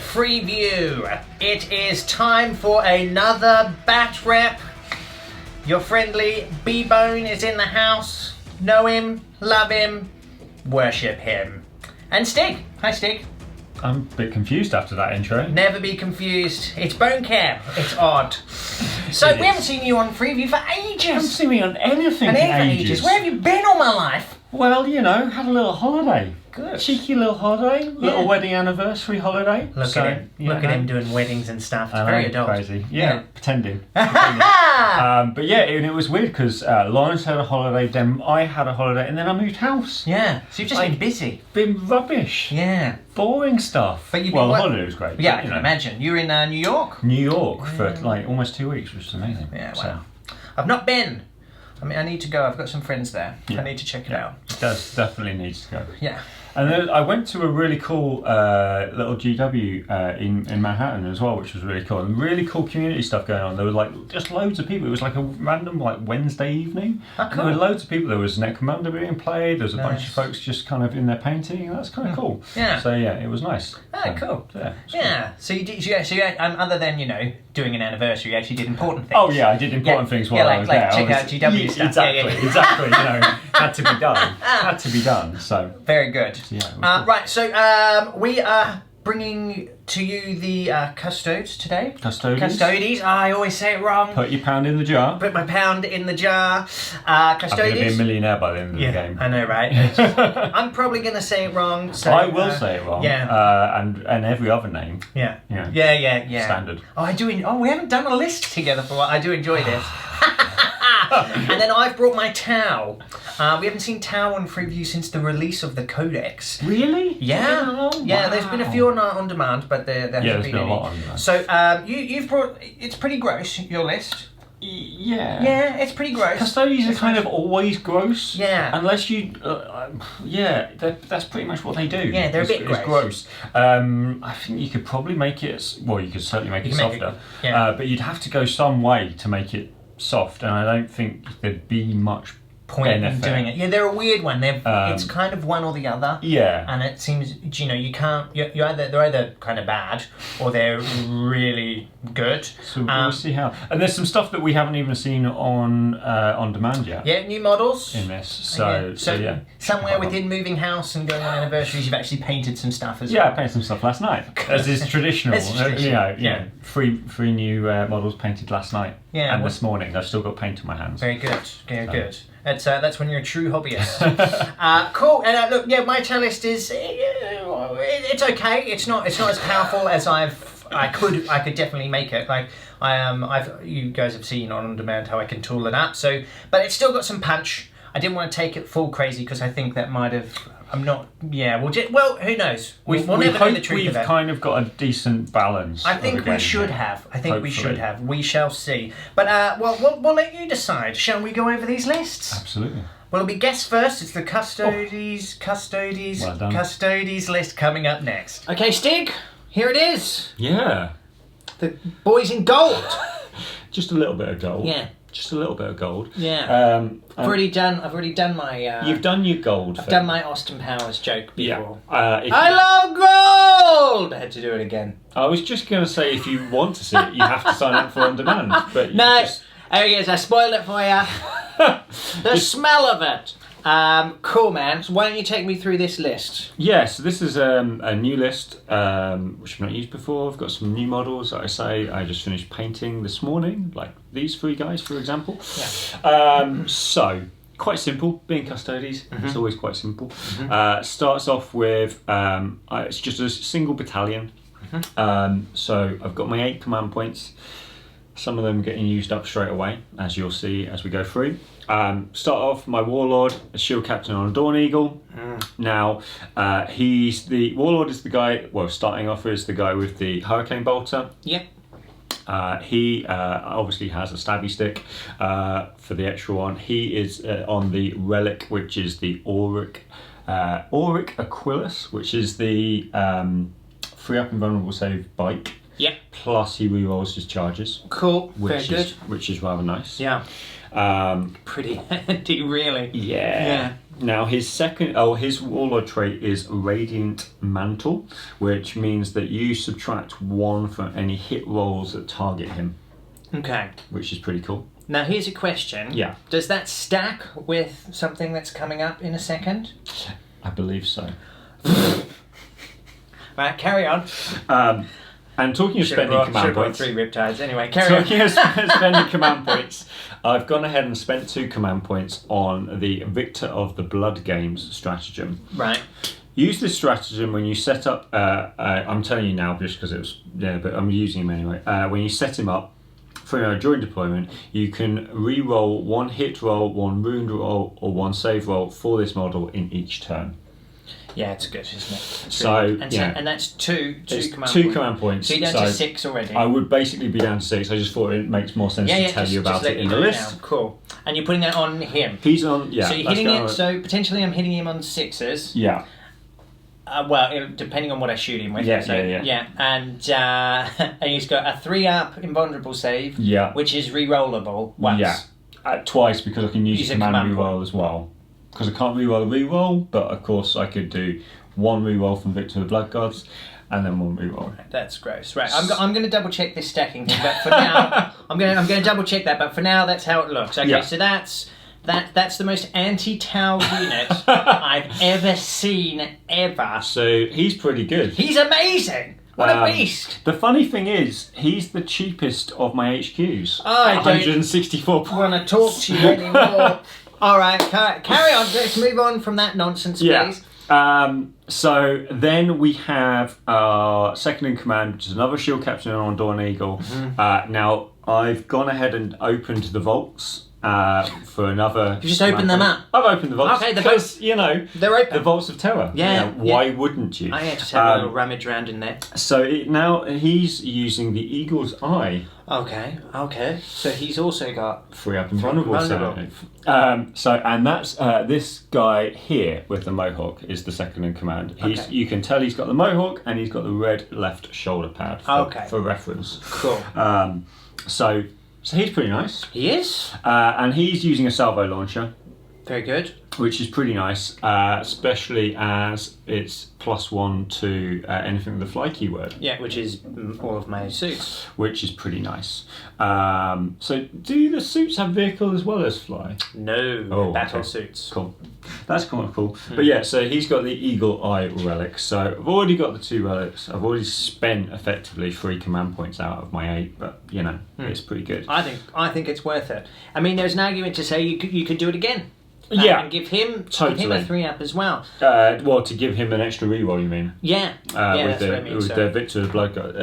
Freeview. It is time for another bat rep. Your friendly B-Bone is in the house. Know him, love him, worship him. And Stig. Hi, Stig. I'm a bit confused after that intro. Never be confused. It's Bone Camp. It's odd. So we haven't seen you on Freeview for ages. You haven't seen me on anything in ages. Where have you been all my life? Well, you know, had a little holiday. Good. Cheeky little holiday. Little wedding anniversary holiday. Look at him doing weddings and stuff. It's very adult. Crazy. Yeah. Pretending. But yeah, it was weird because Lawrence had a holiday, then I had a holiday, and then I moved house. Yeah. So you've just been busy. Been rubbish. Yeah. Boring stuff. But the holiday was great. Yeah, I can imagine. You were in New York? New York for like almost 2 weeks, which is amazing. Yeah, wow. I've not been. I mean, I need to go. I've got some friends there. Yeah. I need to check it out. It definitely needs to go. Yeah. And then I went to a really cool little GW in Manhattan as well, which was really cool. And really cool community stuff going on. There was like just loads of people. It was like a random like Wednesday evening. Oh, cool. There were loads of people. There was Necromunda being played. There was a bunch of folks just kind of in there painting. And that's kind of cool. Yeah. So yeah, it was nice. Oh, cool. Yeah. Cool. So you did. So other than doing an anniversary, you actually did important things. Oh yeah, I did important things while I was there. Check out GW stuff. Exactly. Had to be done. Had to be done. So very good. Yeah. Right. So we are bringing to you the Custodes today. Custodes. I always say it wrong. Put your pound in the jar. Put my pound in the jar. Custodes. I'm going to be a millionaire by the end of the game. I know, right? I'm probably going to say it wrong. So I will say it wrong. Yeah. And every other name. Yeah. Yeah. Standard. Oh, I do. We haven't done a list together for a while. I do enjoy this. And then I've brought my Tau. We haven't seen Tau on Freeview since the release of the Codex. Really? Yeah. Oh, yeah, wow. There's been a few on demand, but there hasn't been a any. lot on demand. So you've brought. It's pretty gross, your list. Yeah. Yeah, it's pretty gross. Custodes are kind of always gross. Yeah. Unless you... that's pretty much what they do. Yeah, they're a bit gross. It's gross. I think you could probably make it... Well, you could certainly make it softer. But you'd have to go some way to make it soft, and I don't think there'd be much point in doing it. Yeah, they're a weird one. It's kind of one or the other. Yeah. And it seems you can't. They're either kind of bad or they're really good. So we'll see how. And there's some stuff that we haven't even seen on demand yet. Yeah, new models in this. So yeah. Somewhere within moving house and going on anniversaries, you've actually painted some stuff as well. Yeah, I painted some stuff last night, as is traditional. Yeah. Three new models painted last night. Yeah. And this morning, I've still got paint on my hands. Very good. Good. That's when you're a true hobbyist. Cool. And look, my Tau list is it's okay. It's not as powerful as I could definitely make it. Like you guys have seen on demand how I can tool it up. So, but it's still got some punch. I didn't want to take it full crazy because I think that might have. I'm not. Yeah. Well, who knows? We'll never know the truth of it. We've kind of got a decent balance. I think we should have. We should have. We shall see. But we'll let you decide. Shall we go over these lists? Absolutely. Well, it'll be guess first. It's the Custodes list coming up next. Okay, Stig. Here it is. Yeah. The boys in gold. Just a little bit of gold. Yeah. Just a little bit of gold. Yeah. I've already done my. You've done your gold. I've done my Austin Powers joke before. Yeah. I love gold. I had to do it again. I was just going to say, if you want to see it, you have to sign up for on demand. But no. Oh yes, I spoiled it for you. The smell of it. Cool, man. So why don't you take me through this list? Yeah, so this is a new list, which I've not used before. I've got some new models that I just finished painting this morning, like these three guys, for example. Yeah. So, quite simple, being Custodes, it's always quite simple. Starts off with, it's just a single battalion. So, I've got my 8 command points. Some of them getting used up straight away, as you'll see as we go through. Start off my Warlord, a Shield Captain on a Dawn Eagle. Now, the Warlord is the guy, starting off is the guy with the Hurricane Bolter. Yep. He obviously has a stabby stick for the extra one. He is on the Relic, which is the Auric Aquilus, which is the 3-up invulnerable save bike. Yep. Plus he rerolls his charges. Cool. Very good. Which is rather nice. Yeah. Pretty handy, really. Yeah. Now his warlord trait is Radiant Mantle, which means that you subtract 1 from any hit rolls that target him. Okay. Which is pretty cool. Now here's a question. Yeah. Does that stack with something that's coming up in a second? I believe so. Right, carry on. And talking of spending command points... 3 riptides. Anyway, carry on. Talking of spending command points, I've gone ahead and spent 2 command points on the Victor of the Blood Games stratagem. Right. Use this stratagem when you set up... I'm telling you now just because it was... Yeah, but I'm using him anyway. When you set him up, during deployment, you can re-roll 1 hit roll, 1 wound roll, or 1 save roll for this model in each turn. Yeah, it's good, isn't it? And that's two command points. So you're down to 6 already. I would basically be down to 6. I just thought it makes more sense to tell you about it in the list. Now. Cool. And you're putting that on him. He's on. Yeah. So you're hitting it. So potentially, I'm hitting him on 6s. Yeah. Depending on what I shoot him with. Yeah. And he's got a 3-up invulnerable save. Yeah. Which is re-rollable once. Yeah. Twice because I can use a command re-roll as well. Because I can't re-roll a re-roll, but of course I could do 1 re-roll from Victor of the Blood Gods, and then 1 re-roll. Right, that's gross. Right, I'm going to double check this stacking thing, but for now, I'm going to double check that. But for now, that's how it looks. Okay, so that's the most anti-Tau unit I've ever seen ever. So he's pretty good. He's amazing. What a beast! The funny thing is, he's the cheapest of my HQs. I 164 don't want to talk to you anymore. All right, carry on. Let's move on from that nonsense, please. So then we have our second in command, which is another shield captain on Dawn Eagle. Mm-hmm. Now, I've gone ahead and opened the vaults for another... You just opened them up? I've opened the vaults. Okay, because, they're open. The vaults of terror. Yeah. Why wouldn't you? I just have a little rummage around in there. So now he's using the Eagle's Eye. Okay. So he's also got 3-up invulnerable. And that's this guy here with the mohawk is the second in command. You can tell he's got the mohawk and he's got the red left shoulder pad for reference. Cool. So he's pretty nice. He is. And he's using a salvo launcher. Very good. Which is pretty nice, especially as it's +1 to anything with the fly keyword. Yeah, which is all of my suits. Which is pretty nice. So do the suits have vehicle as well as fly? No, battle suits. Cool. That's kind of cool. But yeah, so he's got the Eagle Eye relic. So I've already got the 2 relics. I've already spent effectively 3 command points out of my 8, but it's pretty good. I think it's worth it. I mean, there's an argument to say you could do it again. And give him a 3-up as well. To give him an extra reroll, you mean? Yeah. With the Victor of the Blood God.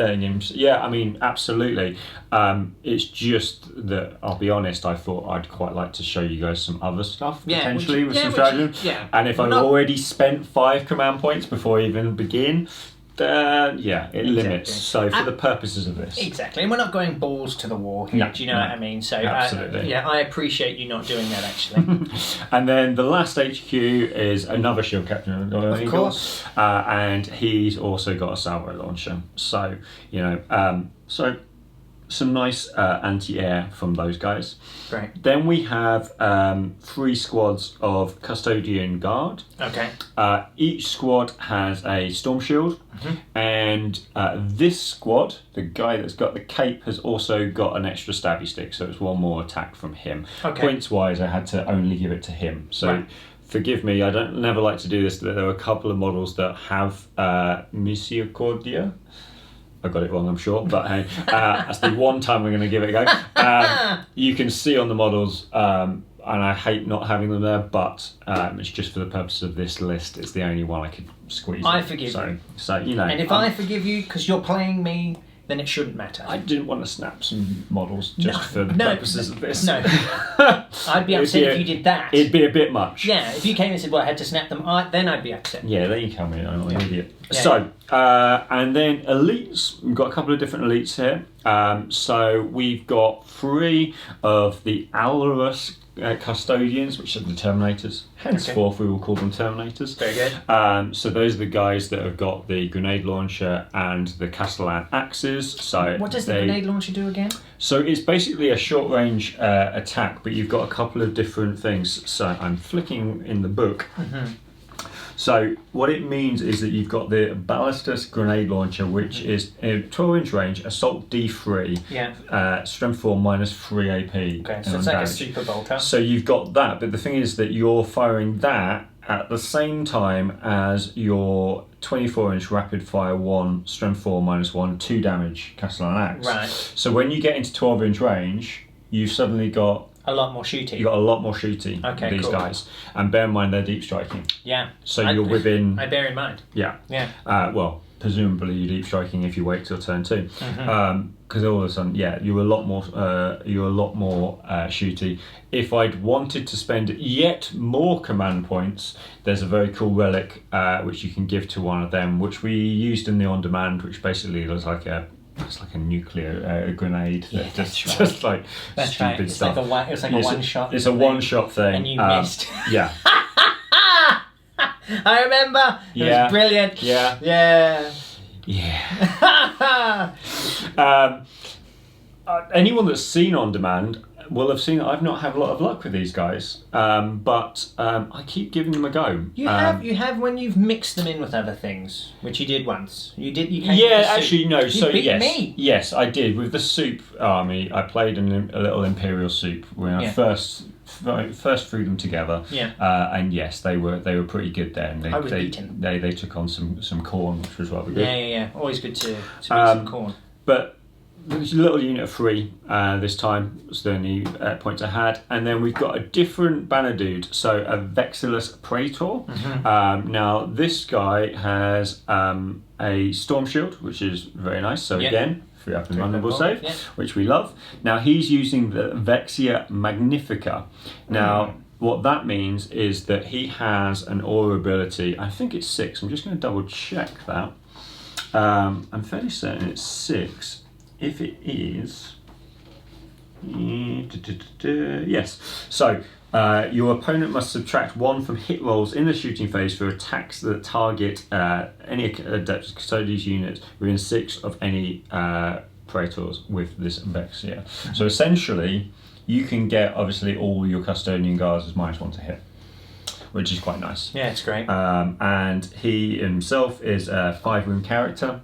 Yeah, I mean, absolutely. It's just that, I'll be honest, I thought I'd quite like to show you guys some other stuff, potentially, with some strategy. And if I've already spent 5 command points before I even begin... it limits. So for the purposes of this, exactly, and we're not going balls to the wall here. Do you know what I mean? So absolutely, I appreciate you not doing that actually. And then the last HQ is another shield captain, of course, and he's also got a salvo launcher. So some nice anti-air from those guys. Great. Then we have 3 squads of Custodian Guard. Okay. Each squad has a Storm Shield, and this squad, the guy that's got the cape, has also got an extra stabby stick, so it's 1 more attack from him. Okay. Points-wise, I had to only give it to him. So forgive me, I never like to do this, but there are a couple of models that have Misericordia. I got it wrong, I'm sure, but hey, that's the one time we're going to give it a go. You can see on the models, and I hate not having them there, but it's just for the purpose of this list. It's the only one I could squeeze. I forgive you. So And if I forgive you because you're playing me, then it shouldn't matter. I didn't want to snap some models just for the purposes of this. No. I'd be upset if you did that. It'd be a bit much. Yeah, if you came and said, well, I had to snap them, then I'd be upset. Yeah, then you tell me I'm not an idiot. So, and then elites. We've got a couple of different elites here. So we've got 3 of the Alurus Custodians, which are the Terminators. Henceforth, we will call them Terminators. Very good. So those are the guys that have got the grenade launcher and the Castellan axes. So what does the grenade launcher do again? So it's basically a short-range attack, but you've got a couple of different things. So I'm flicking in the book. Mm-hmm. So what it means is that you've got the Ballistus grenade launcher, which is a 12-inch range, assault D3, strength 4 minus 3 AP. Okay, so it's like a super bolter. So you've got that, but the thing is that you're firing that at the same time as your 24-inch rapid fire 1, strength 4 minus 1, 2 damage Castellan axe. Right. So when you get into 12-inch range, you've suddenly got a lot more shooting. You got a lot more shooting. Okay, these guys, and bear in mind they're deep striking. Yeah. So you're within. I bear in mind. Yeah. Yeah. Well, presumably you're deep striking if you wait till turn 2, Mm-hmm. because all of a sudden, you're a lot more. You're a lot more shooty. If I'd wanted to spend yet more command points, there's a very cool relic which you can give to one of them, which we used in the on demand, which basically looks like it's like a nuclear grenade. Yeah, just like that's stupid right. It's stuff. like it's like a one shot. It's a one shot thing, and you missed. Yeah. I remember. It was brilliant. Yeah. Yeah. Yeah. Anyone that's seen On Demand will have seen I've not had a lot of luck with these guys, but I keep giving them a go. You have when you've mixed them in with other things, which you did once. You did. You actually no. You so beat yes, me. yes, I did with the soup army. I played a little Imperial soup when I first threw them together. Yeah. And yes, they were pretty good there. And I was beaten. They took on some corn, which was rather good. Yeah. Always good to beat some corn. But there's a little unit of 3 this time. Was the only point I had, and then we've got a different banner dude. So a Vexillus Praetor. Mm-hmm. Now this guy has a storm shield, which is very nice. So again, 3 up and vulnerable save, which we love. Now he's using the Vexia Magnifica. Now what that means is that he has an aura ability. I think it's 6. I'm just going to double check that. I'm fairly certain it's 6. If it is, yes. So your opponent must subtract 1 from hit rolls in the shooting phase for attacks that target any Adeptus Custodes units within 6 of any Praetors with this Vexia. So essentially, you can get obviously all your Custodian guards as -1 to hit, which is quite nice. Yeah, it's great. And he himself is a 5-wound character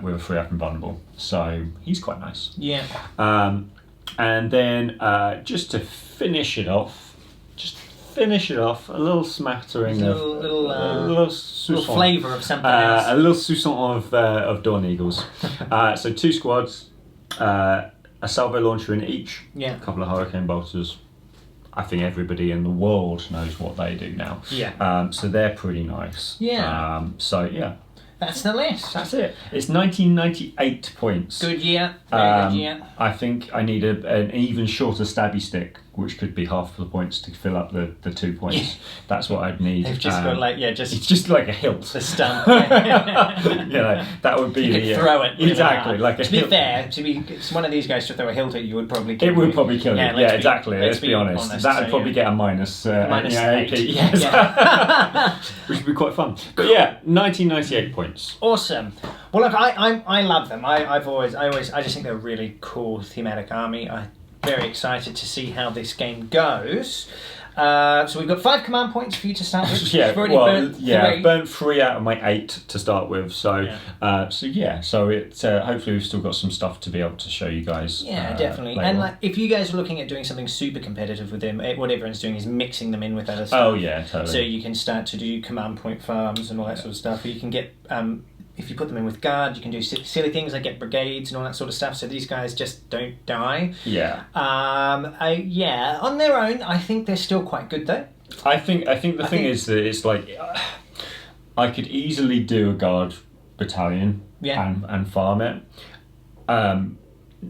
with a 3 up and vulnerable. So he's quite nice. Yeah. And then just to finish it off, a little smattering a of little flavour of something else. a little soupçon of Dawn Eagles. So 2 squads, a salvo launcher in each. Yeah. A couple of hurricane bolters. I think everybody in the world knows what they do now. Yeah. So they're pretty nice. Yeah. So yeah. That's the list. That's it. It's 1998 points. Good year. Very good year. I think I need an even shorter stabby stick, which could be half the points to fill up the 2 points. Yeah. That's what I'd need. They've just got it's just like a hilt. The stump. That would be you could throw it. Really exactly hard. like a hilt. To be fair, it's one of these guys to throw a hilt at you would probably kill you. It would probably kill you. Yeah, exactly. Let's be honest. That would probably get a minus AP. Yes. Yeah. Which would be quite fun. But yeah, 1998 points. Awesome. Well, look, I love them. I just think they're a really cool thematic army. I'm very excited to see how this game goes. So we've got 5 command points for you to start with. I've burnt 3 out of my 8 to start with. So it's hopefully we've still got some stuff to be able to show you guys. Yeah, definitely. And like, if you guys are looking at doing something super competitive with them, what everyone's doing is mixing them in with other stuff. Oh yeah, totally. So you can start to do command point farms and all that sort of stuff. Or you can get if you put them in with guard, you can do silly things like get brigades and all that sort of stuff. So these guys just don't die. Yeah. On their own, I think they're still quite good though. I think the thing is that it's like I could easily do a guard battalion and farm it.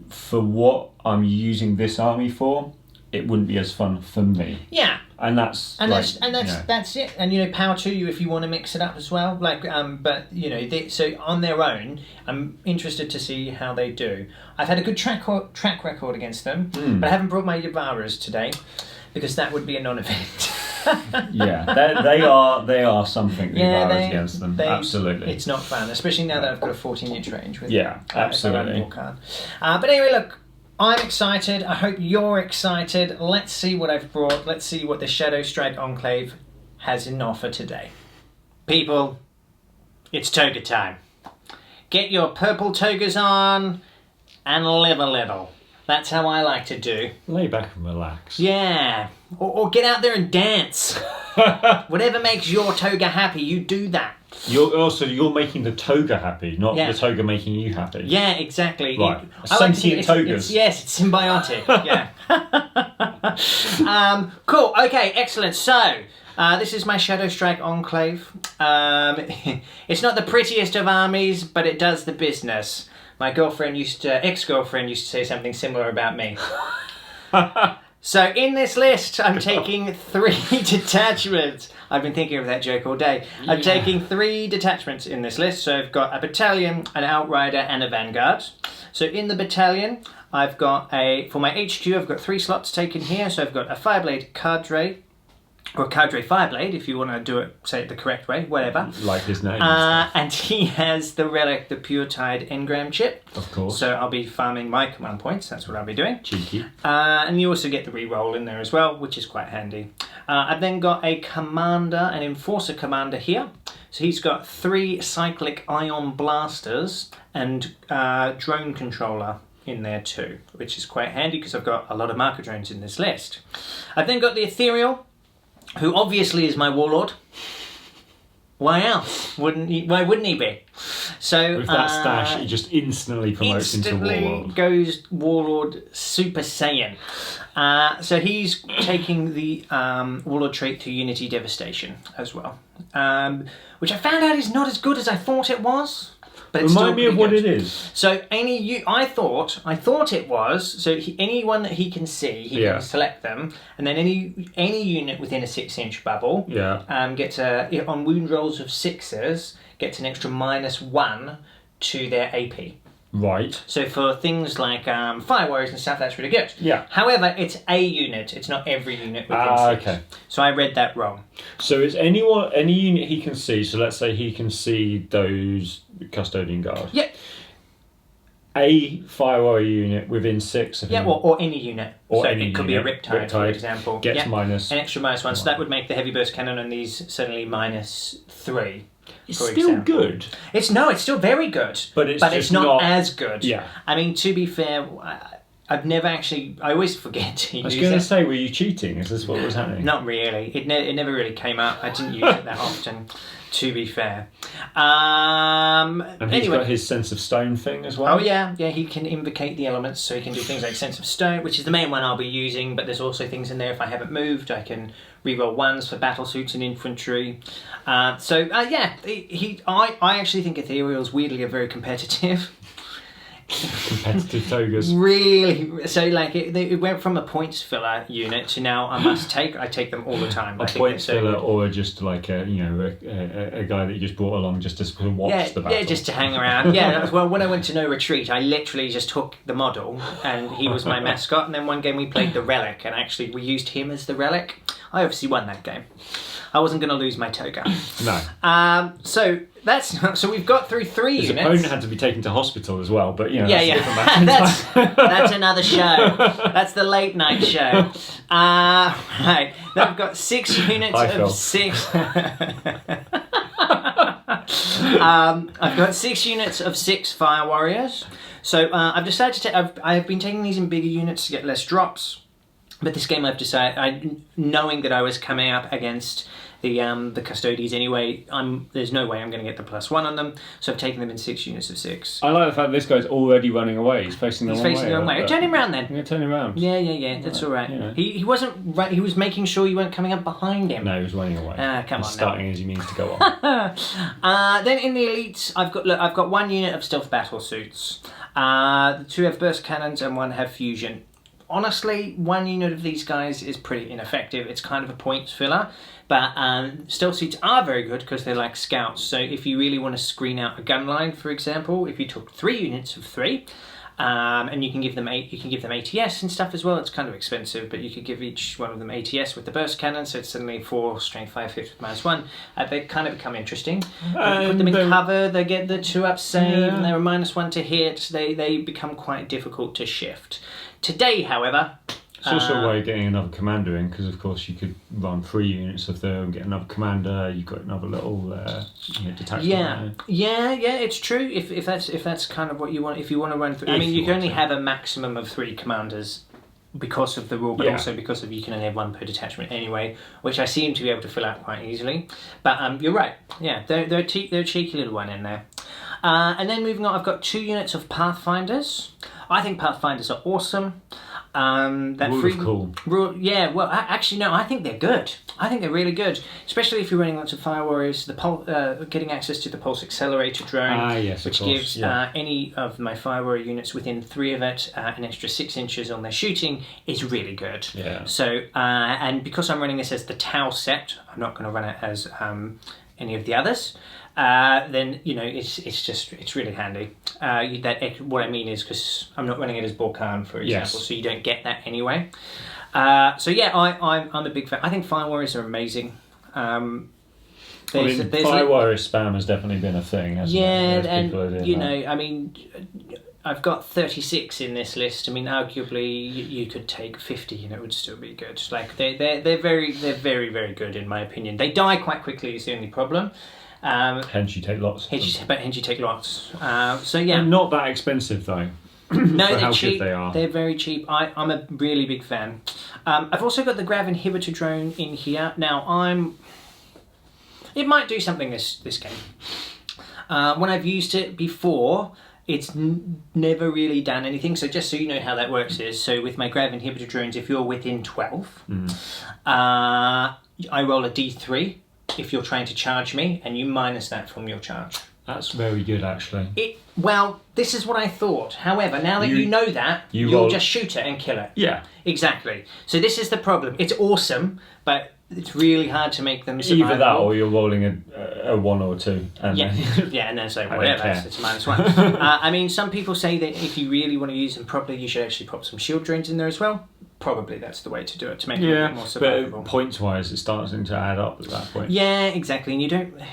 For what I'm using this army for, it wouldn't be as fun for me. Yeah. That's it. And power to you if you want to mix it up as well. So on their own, I'm interested to see how they do. I've had a good track record against them, but I haven't brought my Yavaras today because that would be a non-event. Yeah, they are something. The Avaras against them, absolutely. It's not fun, especially now that I've got a 14-inch range with absolutely. But anyway, look, I'm excited. I hope you're excited. Let's see what I've brought. Let's see what the Shadow Strike Enclave has in offer today. People, it's toga time. Get your purple togas on and live a little. That's how I like to do. Lay back and relax. Yeah. Or get out there and dance. Whatever makes your toga happy, you do that. You're making the toga happy, not the toga making you happy. Yeah, exactly. Right. Sentient togas. Yes, it's symbiotic. Yeah. Cool. Okay, excellent. So, this is my Shadow Strike Enclave. It's not the prettiest of armies, but it does the business. My ex-girlfriend used to say something similar about me. So in this list, I'm taking 3 detachments. I've been thinking of that joke all day. I'm taking 3 detachments in this list. So I've got a battalion, an outrider, and a vanguard. So in the battalion, I've got for my HQ, I've got 3 slots taken here. So I've got a Fireblade cadre, or cadre Fireblade, if you want to do it, say it the correct way, whatever. Like his name. And he has the relic, the Pure Tide Engram chip. Of course. So I'll be farming my command points. That's what I'll be doing. Cheeky. And you also get the reroll in there as well, which is quite handy. I've then got a commander, an enforcer commander here. So he's got 3 cyclic ion blasters and drone controller in there too, which is quite handy because I've got a lot of marker drones in this list. I've then got the ethereal, who obviously is my warlord. Why else? Why wouldn't he be? So with that stash, he just instantly promotes into warlord. Goes warlord Super Saiyan. So he's taking the warlord trait through Unity Devastation as well, which I found out is not as good as I thought it was. But it's Remind me of what it is. So I thought it was, so anyone that he can see, he can select them, and then any unit within a 6-inch bubble gets on wound rolls of 6s, gets an extra -1 to their AP. Right. So for things like Fire Warriors and stuff, that's really good. Yeah. However, it's a unit. It's not every unit within 6. Okay. So I read that wrong. So it's any unit he can see. So let's say he can see those Custodian Guard. Yep. A Fire Warrior unit within 6 of him. Yeah, or any unit. Or so any it could be a Riptide, for example. Gets minus an extra -1. So that would make the heavy burst cannon on these suddenly -3. It's still good. It's still very good. But it's not as good. Yeah. I mean, to be fair, I've never actually. I always forget to use it. I was going to say, were you cheating? Is this what was happening? Not really. It never really came up. I didn't use it that often. To be fair. And he's got his Sense of Stone thing as well. Oh yeah, he can invocate the elements, so he can do things like Sense of Stone, which is the main one I'll be using. But there's also things in there if I haven't moved, I can reroll 1s for battle suits and infantry. I actually think Ethereals weirdly are very competitive. Competitive togas. Really, so like it went from a points filler unit to now I take them all the time. A points filler, or just like a guy that you just brought along just to watch the battle. Yeah, just to hang around. Yeah, well, when I went to No Retreat, I literally just took the model and he was my mascot. And then one game we played the relic, and actually we used him as the relic. I obviously won that game. I wasn't going to lose my toga. No. So we've got through 3 His units. His opponent had to be taken to hospital as well, but that's another show. That's the late night show. Right. Then we've got 6 units of 6. I've got 6 units of 6 Fire Warriors. So I've decided to I've been taking these in bigger units to get less drops. But this game I've decided, knowing that I was coming up against the Custodes anyway, there's no way I'm going to get the +1 on them, so I've taken them in 6 units of 6. I like the fact that this guy's already running away. He's facing the wrong way. Turn him round then. Yeah, turn him round. Yeah, that's all right. Yeah. He wasn't right. He was making sure you weren't coming up behind him. No, he was running away. Come on. Starting as he means to go on. Then in the elites, I've got 1 unit of stealth battle suits. The 2 have burst cannons and 1 have fusion. Honestly, 1 unit of these guys is pretty ineffective. It's kind of a points filler, but stealth suits are very good because they're like scouts. So if you really want to screen out a gun line, for example, if you took 3 units of 3, And you can give them ATS and stuff as well. It's kind of expensive, but you could give each one of them ATS with the burst cannon, so it's suddenly 4 strength 5 hit with -1. They kind of become interesting. Put them in cover, they get the 2-up save, and they're a -1 to hit. They become quite difficult to shift. Today, however, it's also a way of getting another commander in, because of course you could run 3 units of them, get another commander. You've got another little detachment. Yeah, it's true. If that's kind of what you want, if you want to run through. I mean, you can only have a maximum of 3 commanders because of the rule, but also because of you can only have 1 per detachment anyway, which I seem to be able to fill out quite easily. But you're right. Yeah, they're a cheeky little one in there. And then moving on, I've got 2 units of Pathfinders. I think Pathfinders are awesome. Yeah, well, actually, no, I think they're good. I think they're really good, especially if you're running lots of Fire Warriors. Getting access to the Pulse Accelerator drone, which gives any of my Fire Warrior units within 3 of it an extra 6 inches on their shooting is really good. Yeah. So, and because I'm running this as the Tau set, I'm not going to run it as any of the others. Then it's really handy. What I mean is, because I'm not running it as Borkan, for example, so you don't get that anyway. So yeah, I'm a big fan. I think Fire Warriors are amazing. Fire Warrior spam has definitely been a thing, hasn't it? I mean, I've got 36 in this list. I mean, arguably you could take 50 and it would still be good. Like they're very, very good in my opinion. They die quite quickly is the only problem. Hence you take lots. Hence you take lots. So yeah. They're not that expensive though. No, they're how cheap. Good they are. They're very cheap. I'm a really big fan. I've also got the Grav Inhibitor drone in here. Now it might do something this game. When I've used it before, it's never really done anything. So just so you know how that works is, so with my Grav Inhibitor drones, if you're within 12, I roll a D3 if you're trying to charge me, and you minus that from your charge. That's very good, actually. Well, this is what I thought. However, now that you know that, you'll just shoot it and kill it. Yeah. Exactly. So this is the problem. It's awesome, but it's really hard to make them survivable. Either that, or you're rolling a 1 or 2. And and then say, whatever, it's a -1. I mean, some people say that if you really want to use them properly, you should actually pop some shield drones in there as well. Probably that's the way to do it, to make it a bit more survivable. But points-wise, it starts to add up at that point. Yeah, exactly. And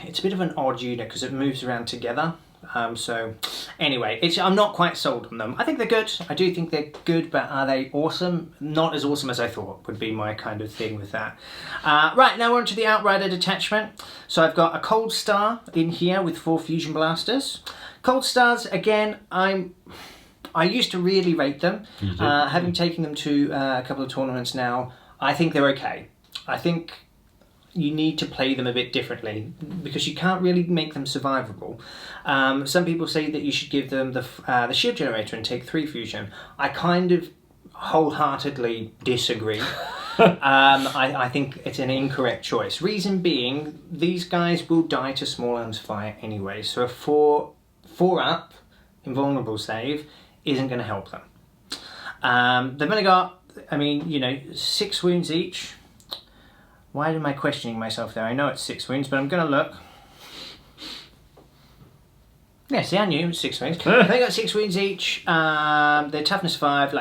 it's a bit of an odd unit because it moves around together. So anyway, I'm not quite sold on them. I think they're good. I do think they're good, but are they awesome? Not as awesome as I thought would be my kind of thing with that. Right, now we're on to the Outrider detachment. So I've got a Cold Star in here with 4 Fusion Blasters. Cold Stars, again, I used to really rate them. Having taken them to a couple of tournaments now, I think they're okay. I think you need to play them a bit differently because you can't really make them survivable. Some people say that you should give them the shield generator and take 3 fusion. I kind of wholeheartedly disagree. I think it's an incorrect choice. Reason being, these guys will die to small arms fire anyway, so a 4-up invulnerable save isn't going to help them. They've only got, 6 wounds each. Why am I questioning myself there? I know it's 6 wounds, but I'm going to look. Yeah, see, I knew it was 6 wounds. They got 6 wounds each. Their toughness 5,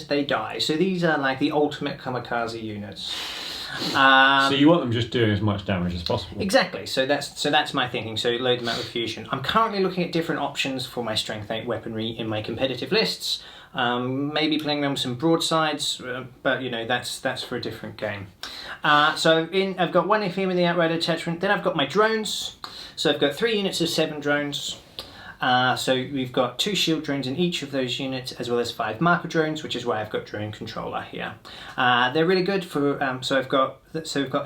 they die. So these are like the ultimate kamikaze units. So you want them just doing as much damage as possible. Exactly. So that's my thinking. So load them out with fusion. I'm currently looking at different options for my strength 8 weaponry in my competitive lists. Maybe playing around with some broadsides, but that's for a different game. So I've got 1 FM in the Outrider attachment. Then I've got my drones. So I've got 3 units of 7 drones. So we've got 2 shield drones in each of those units, as well as 5 marker drones, which is why I've got drone controller here. They're really good for. So we've got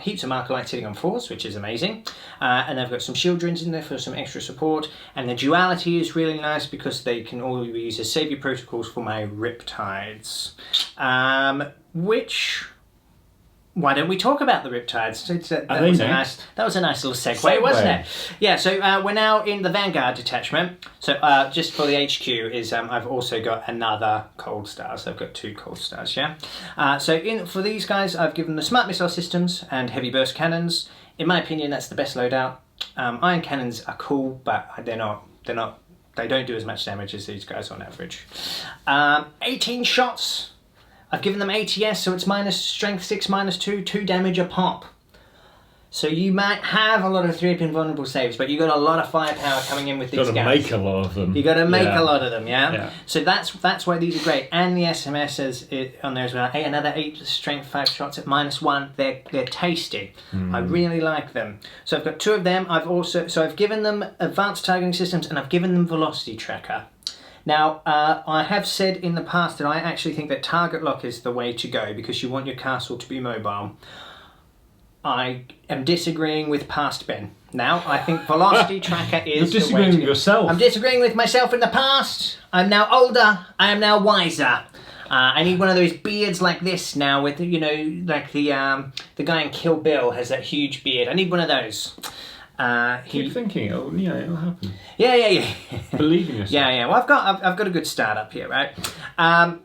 heaps of marker lights sitting on 4s, which is amazing, and I've got some shield drones in there for some extra support. And the duality is really nice because they can all be used as savior protocols for my Riptides, which. Why don't we talk about the Riptides? That was a nice little segue, wasn't it? Yeah, so we're now in the Vanguard detachment. So just for the HQ is I've also got another Cold Star. So I've got 2 Cold Stars, yeah? For these guys, I've given them the Smart Missile Systems and Heavy Burst Cannons. In my opinion, that's the best loadout. Iron Cannons are cool, but they're not They don't do as much damage as these guys on average. 18 shots. I've given them ATS, so it's minus strength 6, minus 2, 2 damage a pop. So you might have a lot of 3-pin vulnerable saves, but you got a lot of firepower coming in with these guys. Got to make a lot of them. You got to make a lot of them, yeah? Yeah. So that's why these are great. And the SMS is on there as well. Hey, another 8 strength 5 shots at -1. They're tasty. I really like them. So I've got 2 of them. I've given them advanced targeting systems, and I've given them velocity tracker. Now, I have said in the past that I actually think that target lock is the way to go because you want your castle to be mobile. I am disagreeing with past Ben. Now, I think velocity tracker is You're disagreeing with yourself. I'm disagreeing with myself in the past. I'm now older. I am now wiser. I need one of those beards like this now with, you know, like the guy in Kill Bill has that huge beard. I need one of those. Keep thinking, it'll happen. Yeah. Believe in yourself. Yeah. Well, I've got a good start up here, right?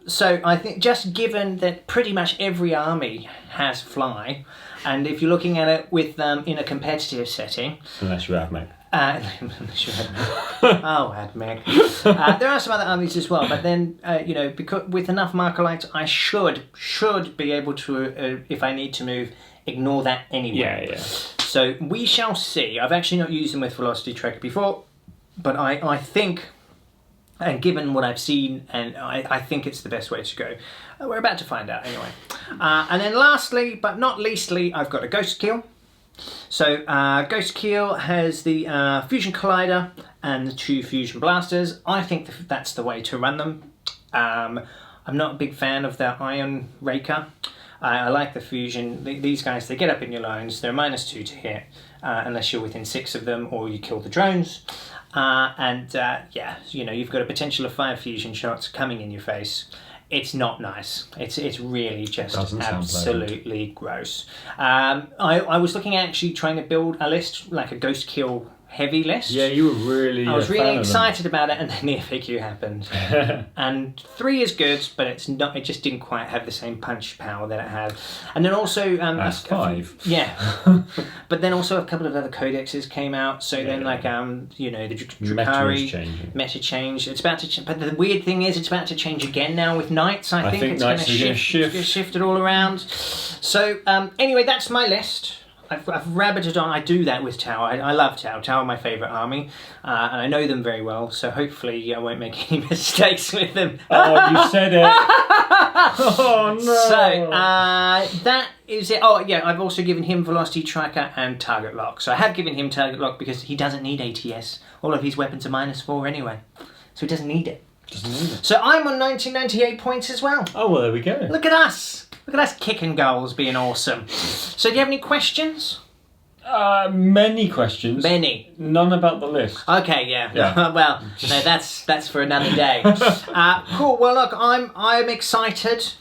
So I think just given that pretty much every army has fly, and if you're looking at it with in a competitive setting, unless you have Meg. Oh, Admeg. There are some other armies as well, but then because with enough marker lights, I should be able to, if I need to move, ignore that anyway. Yeah. So we shall see. I've actually not used them with velocity tracker before, but I think, and given what I've seen, and I think it's the best way to go. We're about to find out anyway. And then lastly, but not leastly, I've got a Ghost Keel. So Ghost Keel has the Fusion Collider and the 2 Fusion Blasters. I think that's the way to run them. I'm not a big fan of the Iron Raker. I like the Fusion. These guys, they get up in your lines. They're -2 to hit, unless you're within 6 of them or you kill the drones. You've got a potential of 5 fusion shots coming in your face. It's not nice. It's really just absolutely gross. I was looking at actually trying to build a list, like a Ghost Kill heavy list. Yeah, you were really. I was really excited about it, and then the FAQ happened. And 3 is good, but it's not. It just didn't quite have the same punch power that it had. And then also, that's 5. Yeah, but then also a couple of other codexes came out. So then, the Drukhari meta change. It's about to. But the weird thing is, it's about to change again now with Knights. I think it's going to shift it all around. So anyway, that's my list. I've rabbited on. I do that with Tau. I love Tau. Tau are my favourite army, and I know them very well. So hopefully I won't make any mistakes with them. Oh, you said it! Oh no! So that is it. Oh yeah, I've also given him velocity tracker and target lock. So I have given him target lock because he doesn't need ATS. All of his weapons are -4 anyway, so he doesn't need it. So I'm on 1998 points as well. Oh well, there we go. Look at us. Look at us kicking goals, being awesome. So do you have any questions? Many questions. Many. None about the list. Okay, yeah. Well, no, that's for another day. Cool. Well, look, I'm excited.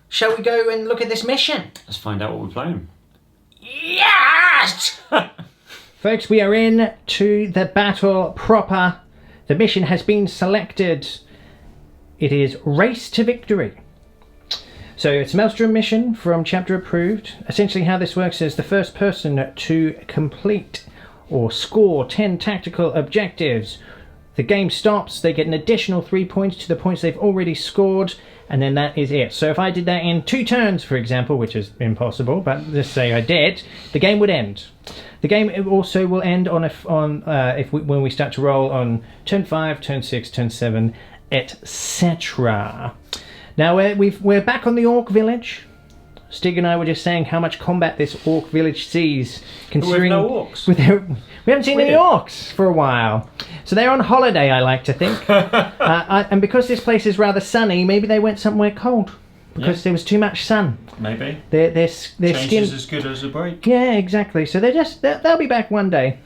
Shall we go and look at this mission? Let's find out what we're playing. Yes! Folks, we are in to the battle proper. The mission has been selected. It is Race to Victory. So it's a Maelstrom mission from Chapter Approved. Essentially how this works is the first person to complete or score 10 tactical objectives. The game stops, they get an additional 3 points to the points they've already scored, and then that is it. So if I did that in 2 turns, for example, which is impossible, but let's say I did, the game would end. The game also will end when we start to roll on turn 5, turn 6, turn 7, etc. Now we're back on the Orc Village. Stig and I were just saying how much combat this Orc Village sees, considering no orcs. we haven't seen any orcs for a while. So they're on holiday, I like to think. And because this place is rather sunny, maybe they went somewhere cold because there was too much sun. Maybe. Their Change skin is as good as a break. Yeah, exactly. So they'll be back one day.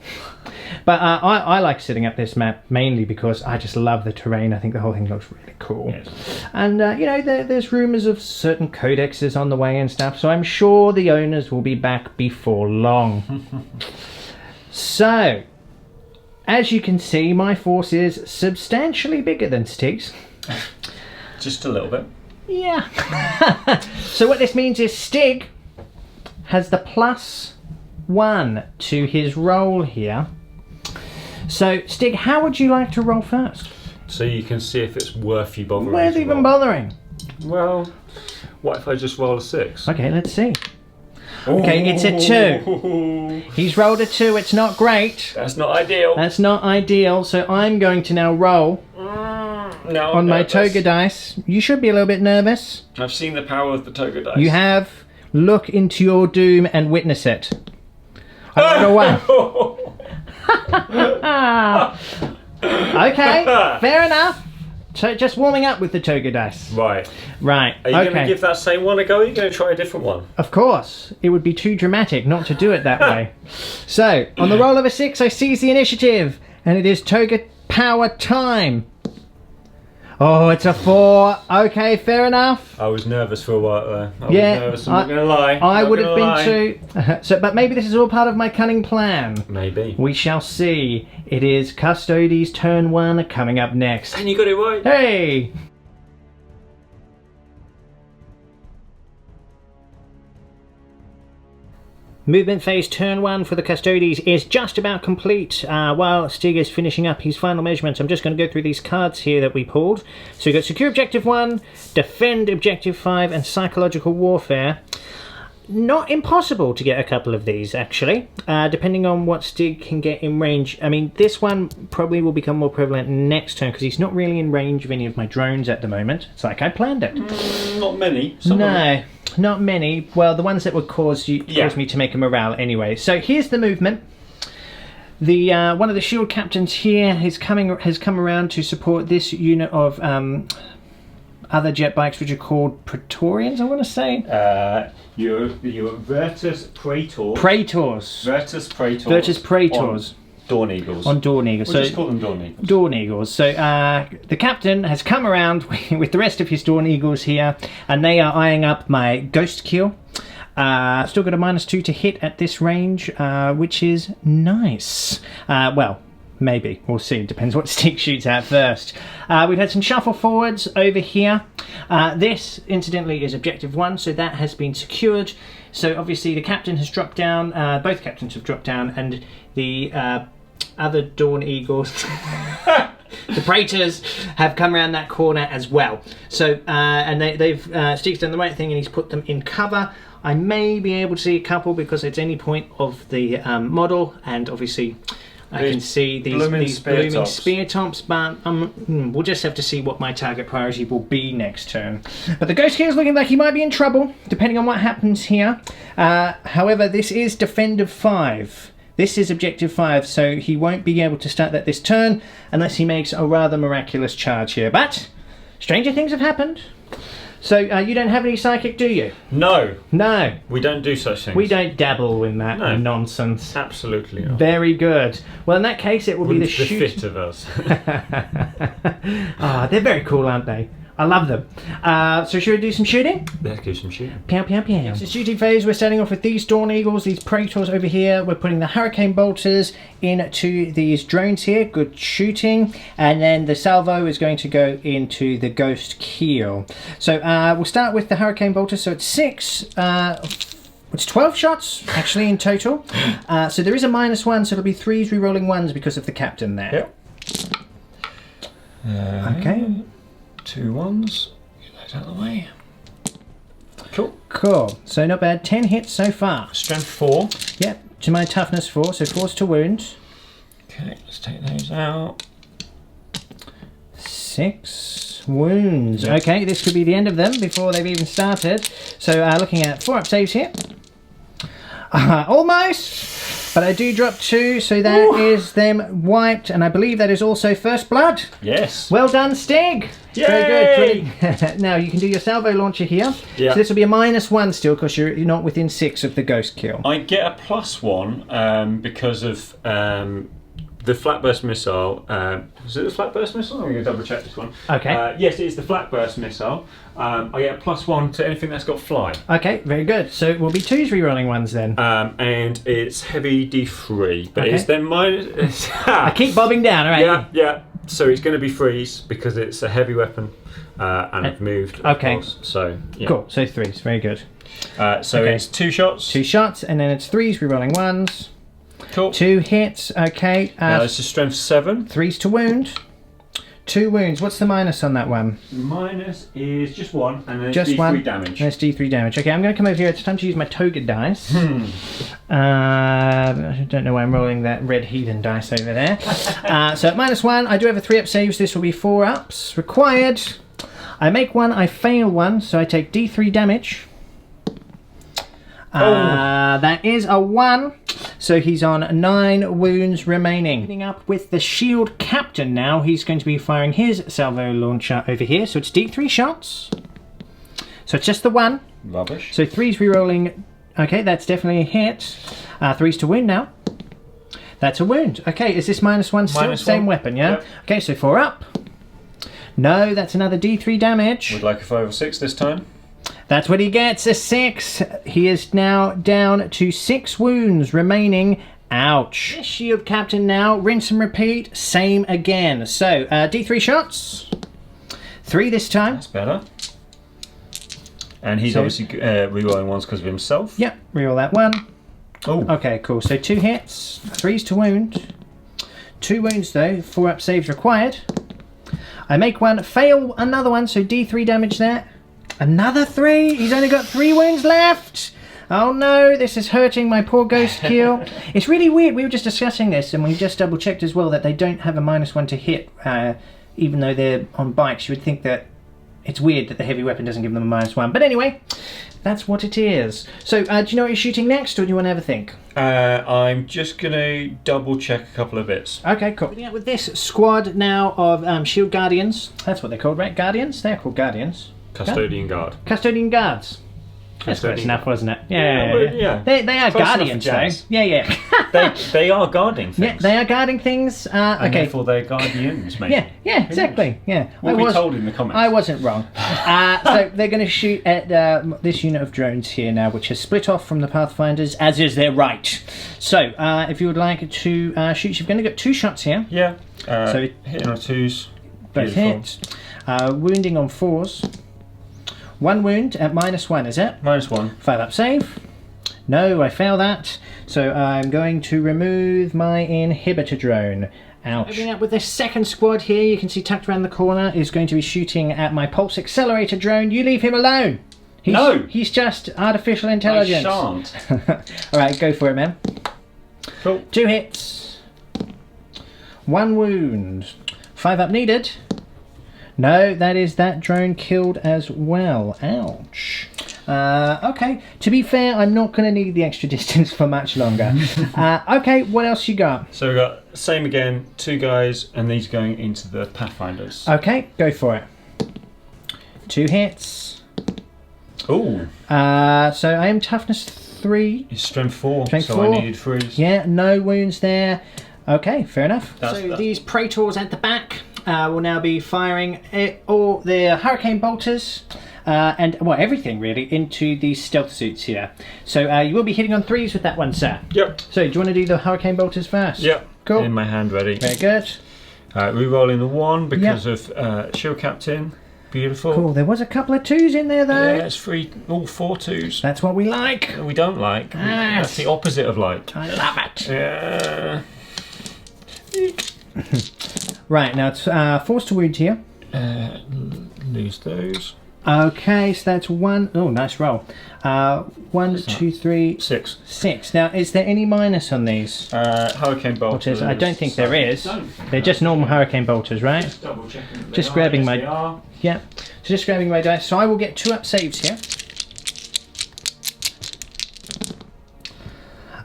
But I like setting up this map mainly because I just love the terrain. I think the whole thing looks really cool. Yes. And, there's rumours of certain codexes on the way and stuff, so I'm sure the owners will be back before long. So, as you can see, my force is substantially bigger than Stig's. Just a little bit. Yeah. So what this means is Stig has the +1 to his roll here. So, Stig, how would you like to roll first? so you can see if it's worth you bothering. Where's even bothering? Well, what if I just roll a 6? Okay, let's see. Okay, it's a 2. He's rolled a 2. It's not great. That's not ideal. That's not ideal. So I'm going to now roll on my toga dice. You should be a little bit nervous. I've seen the power of the toga dice. You have. Look into your doom and witness it. I rolled a 1. Okay, fair enough. So just warming up with the toga dice. Right. Right. Are you going to give that same one a go? Or are you going to try a different one? Of course. It would be too dramatic not to do it that way. So, on the roll of a 6, I seize the initiative. And it is toga power time. Oh, it's a 4. Okay, fair enough. I was nervous for a while there. I was nervous, I'm not going to lie. I would have been too. But maybe this is all part of my cunning plan. Maybe. We shall see. It is Custodes turn 1 coming up next. And you got it right. Hey! Movement phase turn 1 for the Custodes is just about complete. While Stig is finishing up his final measurements, I'm just going to go through these cards here that we pulled. So we've got Secure Objective 1, Defend Objective 5, and Psychological Warfare. Not impossible to get a couple of these, actually, depending on what Stig can get in range. I mean, this one probably will become more prevalent next turn, because he's not really in range of any of my drones at the moment. It's like I planned it. Not many. No. Not many. Well, the ones that would cause me to make a morale anyway. So here's the movement. The one of the shield captains here has come around to support this unit of other jet bikes, which are called Praetorians, I want to say. Your Virtus Praetors. Praetors. Virtus Praetors. Virtus Praetors. Dawn Eagles. On Dawn Eagles. We'll just call them Dawn Eagles. Dawn Eagles. So the captain has come around with the rest of his Dawn Eagles here, and they are eyeing up my Ghost Kill. Still got a -2 to hit at this range, which is nice. Well, maybe. We'll see. Depends what Stig shoots at first. We've had some shuffle forwards over here. This, incidentally, is Objective 1, so that has been secured. So obviously the captain has dropped down, both captains have dropped down, and the other Dawn Eagles, the Praetors, have come around that corner as well. So, and Stig's done the right thing and he's put them in cover. I may be able to see a couple because it's any point of the model, and obviously I can see these blooming spear tops, but we'll just have to see what my target priority will be next turn. But the Ghost King is looking like he might be in trouble, depending on what happens here. However, this is Defender 5. This is Objective 5, so he won't be able to start that this turn unless he makes a rather miraculous charge here. But stranger things have happened. So you don't have any psychic, do you? No. No. We don't do such things. We don't dabble in that nonsense. Absolutely not. Very good. Well, in that case, it will be the fit of us. They're very cool, aren't they? I love them. So should we do some shooting? Let's do some shooting. Pew, pew, pew. It's the shooting phase. We're starting off with these Dawn Eagles, these Praetors over here. We're putting the Hurricane Bolters into these drones here. Good shooting. And then the salvo is going to go into the Ghost Keel. So we'll start with the Hurricane Bolters. So it's 6. It's 12 shots, actually, in total. So there is a -1, so it'll be 3s re-rolling 1s because of the captain there. Yep. Okay. 2 1s. Get those out of the way. Cool. Cool. So not bad. 10 hits so far. Strength 4. Yep. To my toughness 4. So 4's to wound. Okay. Let's take those out. 6 wounds. Yep. Okay. This could be the end of them before they've even started. So looking at 4 up saves here. Almost. But I do drop 2, so that is them wiped, and I believe that is also first blood. Yes. Well done, Stig. Yay! Very good. Now you can do your salvo launcher here. Yeah. So this will be a -1 still because you're not within 6 of the Ghost Kill. I get a +1 because of the flatburst missile. Is it the flatburst missile? I'm going to double check this one. Okay. Yes, it is the flatburst missile. I get a +1 to anything that's got fly. Okay, very good. So it will be 2s re-rolling 1s then. And it's heavy D3, but it's then minus. I keep bobbing down, alright? Yeah, yeah. So it's going to be 3s because it's a heavy weapon, and I've moved. Of course. So yeah. Cool. So 3s, very good. So it's 2 shots. 2 shots, and then it's 3s re-rolling 1s. Cool. 2 hits. Okay. Now this is strength 7. 3s to wound. 2 wounds. What's the minus on that one? Minus is just 1, and then it's Just D3 one damage. That's D3 damage. Okay, I'm going to come over here. It's time to use my toga dice. I don't know why I'm rolling that red heathen dice over there. So at -1, I do have a 3-up saves. This will be 4 ups required. I make 1, I fail 1, so I take D3 damage. That is a 1, so he's on 9 wounds remaining. Ending up with the shield captain now. He's going to be firing his salvo launcher over here, so it's D3 shots. So it's just the 1. Rubbish. So 3's re-rolling. Okay, that's definitely a hit. 3's to wound now. That's a wound. Okay, is this -1 still? -1. Same weapon, yeah? Yep. Okay, so 4 up. No, that's another D3 damage. Would like a 5 or 6 this time. That's what he gets, a 6. He is now down to 6 wounds remaining. Ouch. Shield captain now, rinse and repeat, same again. So, D3 shots. 3 this time. That's better. And he's obviously rerolling ones because of himself. Yep, reroll that 1. Oh. Okay, cool. So 2 hits, 3's to wound. 2 wounds though, 4 up saves required. I make 1, fail another one, so D3 damage there. Another 3? He's only got 3 wounds left! Oh no, this is hurting my poor ghost kill. It's really weird, we were just discussing this and we just double checked as well that they don't have a -1 to hit, even though they're on bikes. You would think that it's weird that the heavy weapon doesn't give them a -1. But anyway, that's what it is. So, do you know what you're shooting next, or do you want to have a think? I'm just going to double check a couple of bits. Okay, cool. Beginning with this squad now of Shield Guardians. That's what they're called, right? Guardians? They're called Guardians. Custodian guard. Custodian Guards. That's close enough, wasn't it? Yeah. They are Close guardians, though. Yeah. they are guarding things. Yeah, they are guarding things. And okay. therefore they're guardians, mate. Yeah, exactly. Yeah. What we told in the comments. I wasn't wrong. So they're going to shoot at this unit of drones here now, which has split off from the Pathfinders, as is their right. So, if you would like to shoot, you've only got 2 shots here. Yeah. So hitting on 2s. Both hits. Wounding on 4s. 1 wound at -1, is it? -1. 5 up save. No, I fail that. So I'm going to remove my inhibitor drone. Ouch. Opening up with this second squad here, you can see tucked around the corner, is going to be shooting at my pulse accelerator drone. You leave him alone. He's just artificial intelligence. I shan't. Alright, go for it, man. Cool. 2 hits. 1 wound. 5 up needed. No, that is that drone killed as well. Ouch. Okay, to be fair, I'm not going to need the extra distance for much longer. Okay, what else you got? So we've got, same again, 2 guys, and these going into the Pathfinders. Okay, go for it. 2 hits. Ooh. So I am toughness 3. It's strength 4, Strength so 4. I needed 3s. Yeah, no wounds there. Okay, fair enough. That's so that. these Praetors at the back will now be firing all their Hurricane Bolters and, well, everything really, into these stealth suits here. So you will be hitting on 3s with that one, sir. Yep. So do you want to do the Hurricane Bolters first? Yep. Cool. In my hand ready. Very good. Re-rolling the 1 because of Shield Captain. Beautiful. Cool. There was a couple of 2s in there though. Yeah, it's 3, all 4 2s. That's what we like. We don't like. That's the opposite of like. I love it. Yeah. Right, now it's forced to wound here. Lose those. Okay, so that's 1. Oh, nice roll. 1, 2, 3, 6. 6. Now, is there any minus on these? Hurricane bolters. I don't think there is. They're just normal Hurricane Bolters, right? Just double checking. Just grabbing my. Yeah. So just grabbing my dice. So I will get 2 up saves here.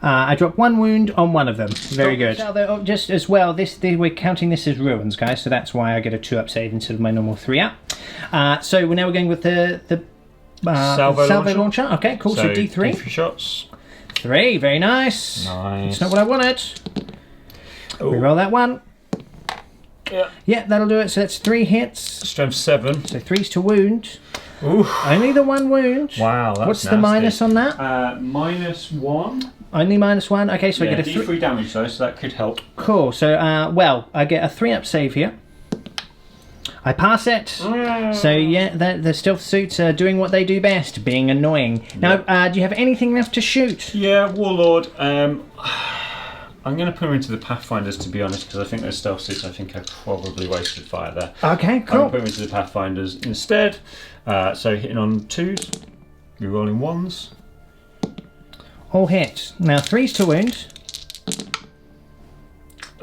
I drop 1 wound on 1 of them. Very good. So just as well, we're counting this as ruins, guys. So that's why I get a 2 up save instead of my normal 3 up. So we're now going with the salvo launcher. Okay, cool. So D3. D3 shots. 3. Very nice. Nice. It's not what I wanted. Ooh. Reroll that 1. Yeah. Yeah, that'll do it. So that's 3 hits. Strength 7. So 3's to wound. Ooh. Only the 1 wound. Wow, that's What's nasty. the minus on that? -1. Only -1. Okay, so I get a D3 damage though, so that could help. Cool. So, well, I get a 3 up save here. I pass it. So yeah, the stealth suits are doing what they do best, being annoying. Now, do you have anything left to shoot? Yeah, Warlord. I I'm going to put them into the Pathfinders, to be honest, because I think those stealth suits, I think I probably wasted fire there. Okay, cool. I'm going to put them into the Pathfinders instead. So hitting on 2s, re-rolling 1s. All hit. Now 3s to wound.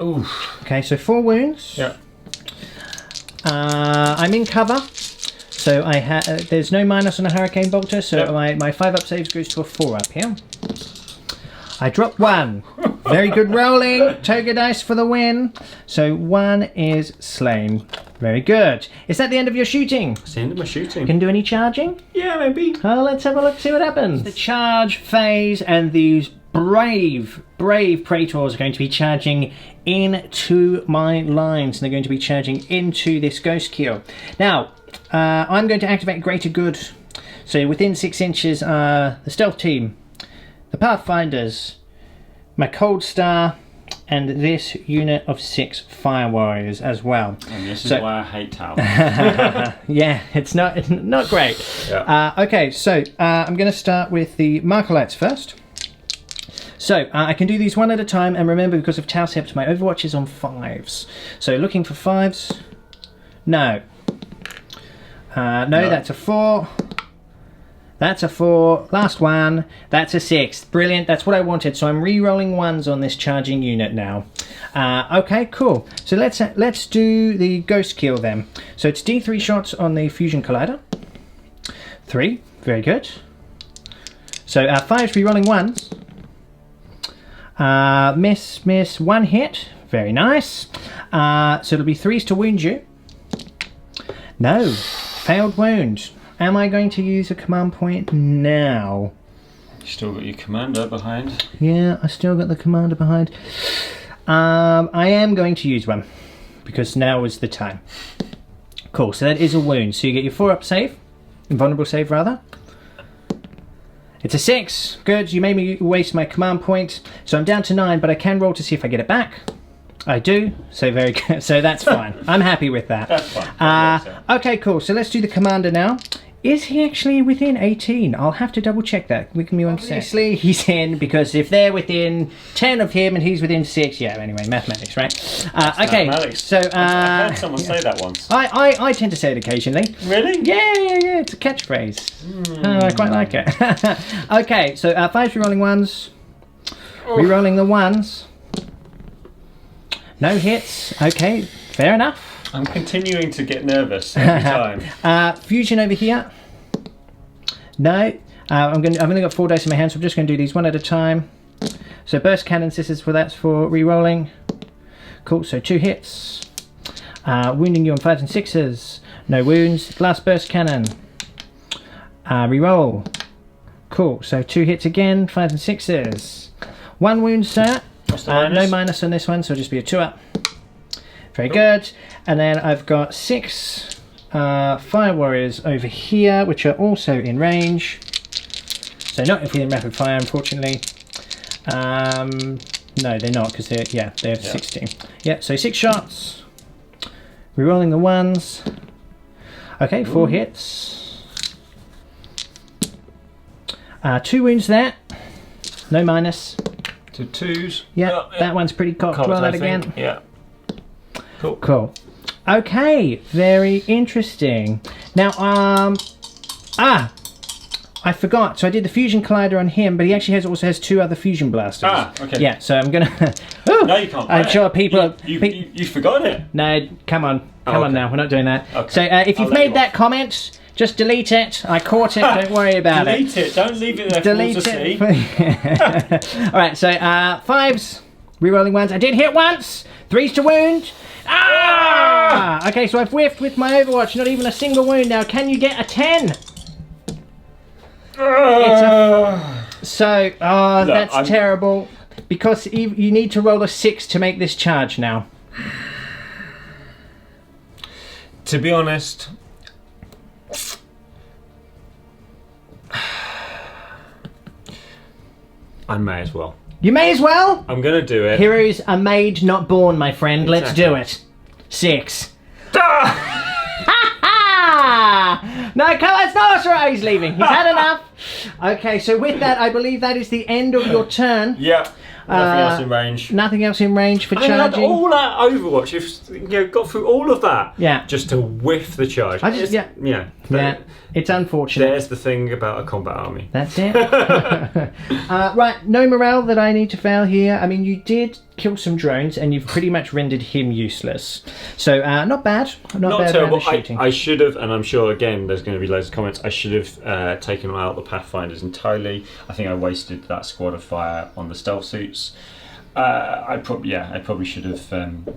Ooh. Okay, so 4 wounds. Yeah. I'm in cover, so there's no minus on a Hurricane Bolter, so Yep. my 5 up saves goes to a 4 up here. I drop 1. Very good rolling. Toga dice for the win. So 1 is slain. Very good. Is that the end of your shooting? It's the end of my shooting. Can do any charging? Yeah, maybe. Oh, let's have a look, see what happens. The charge phase, and these brave Praetors are going to be charging into my lines. They're going to be charging into this Ghost Kill. Now, I'm going to activate Greater Good. So within 6 inches are the Stealth Team, the Pathfinders, my Cold Star, and this unit of 6 Fire Warriors as well. And this is why I hate Tau. Yeah, it's not great. Yeah. Okay, so I'm going to start with the Markolites first. So I can do these one at a time, and remember, because of Tau Sept, my Overwatch is on 5s. So looking for 5s. No. No, that's a 4. That's a 4. Last one. That's a 6. Brilliant. That's what I wanted. So I'm re-rolling 1s on this charging unit now. Okay, cool. So let's do the Ghost Kill then. So it's D3 shots on the Fusion Collider. 3. Very good. So 5s re-rolling 1s. Miss. 1 hit. Very nice. So it'll be 3s to wound you. No. Failed wound. Am I going to use a command point now? You still got your commander behind. Yeah, I still got the commander behind. I am going to use one, because now is the time. Cool, so that is a wound. So you get your 4-up save. Invulnerable save, rather. It's a 6. Good, you made me waste my command point. So I'm down to 9, but I can roll to see if I get it back. I do, so very good. So that's fine. I'm happy with that. That's fine. Okay, cool. So let's do the commander now. Is he actually within 18? I'll have to double check that. Give me one sec. Obviously, he's in, because if they're within 10 of him and he's within 6, yeah, anyway, mathematics, right? Okay, mathematics. so... I heard someone say that once. I tend to say it occasionally. Really? Yeah, it's a catchphrase. I quite like it. Okay, so 5 re-rolling 1s. Re-rolling the 1s. No hits. Okay, fair enough. I'm continuing to get nervous every time. Fusion over here. No. I've only got 4 dice in my hand, so I'm just going to do these one at a time. So burst cannons, that's for re-rolling. Cool, so 2 hits. Wounding you on 5s and 6s. No wounds. Last burst cannon. Re-roll. Cool, so 2 hits again, 5s and 6s. 1 wound, sir. No minus on this one, so it'll just be a 2-up. Very good. And then I've got 6 Fire Warriors over here, which are also in range. So not within rapid fire, unfortunately. No, they're not, because they have 16. Yeah, so 6 shots. Rerolling the 1s. Okay, 4 hits. 2 wounds there. No minus. 2 2s. Yeah, that one's pretty cocked. Roll that again. Yeah. Cool. Okay, very interesting. Now, I forgot. So I did the Fusion Collider on him, but he actually also has 2 other Fusion Blasters. Okay. Yeah, so I'm gonna... No, you can't. I'm sure people... You forgot it. No, come on. Come on now, we're not doing that. Okay. So if you've made that comment, just delete it. I caught it, don't worry about it. Delete it, don't leave it there for all to see. Alright, so 5s, rerolling 1s. I did hit once. 3s to wound. Okay, so I've whiffed with my Overwatch, not even a single wound. Now, can you get a 10? That's terrible, because you need to roll a 6 to make this charge now. To be honest, I may as well. You may as well. I'm gonna do it. Heroes are made, not born, my friend. Exactly. Let's do it. 6. No, that's not right. He's leaving. He's had enough. Okay, so with that, I believe that is the end of your turn. Yeah. Nothing else in range. Nothing else in range for I had charging. all that Overwatch. You've got through all of that. Yeah. Just to whiff the charge. Yeah. It's unfortunate. There's the thing about a combat army. That's it. Right, no morale that I need to fail here. I mean, you did kill some drones, and you've pretty much rendered him useless. So, not bad. Not bad terrible. shooting. I should have, and I'm sure again there's going to be loads of comments. I should have taken out the Pathfinders entirely. I think I wasted that squad of fire on the stealth suits. I probably should have.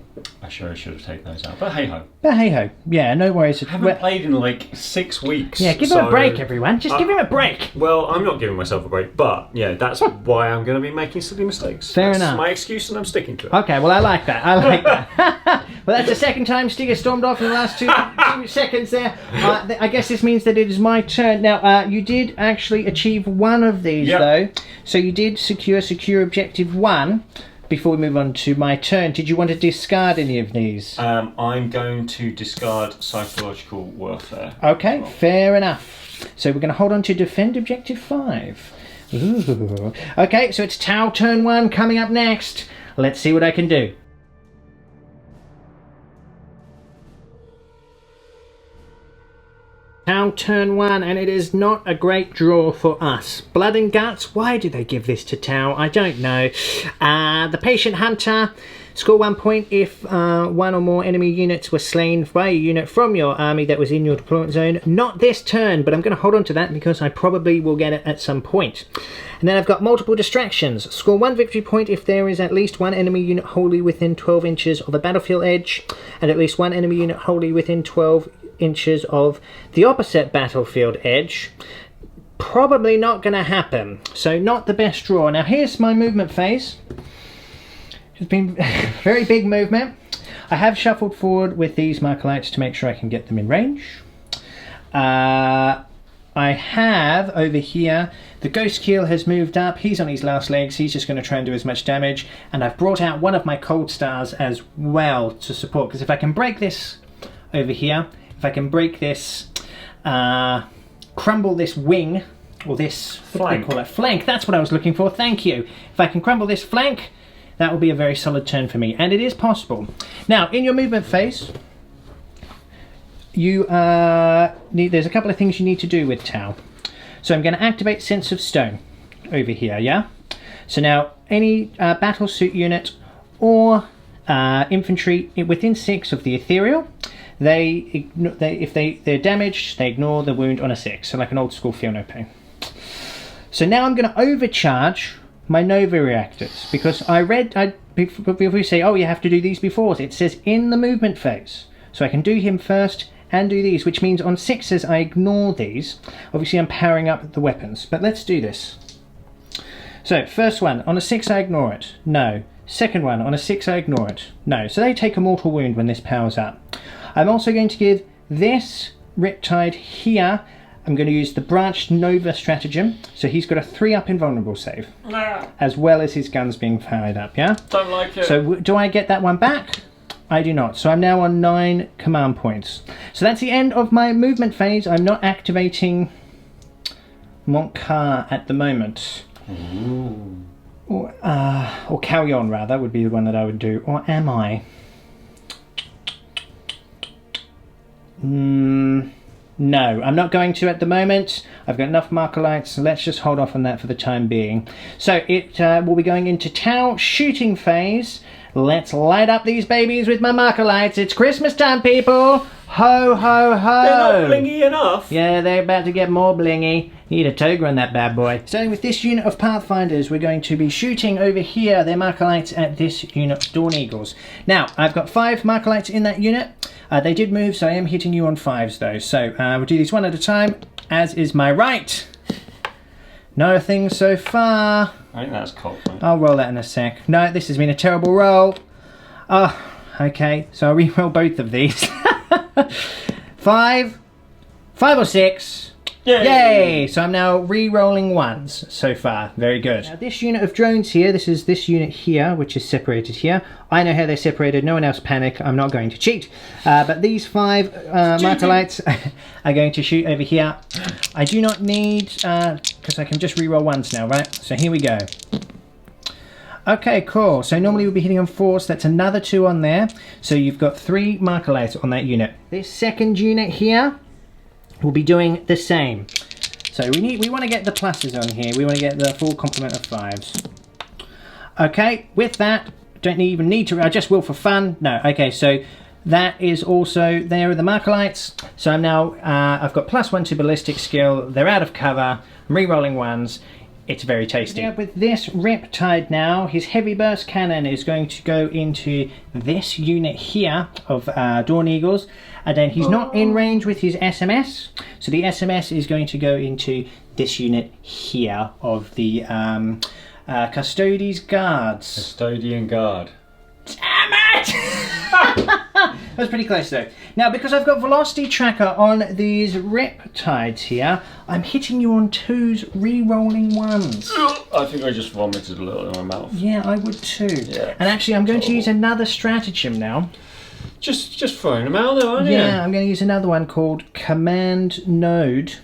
I should have taken those out. But hey ho. Yeah, no worries. I haven't played in like 6 weeks. Yeah, give him a break, everyone. Just give him a break. Well, I'm not giving myself a break, but yeah, that's why I'm going to be making silly mistakes. Fair That's enough. my excuse, and I'm sticking to it. Okay, well, I like that. Well, that's the second time Stig has stormed off in the last 2 seconds there. I guess this means that it is my turn. Now, you did actually achieve one of these, though. So you did secure objective 1. Before we move on to my turn, did you want to discard any of these? I'm going to discard psychological warfare. Okay, fair enough. So we're going to hold on to defend objective 5. Ooh. Okay, so it's Tau turn 1 coming up next. Let's see what I can do. Tau turn 1, and it is not a great draw for us. Blood and Guts, why do they give this to Tau? I don't know. The Patient Hunter, score 1 point if 1 or more enemy units were slain by a unit from your army that was in your deployment zone. Not this turn, but I'm going to hold on to that because I probably will get it at some point. And then I've got multiple distractions. Score 1 victory point if there is at least 1 enemy unit wholly within 12 inches of a battlefield edge, and at least 1 enemy unit wholly within 12 inches of the opposite battlefield edge. Probably not going to happen. So not the best draw. Now here's my movement phase. It's been very big movement. I have shuffled forward with these Markalites to make sure I can get them in range. I have over here, the Ghost Keel has moved up. He's on his last legs. He's just going to try and do as much damage. And I've brought out one of my Cold Stars as well to support. Because if I can break this over here, if I can break this, crumble this wing, or this flank. What do they call it? Flank, that's what I was looking for, thank you. If I can crumble this flank, that will be a very solid turn for me, and it is possible. Now, in your movement phase, you there's a couple of things you need to do with Tau. So I'm going to activate Sense of Stone over here, yeah? So now, any battle suit unit or infantry within 6 of the ethereal, if they're damaged, they ignore the wound on a 6, so like an old school feel no pain. So now I'm going to overcharge my Nova reactors, because before we say, oh, you have to do these before, it says in the movement phase. So I can do him first and do these, which means on 6s I ignore these. Obviously I'm powering up the weapons, but let's do this. So first one, on a 6 I ignore it, no. Second one, on a 6 I ignore it, no. So they take a mortal wound when this powers up. I'm also going to give this Riptide here, I'm going to use the Branched Nova stratagem, so he's got a 3-up invulnerable save, as well as his guns being fired up, yeah? Don't like it. So do I get that one back? I do not. So I'm now on 9 command points. So that's the end of my movement phase. I'm not activating Montcar at the moment. Ooh. Or Calyon, rather, would be the one that I would do. Or am I? No, I'm not going to at the moment. I've got enough Markalites, so let's just hold off on that for the time being. So it will be going into Tau shooting phase. Let's light up these babies with my Markalites. It's Christmas time, people! Ho, ho, ho! They're not blingy enough. Yeah, they're about to get more blingy. Need a toga on that bad boy. Starting with this unit of Pathfinders, we're going to be shooting over here their Markalites at this unit of Dawn Eagles. Now, I've got 5 Markalites in that unit. They did move, so I am hitting you on 5s though. So we'll do these one at a time, as is my right. Nothing so far. I think that's cold, right? I'll roll that in a sec. No, this has been a terrible roll. Oh, okay, so I'll re-roll both of these. 5 or 6. Yay! So I'm now re-rolling ones so far. Very good. Now this unit of drones here, this is this unit here, which is separated here. I know how they're separated. No one else panic. I'm not going to cheat. But these 5 Markolites are going to shoot over here. I do not need, because I can just re-roll ones now, right? So here we go. Okay, cool. So normally we'll be hitting on 4, so that's another 2 on there. So you've got 3 Markolites on that unit. This second unit here, we'll be doing the same. So we want to get the pluses on here. We want to get the full complement of 5s. Okay, with that, don't even need to, I just will for fun. No, okay, so that is also, there are the Markolites. So I'm now, I've got +1 to ballistic skill. They're out of cover. I'm re-rolling ones. It's very tasty. Yeah, with this Riptide now, his heavy burst cannon is going to go into this unit here of Dawn Eagles, and then he's not in range with his SMS, so the SMS is going to go into this unit here of the Custodes Guards. Custodian Guard. Damn it! That was pretty close though. Now, because I've got velocity tracker on these Riptides here, I'm hitting you on 2s, re-rolling 1s. I think I just vomited a little in my mouth. Yeah, I would too. Yeah. And actually, I'm going to use another stratagem now. Just throwing them out there, aren't you? Yeah, I'm going to use another one called Command Node.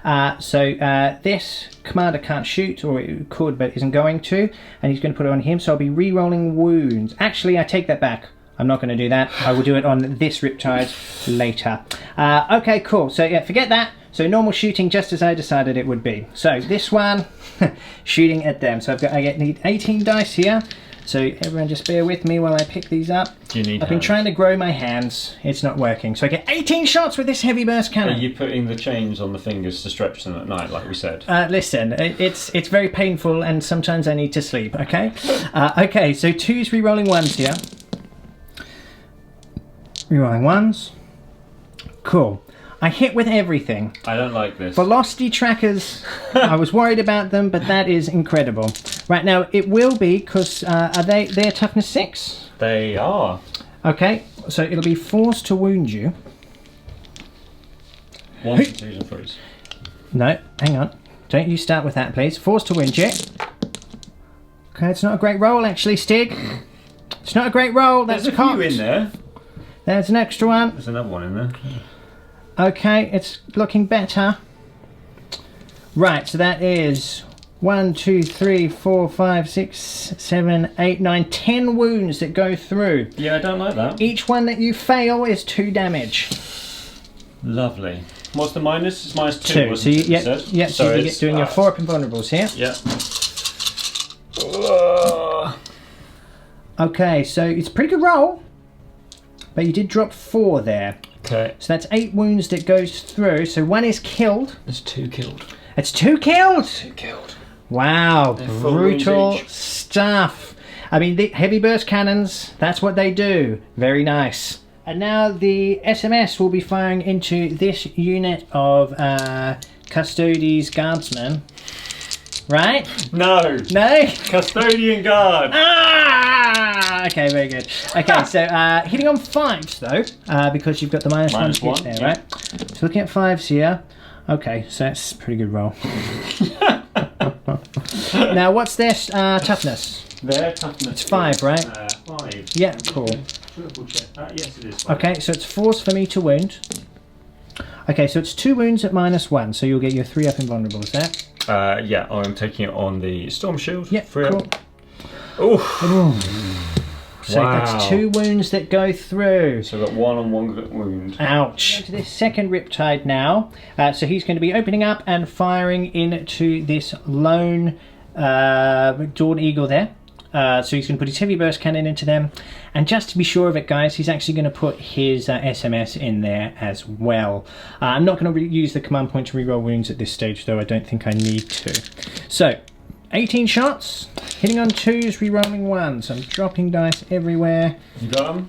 This commander can't shoot, or it could but isn't going to, and he's going to put it on him, so I'll be re-rolling wounds. Actually, I take that back. I'm not going to do that. I will do it on this Riptide later. Okay, cool. So yeah, forget that. So normal shooting, just as I decided it would be. So this one, shooting at them. So I need 18 dice here. So everyone just bear with me while I pick these up. I've been trying to grow my hands. It's not working. So I get 18 shots with this heavy burst cannon. Are you putting the chains on the fingers to stretch them at night, like we said? Listen, it's very painful, and sometimes I need to sleep, okay? Okay, so 2s re-rolling 1s here. Re-rolling 1s. Cool. I hit with everything. I don't like this. Velocity trackers, I was worried about them, but that is incredible. Right, now it will be, because they're toughness 6? They are. Okay, so it'll be 4s to wound you. 1s, 2s and 3s. No, hang on. Don't you start with that, please. 4s to wound you. Okay, it's not a great roll, actually, Stig. It's not a great roll. That's There's a few in there. There's an extra one. There's another one in there. Okay, it's looking better. Right, so that is 1, 2, 3, 4, 5, 6, 7, 8, 9, 10 wounds that go through. Yeah, I don't like that. Each one that you fail is 2 damage. Lovely. What's the minus? It's minus 2. 2. So you get doing your 4 up invulnerables here. Yeah. Okay, so it's a pretty good roll, but you did drop 4 there. Okay. So that's 8 wounds that goes through. So 1 is killed. There's 2 killed. It's 2 killed. 2 killed. Wow, brutal stuff. I mean, the heavy burst cannons, that's what they do. Very nice. And now the SMS will be firing into this unit of Custodes Guardsmen. Right? No. No? Custodian Guard. Ah! Okay, very good. Okay, so hitting on 5s though, because you've got the minus one hit there, right? So looking at 5s here. Okay, so that's a pretty good roll. Now, what's their toughness? Their toughness. It's 5, right? 5. Yeah, cool. Yes, it is 5. Okay, so it's 4s for me to wound. Okay, so it's 2 wounds at -1, so you'll get your 3 up invulnerables there. Yeah, I'm taking it on the Storm Shield. Yeah, cool. Oh. So that's 2 wounds that go through. So I've got 1 on 1 wound. Ouch. Into this second Riptide now. So he's going to be opening up and firing into this lone Dawn Eagle there. So he's going to put his heavy burst cannon into them. And just to be sure of it, guys, he's actually going to put his SMS in there as well. I'm not going to use the command point to reroll wounds at this stage, though. I don't think I need to. So, 18 shots, hitting on 2s, rerolling 1s. I'm dropping dice everywhere. You got them?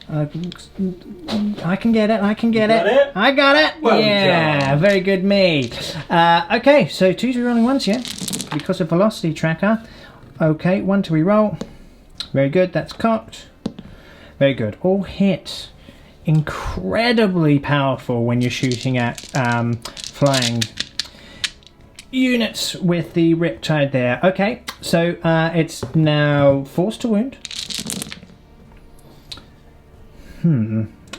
I can get it, I can get it. It? I got it! Well yeah, done. Very good me. Okay, so 2s rerolling 1s, yeah, because of velocity tracker. Okay, 1 to reroll. Very good, that's cocked. Very good, all hit. Incredibly powerful when you're shooting at flying units with the Riptide there. Okay, so it's now forced to wound.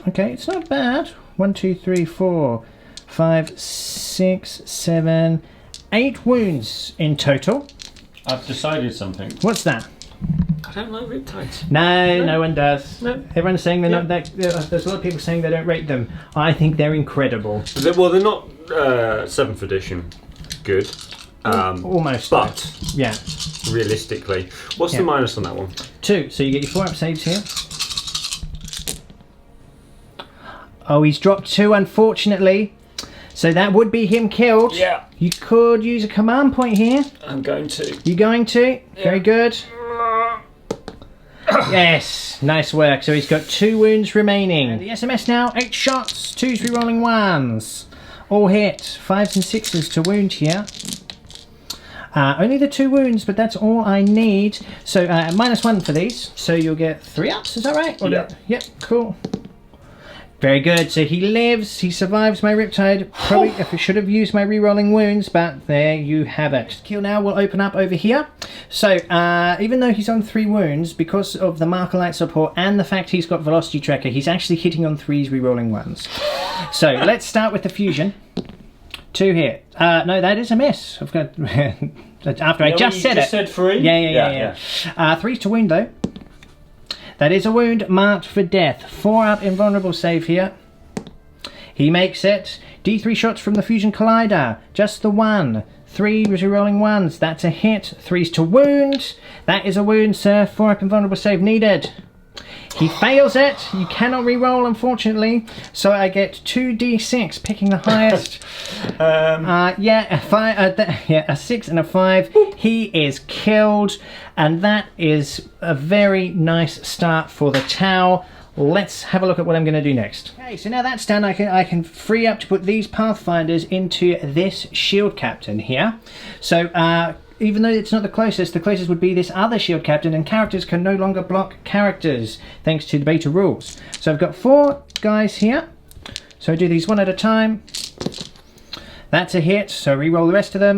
Okay, it's not bad. 1, 2, 3, 4, 5, 6, 7, 8 wounds in total. I've decided something. What's that? I don't like Riptides. No one does. No. Everyone's saying they're not that. There's a lot of people saying they don't rate them. I think they're incredible. Well, they're not 7th edition good. Almost. But Yeah. realistically, what's the minus on that one? 2. So you get your 4 up saves here. Oh, he's dropped 2, unfortunately. So that would be him killed. Yeah. You could use a command point here. I'm going to. You going to? Yeah. Very good. Yes, nice work. So he's got 2 wounds remaining. And the SMS now, 8 shots, 2s rerolling 1s. All hit, 5s and 6s to wound here. Only the 2 wounds, but that's all I need. So -1 for these. So you'll get 3 ups, is that right? Yeah. Yep, cool. Very good. So he lives, he survives my Riptide. Probably if I should have used my rerolling wounds, but there you have it. Kill now will open up over here. So even though he's on 3 wounds, because of the Markerlight support and the fact he's got Velocity Tracker, he's actually hitting on 3s rerolling 1s. So let's start with the fusion. 2 hit. No, that is a miss. I've got after I just said it. Said 3? Yeah. 3s to wound though. That is a wound marked for death. 4 up invulnerable save here. He makes it. D3 shots from the Fusion Collider. Just the 1. 3 rerolling 1s. That's a hit. 3s to wound. That is a wound, sir. 4 up invulnerable save needed. He fails it. You cannot reroll, unfortunately. So I get 2d6, picking the highest. A 6 and a 5. He is killed, and that is a very nice start for the Tau. Let's have a look at what I'm going to do next. Okay, so now that's done, I can free up to put these Pathfinders into this Shield Captain here. So even though it's not the closest would be this other Shield Captain, and characters can no longer block characters thanks to the beta rules. So I've got 4 guys here. So I do these one at a time. That's a hit, so re-roll the rest of them.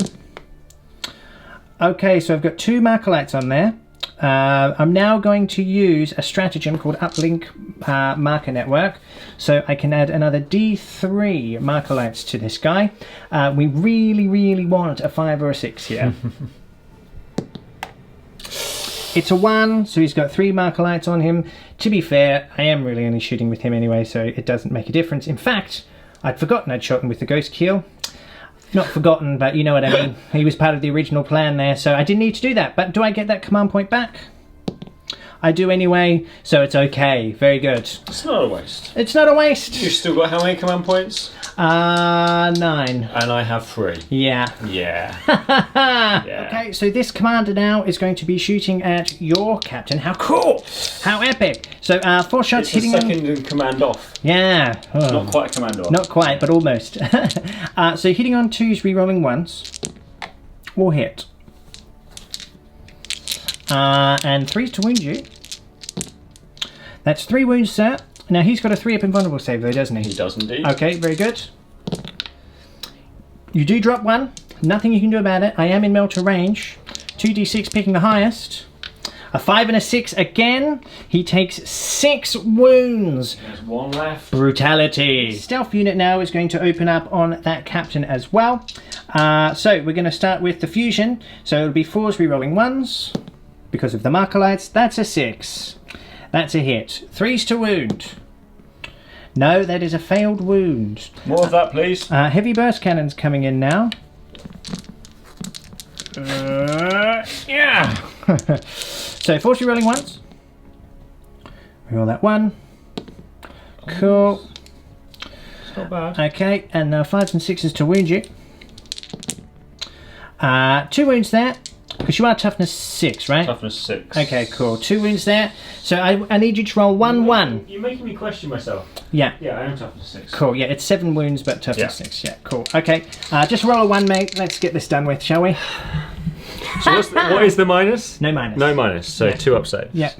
Okay, so I've got 2 Markerlights on there. I'm now going to use a stratagem called Uplink Marker Network. So I can add another D3 Markerlights to this guy. We really want a 5 or a 6 here. It's a 1, so he's got 3 Markerlights on him. To be fair, I am really only shooting with him anyway, so it doesn't make a difference. In fact, I'd forgotten I'd shot him with the Ghost Keel. Not forgotten, but you know what I mean. He was part of the original plan there, so I didn't need to do that. But do I get that command point back? I do anyway, so it's okay. Very good. It's not a waste. It's not a waste. You've still got how many command points? 9. And I have 3. Yeah. Yeah. Okay, so this commander now is going to be shooting at your captain. How cool! How epic! So 4 shots it's hitting a second in command off. Yeah. Oh. Not quite a command off. Not quite, but almost. So hitting on 2s, rerolling 1s. Will hit. And 3s to wound you. That's 3 wounds, sir. Now he's got a 3 up invulnerable save though, doesn't he? He does indeed. Okay, very good. You do drop 1. Nothing you can do about it. I am in melter range. 2d6 picking the highest. A 5 and a 6 again. He takes 6 wounds. There's 1 left. Brutality. Stealth unit now is going to open up on that captain as well. So we're going to start with the fusion. So it'll be 4s rerolling 1s. Because of the Markerlights. That's a 6. That's a hit. 3s to wound. No, that is a failed wound. More of that, please. Heavy burst cannons coming in now. Yeah. So 4s rerolling 1s. Reroll that 1. Cool. It's not bad. Okay, and 5s and 6s to wound you. 2 wounds there. Because you are toughness 6, right? Toughness 6. Okay, cool. 2 wounds there. So I need you to roll 1-1. You're making me question myself. Yeah. Yeah, I am toughness 6. Cool, yeah, it's 7 wounds, but toughness 6. Yeah, cool. Okay, just roll a 1, mate. Let's get this done with, shall we? So what is the minus? No minus. No minus, so 2 up saves. Yeah.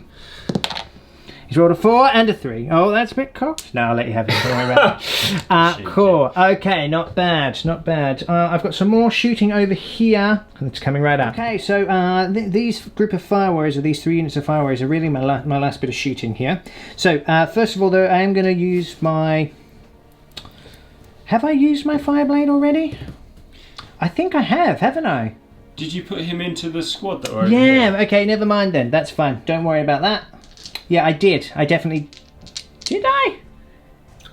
He's rolled a 4 and a 3. Oh, that's a bit cocked. No, I'll let you have it. Don't worry about it. Cool. Okay, not bad, not bad. I've got some more shooting over here. It's coming right up. Okay, so these group of fire warriors, or these 3 units of fire warriors, are really my last bit of shooting here. So, first of all, though, I am going to use my... Have I used my Fireblade already? I think I have, haven't I? Did you put him into the squad that were over here? Yeah, okay, never mind then. That's fine. Don't worry about that. Yeah, I did. I definitely... Did I?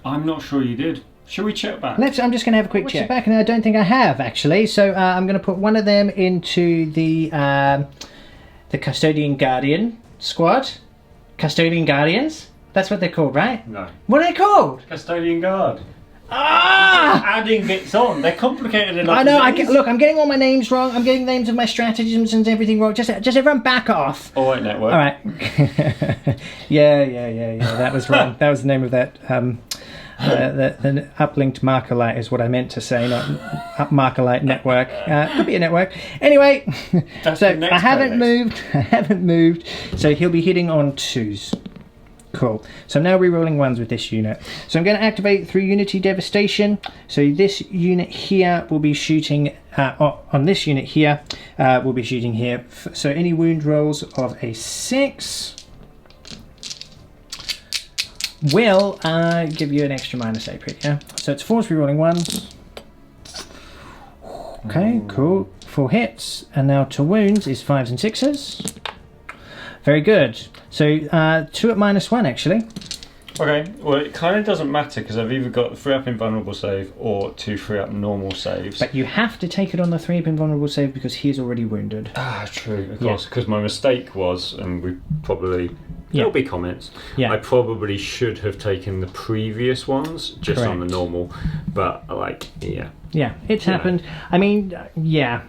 I'm not sure you did. Shall we check back? I'm just going to have a quick check back, and I don't think I have, actually. So I'm going to put one of them into the Custodian Guardian squad. Custodian Guardians? That's what they're called, right? No. What are they called? Custodian Guard. Ah! Adding bits on. They're complicated enough. I know. Look, I'm getting all my names wrong. I'm getting the names of my stratagems and everything wrong. Just everyone back off. All right, network. All right. Yeah. That was wrong. That was the name of that. The uplinked Markerlite is what I meant to say, not up Markerlite network. Could be a network. Anyway, so I haven't moved. So he'll be hitting on 2s. Cool. So I'm now re-rolling 1s with this unit. So I'm going to activate through Unity Devastation. So this unit here will be shooting on this unit here. We'll be shooting here. So any wound rolls of a 6 will give you an extra -8 crit. Yeah. So it's 4s re-rolling 1s. Okay. Cool. 4 hits, and now to wounds is 5s and 6s. Very good. So 2 at -1 actually. Okay, well it kind of doesn't matter because I've either got 3-up invulnerable save or 2 3-up normal saves. But you have to take it on the 3-up invulnerable save because he is already wounded. Ah, true, of course, because my mistake was, and we probably... There'll be comments. Yeah. I probably should have taken the previous ones just on the normal, but like, yeah. Yeah, it's happened. I mean, yeah.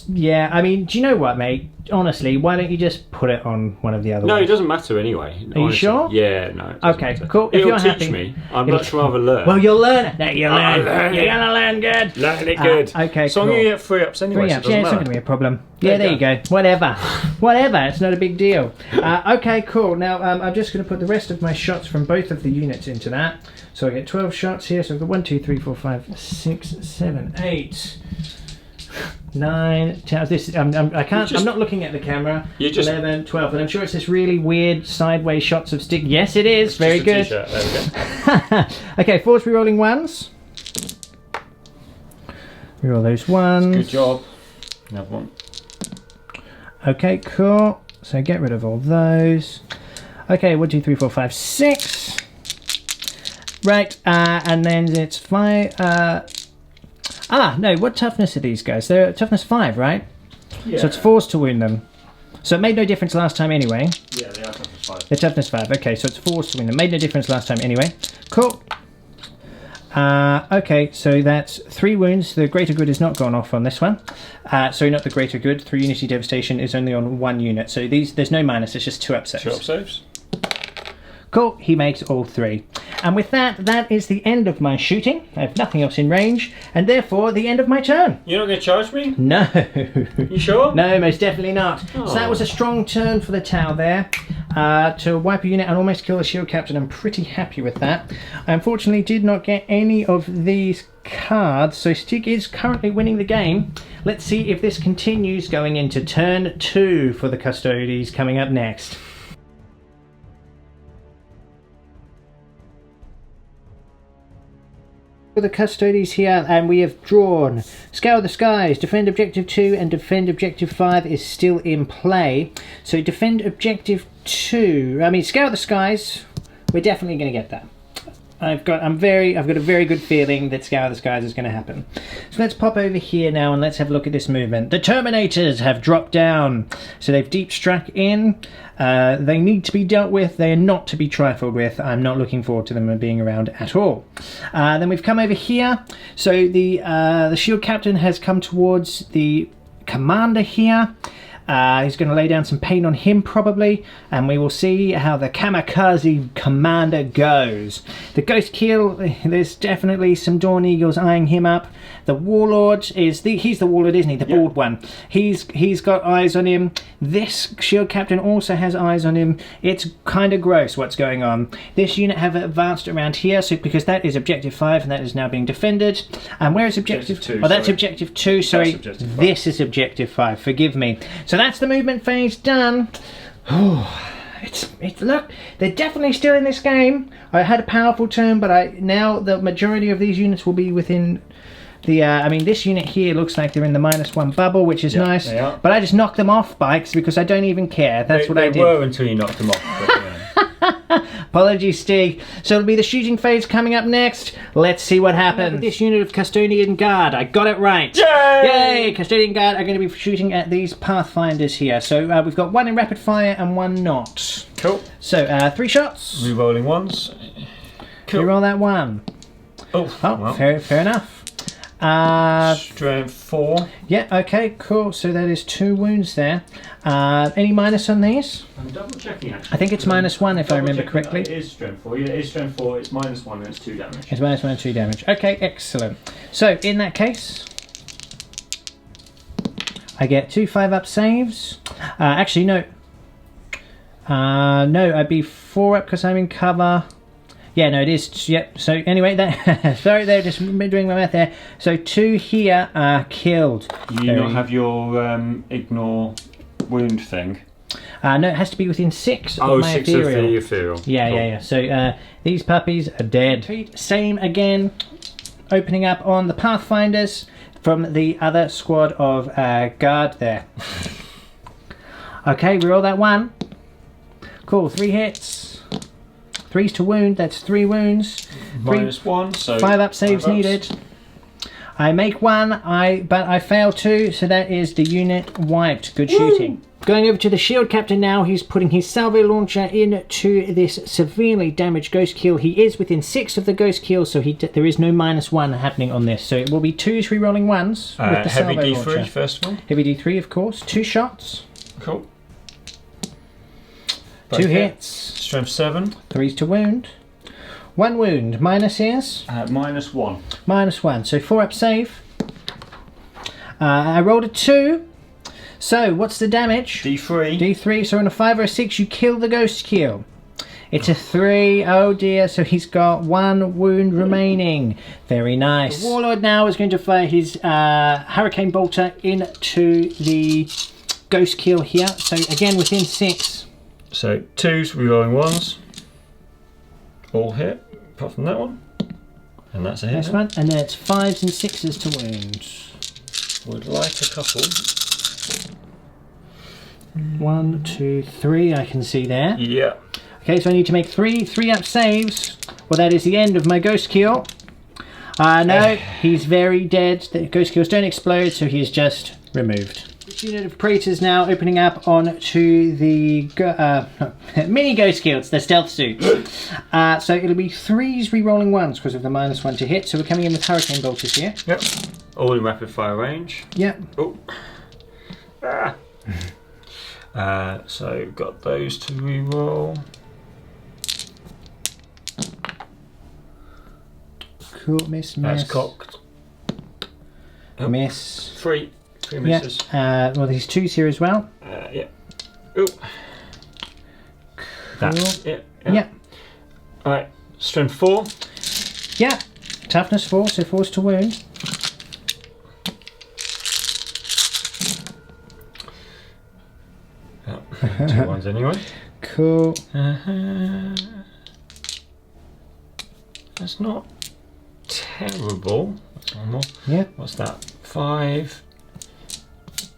Yeah, I mean, do you know what, mate? Honestly, why don't you just put it on one of the other ones? No, it doesn't matter anyway. Are you sure? Yeah, no. It doesn't matter. Cool. If It'll you're teach happy, me. I'd much rather learn. Well, you'll learn it. No, you're learn. You're gonna learn good. Learn it good. Okay, so cool. I'm going to get 3-ups anyway, 3-ups, so it yeah, doesn't it's not matter. going to be a problem. Yeah, there you go. Whatever. It's not a big deal. Okay, cool. Now, I'm just going to put the rest of my shots from both of the units into that. So I get 12 shots here. So I've got 1, 2, 3, 4, 5, 6, 7, 8... 9, 10. I'm not looking at the camera. 11, 12, and I'm sure it's this really weird sideways shots of Stig. Yes, it is. Very good. There we go. Okay, 4's re-rolling 1s. Reroll those 1s. Good job. Another one. Okay, cool. So get rid of all those. Okay, 1, 2, 3, 4, 5, 6. Right, and then it's 5. No, what toughness are these guys? They're toughness 5, right? Yeah. So it's 4s to wound them. So it made no difference last time anyway. Yeah, they are toughness 5. They're toughness 5, okay, so it's 4s to wound them. Made no difference last time anyway. Cool. Okay, so that's 3 wounds. The greater good is not gone off on this one. Sorry, not the greater good. 3 Unity Devastation is only on 1 unit. So there's no minus, it's just 2-up saves. 2-up saves. Cool, he makes all 3. And with that is the end of my shooting. I have nothing else in range, and therefore the end of my turn. You're not going to charge me? No. You sure? No, most definitely not. Oh. So that was a strong turn for the Tau there. To wipe a unit and almost kill the shield captain. I'm pretty happy with that. I unfortunately did not get any of these cards, so Stig is currently winning the game. Let's see if this continues going into turn 2 for the Custodes coming up next. The Custodes here, and we have drawn Scour the Skies. Defend Objective 2 and Defend Objective 5 is still in play. So Defend Objective 2, Scour the Skies, we're definitely going to get that. I've got a very good feeling that Scour the Skies is going to happen. So let's pop over here now and let's have a look at this movement. The Terminators have dropped down. So they've deep struck in. They need to be dealt with. They are not to be trifled with. I'm not looking forward to them being around at all. Then we've come over here. So the shield captain has come towards the commander here. He's going to lay down some pain on him probably, and we will see how the Kamikaze Commander goes. The Ghost Keel, there's definitely some Dawn Eagles eyeing him up. The Warlord he's the Warlord, isn't he? The bald one. He's got eyes on him. This Shield Captain also has eyes on him. It's kind of gross what's going on. This unit have advanced around here, so because that is Objective 5 and that is now being defended. And where is Objective 2? Oh, that's Objective 2, sorry. This is Objective 5, forgive me. So that's the movement phase done. Look, they're definitely still in this game. I had a powerful turn, but now the majority of these units will be within the, I mean, this unit here looks like they're in the -1 bubble, which is nice. But I just knocked them off bikes because I don't even care. That's what I did. They were until you knocked them off. But, Apologies, Stig. So it'll be the shooting phase coming up next. Let's see what happens. This unit of Custodian Guard, I got it right. Yay! Yay! Custodian Guard are going to be shooting at these Pathfinders here. So we've got one in rapid fire and one not. Cool. So 3 shots. Rerolling ones. Cool. Reroll that one. Oh, well. fair enough. Strength 4. Yeah, okay, cool. So that is 2 wounds there. Any minus on these? I'm double checking actually. I think it's -1 if I remember correctly. It is strength 4. Yeah, it is strength 4. It's -1 and it's 2 damage. It's -1 and 2 damage. Okay, excellent. So in that case, I get 2 5-up saves. Actually, no. No, I'd be 4 up because I'm in cover. Yeah, no, it is. Yep. So anyway, that sorry, they're just doing my math there. So 2 here are killed. You not have your ignore wound thing. No, it has to be within 6 of my 6 ethereal. of the ethereal. Yeah, cool. Yeah. So these puppies are dead. Same again. Opening up on the Pathfinders from the other squad of guard there. Okay, we roll that one. Cool. 3 hits. 3's to wound, that's 3 wounds. -1, so 5-up saves needed. I make 1, but I fail 2, so that is the unit wiped. Good shooting. Going over to the Shield Captain now, he's putting his salvo launcher into this severely damaged Ghost Keel. He is within 6 of the Ghost Keel, so there is no -1 happening on this. So it will be 2s rerolling 1s with the heavy salvo D3 launcher. first of all. Heavy D3, of course. 2 shots. Cool. 2 hits. Strength 7. 3's to wound. 1 wound. Minus is? -1. -1. So 4-up save. I rolled a 2. So what's the damage? D3. D3. So on a 5 or a 6 you kill the Ghost Keel. It's a 3. Oh dear. So he's got 1 wound remaining. Very nice. The Warlord now is going to fire his Hurricane Bolter into the Ghost Keel here. So again within 6. So 2s, rerolling 1s. All hit, apart from that one. And that's a hit. Next one. And then it's 5s and 6s to wound. Would like a couple. 1, 2, 3, I can see there. Yeah. Okay, so I need to make 3 3-up saves. Well, that is the end of my Ghost Keel. No, he's very dead. The Ghost Keels don't explode, so he is just removed. This unit of Praetors now opening up onto the mini Ghost Keels, their stealth suits. So it'll be 3s rerolling 1s because of the -1 to hit. So we're coming in with Hurricane Bolters here. Yep. All in rapid fire range. Yep. Oh. So got those to reroll. Cool, miss. That's cocked. Oh. Miss. 3 misses. Yeah. Well, there's 2s here as well. Yeah. Ooh. Cool. Yeah. Alright, strength 4. Yeah. Toughness 4, so 4's to wound. Oh, 2 ones anyway. Cool. That's not terrible. That's one more. Yeah. What's that? 5.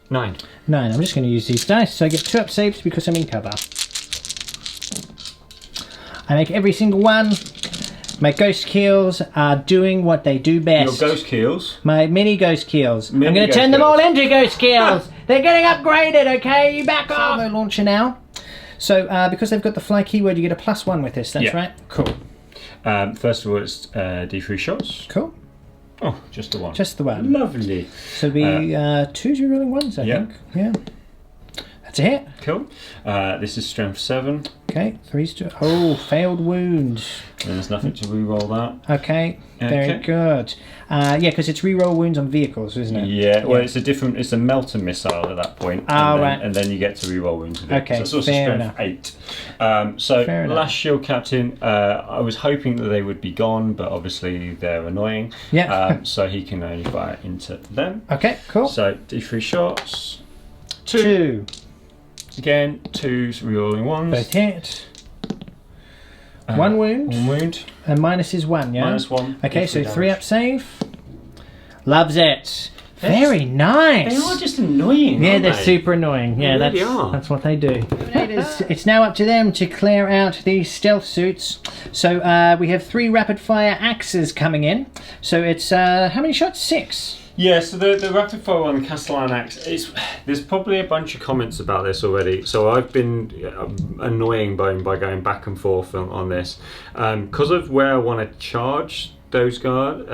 9. 9. I'm just going to use these dice, so I get 2-up saves because I'm in cover. I make every single one. My Ghost Keels are doing what they do best. Your Ghost Keels? My mini Ghost Keels. Mini I'm going to Ghost turn them Keels. all into Ghost Keels. They're getting upgraded, okay? You back off. Salvo launcher now. So because they've got the fly keyword, you get a +1 with this. That's right. Cool. First of all, it's D3 shots. Cool. Oh, just the one. Just the one. Lovely. So it'll be 2s rerolling 1s, I think. Yeah. That's a hit. Cool. This is strength 7. Okay, 3 oh, failed wound. And there's nothing to re-roll that. Okay, very good. Yeah, because it's re-roll wounds on vehicles, isn't it? Yeah, well, it's a melter missile at that point. Oh, And then you get to re-roll wounds with it. Okay, so it's also fair strength enough. 8. So Fair enough. last shield captain, I was hoping that they would be gone, but obviously they're annoying. Yeah. So he can only fire into them. Okay, cool. So D3 shots. 2. Again, 2s re-rolling 1s. Both hit. 1 wound. 1 wound. And minus is 1, yeah? Minus 1. Okay, so damage. 3 up save. Loves it. Very nice. They are just annoying. Yeah, aren't they're they? super annoying. Yeah, They really are. that's what they do. It's now up to them to clear out these stealth suits. So we have 3 rapid fire axes coming in. So it's how many shots? 6. Yeah, so the rapid fire on the Castellan axe, there's probably a bunch of comments about this already. So I've been annoying Bone by going back and forth on this. Because of where I want to charge those guards,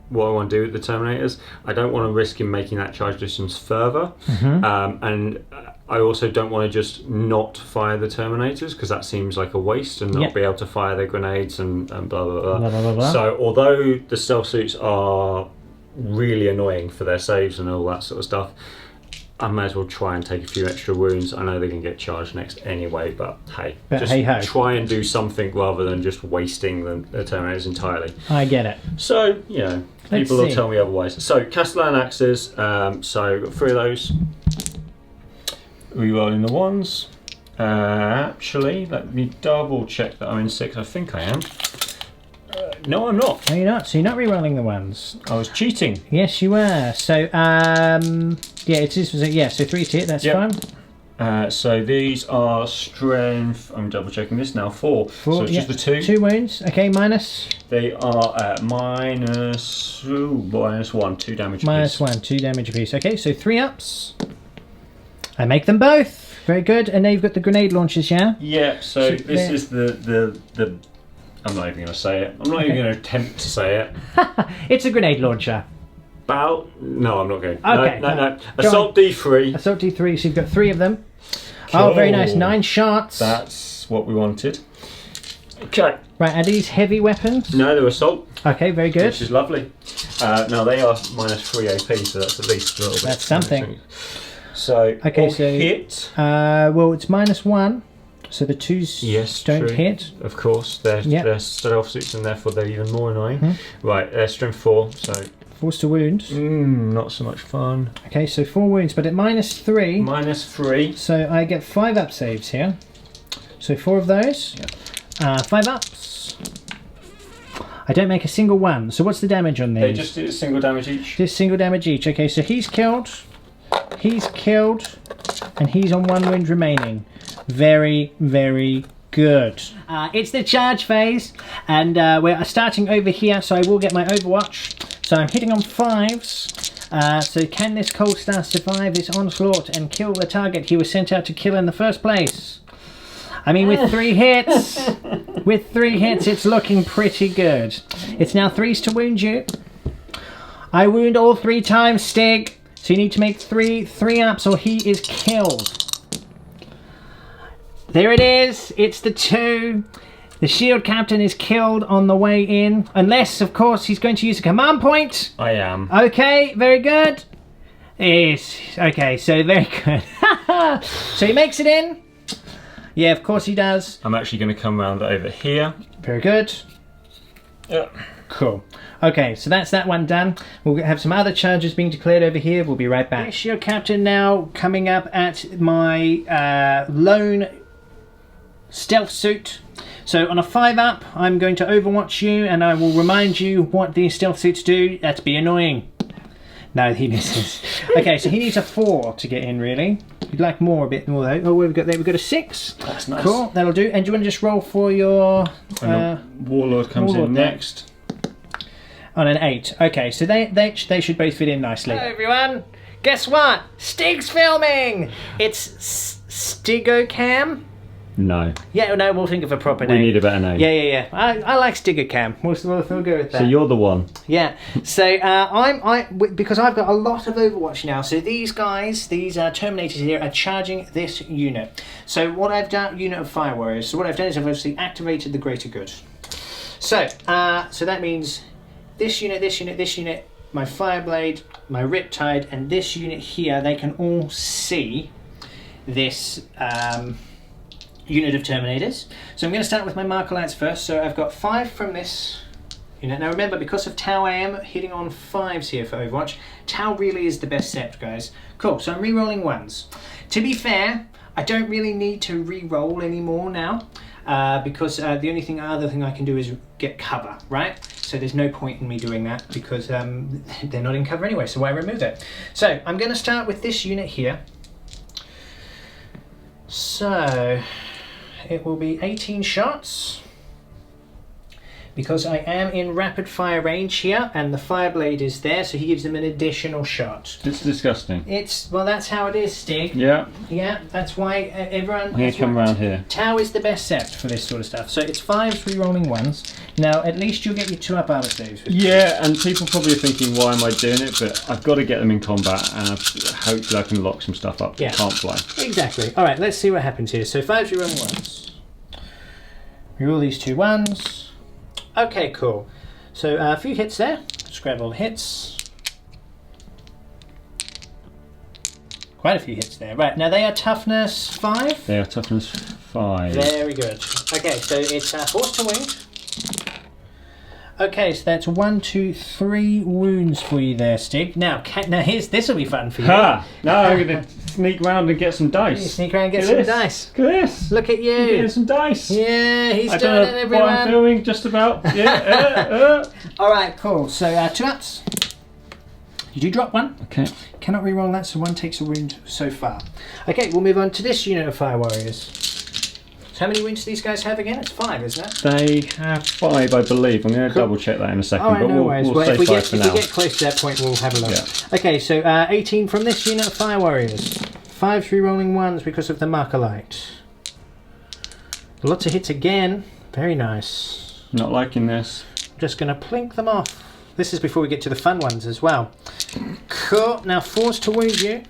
what I want to do with the Terminators, I don't want to risk him making that charge distance further. And I also don't want to just not fire the Terminators, because that seems like a waste, and not be able to fire their grenades and blah, blah, blah. Blah, blah, blah, blah. So although the stealth suits are really annoying for their saves and all that sort of stuff, I may as well try and take a few extra wounds. I know they can get charged next anyway, but hey, hey-ho. try and do something rather than just wasting the Terminators entirely. I get it. So, you know, people will tell me otherwise. So, Castellan axes, so got 3 of those. Rerolling the 1s. Actually, let me double check that I'm in 6. I think I am. No, I'm not. No, you're not. So you're not re-rolling the 1s. I was cheating. Yes, you were. So, yeah, it is. Yeah, so 3 to hit, that's fine. So these are strength. I'm double checking this now. 4. So it's just the 2. 2 wounds. Okay, minus. They are minus 1. 2 damage. Minus apiece. 1, 2 damage apiece. Okay, so 3 ups. I make them both. Very good. And now you've got the grenade launchers, yeah? Yeah. So this is the. I'm not even going to say it. I'm not even going to attempt to say it. It's a grenade launcher. No, I'm not going. Okay. No. Assault D3. Assault D3, so you've got 3 of them. Cool. Oh, very nice. 9 shots. That's what we wanted. Okay. Right, are these heavy weapons? No, they're assault. Okay, very good. Which is lovely. Now they are minus 3 AP, so that's at least a little bit. That's something. So, okay, so hit. Well, it's minus 1. So the 2s don't hit. Of course, they're stealth suits, and therefore they're even more annoying. Right, they're strength 4, so force to wound. Not so much fun. Okay, so 4 wounds, but at minus 3. Minus 3. So I get 5 up saves here. So 4 of those. 5 ups. I don't make a single one. So what's the damage on these? They just do a single damage each. Just single damage each. Okay, so he's killed, and he's on 1 wound remaining. Very, very good. It's the charge phase, and we're starting over here, so I will get my Overwatch. So I'm hitting on 5s. So can this Cold Star survive this onslaught and kill the target he was sent out to kill in the first place? I mean, with 3 hits, it's looking pretty good. It's now 3s to wound you. I wound all 3 times, Stig. So you need to make 3 ups or he is killed. There it is. It's the 2. The shield captain is killed on the way in. Unless, of course, he's going to use a command point. I am. Okay, very good. Yes. Okay, so very good. So he makes it in. Yeah, of course he does. I'm actually going to come around over here. Very good. Yeah. Cool. Okay, so that's that one done. We'll have some other charges being declared over here. We'll be right back. Shield captain now coming up at my lone stealth suit. So on a 5 up, I'm going to Overwatch you, and I will remind you what these stealth suits do. That's be annoying. No, he misses. Okay, so he needs a 4 to get in, really. You'd like more, a bit more though. Oh, we've got a 6. That's nice. Cool, that'll do. And do you want to just roll for your Warlord comes in next. On an 8. Okay, so they should both fit in nicely. Hello everyone. Guess what? Stig's filming. It's Stigocam. No. Yeah, no, we'll think of a proper We name. need a better name. Yeah. I like Stigger Cam. We'll go with that. So you're the one. Yeah. So because I've got a lot of Overwatch now. So these guys, these Terminators here, are charging this unit. So what I've done, unit of Fire Warriors. So what I've done is I've obviously activated the Greater Good. So so that means this unit, my Fireblade, my Riptide, and this unit here. They can all see this. Unit of Terminators. So I'm going to start with my Marker Lights first. So I've got 5 from this unit. Now remember, because of Tau, I am hitting on 5s here for Overwatch. Tau really is the best sept, guys. Cool, so I'm re-rolling 1s. To be fair, I don't really need to re-roll anymore now, because the only other thing I can do is get cover, right? So there's no point in me doing that, because they're not in cover anyway, so why remove it? So I'm going to start with this unit here. So it will be 18 shots, because I am in rapid fire range here, and the Fireblade is there, so he gives them an additional shot. It's disgusting. Well, that's how it is, Stig. Yeah. Yeah, that's why everyone... I'm going to come around here. Tau is the best sept for this sort of stuff. So it's 5s re-rolling 1s. Now, at least you'll get your 2-up armor saves. Yeah, and people probably are thinking, why am I doing it? But I've got to get them in combat, and hopefully I can lock some stuff up that can't fly. Exactly. All right, let's see what happens here. So 5s re-rolling 1s. Reroll these 2 1s. Okay, cool. So a few hits there. Let's grab all the hits. Quite a few hits there. Right, now they are toughness 5. They are toughness 5. Very good. Okay, so it's force to wound. Okay, so that's 1, 2, 3 wounds for you there, Stig. Now this will be fun for you. Ha! Now I'm going to sneak round and get some dice. You sneak around and get some dice. Look at this. Look at you. I'm getting some dice. Yeah, he's doing don't it, know everyone. what I'm filming, just about. Yeah. All right, cool. So 2-ups. You do drop 1. Okay. Cannot reroll that, so 1 takes a wound so far. Okay, we'll move on to this unit of Fire Warriors. So how many wounds do these guys have again? It's 5, isn't it? They have 5, I believe. I'm going to double check that in a second. All right, but no worries. we'll Well, say if we 5 get for now. close to that point, we'll have a look. Yeah. Okay, so 18 from this unit of Fire Warriors. 5 re-rolling 1s because of the Marker Light. Lots of hits again. Very nice. Not liking this. Just going to plink them off. This is before we get to the fun ones as well. Cool. Now force to wound you.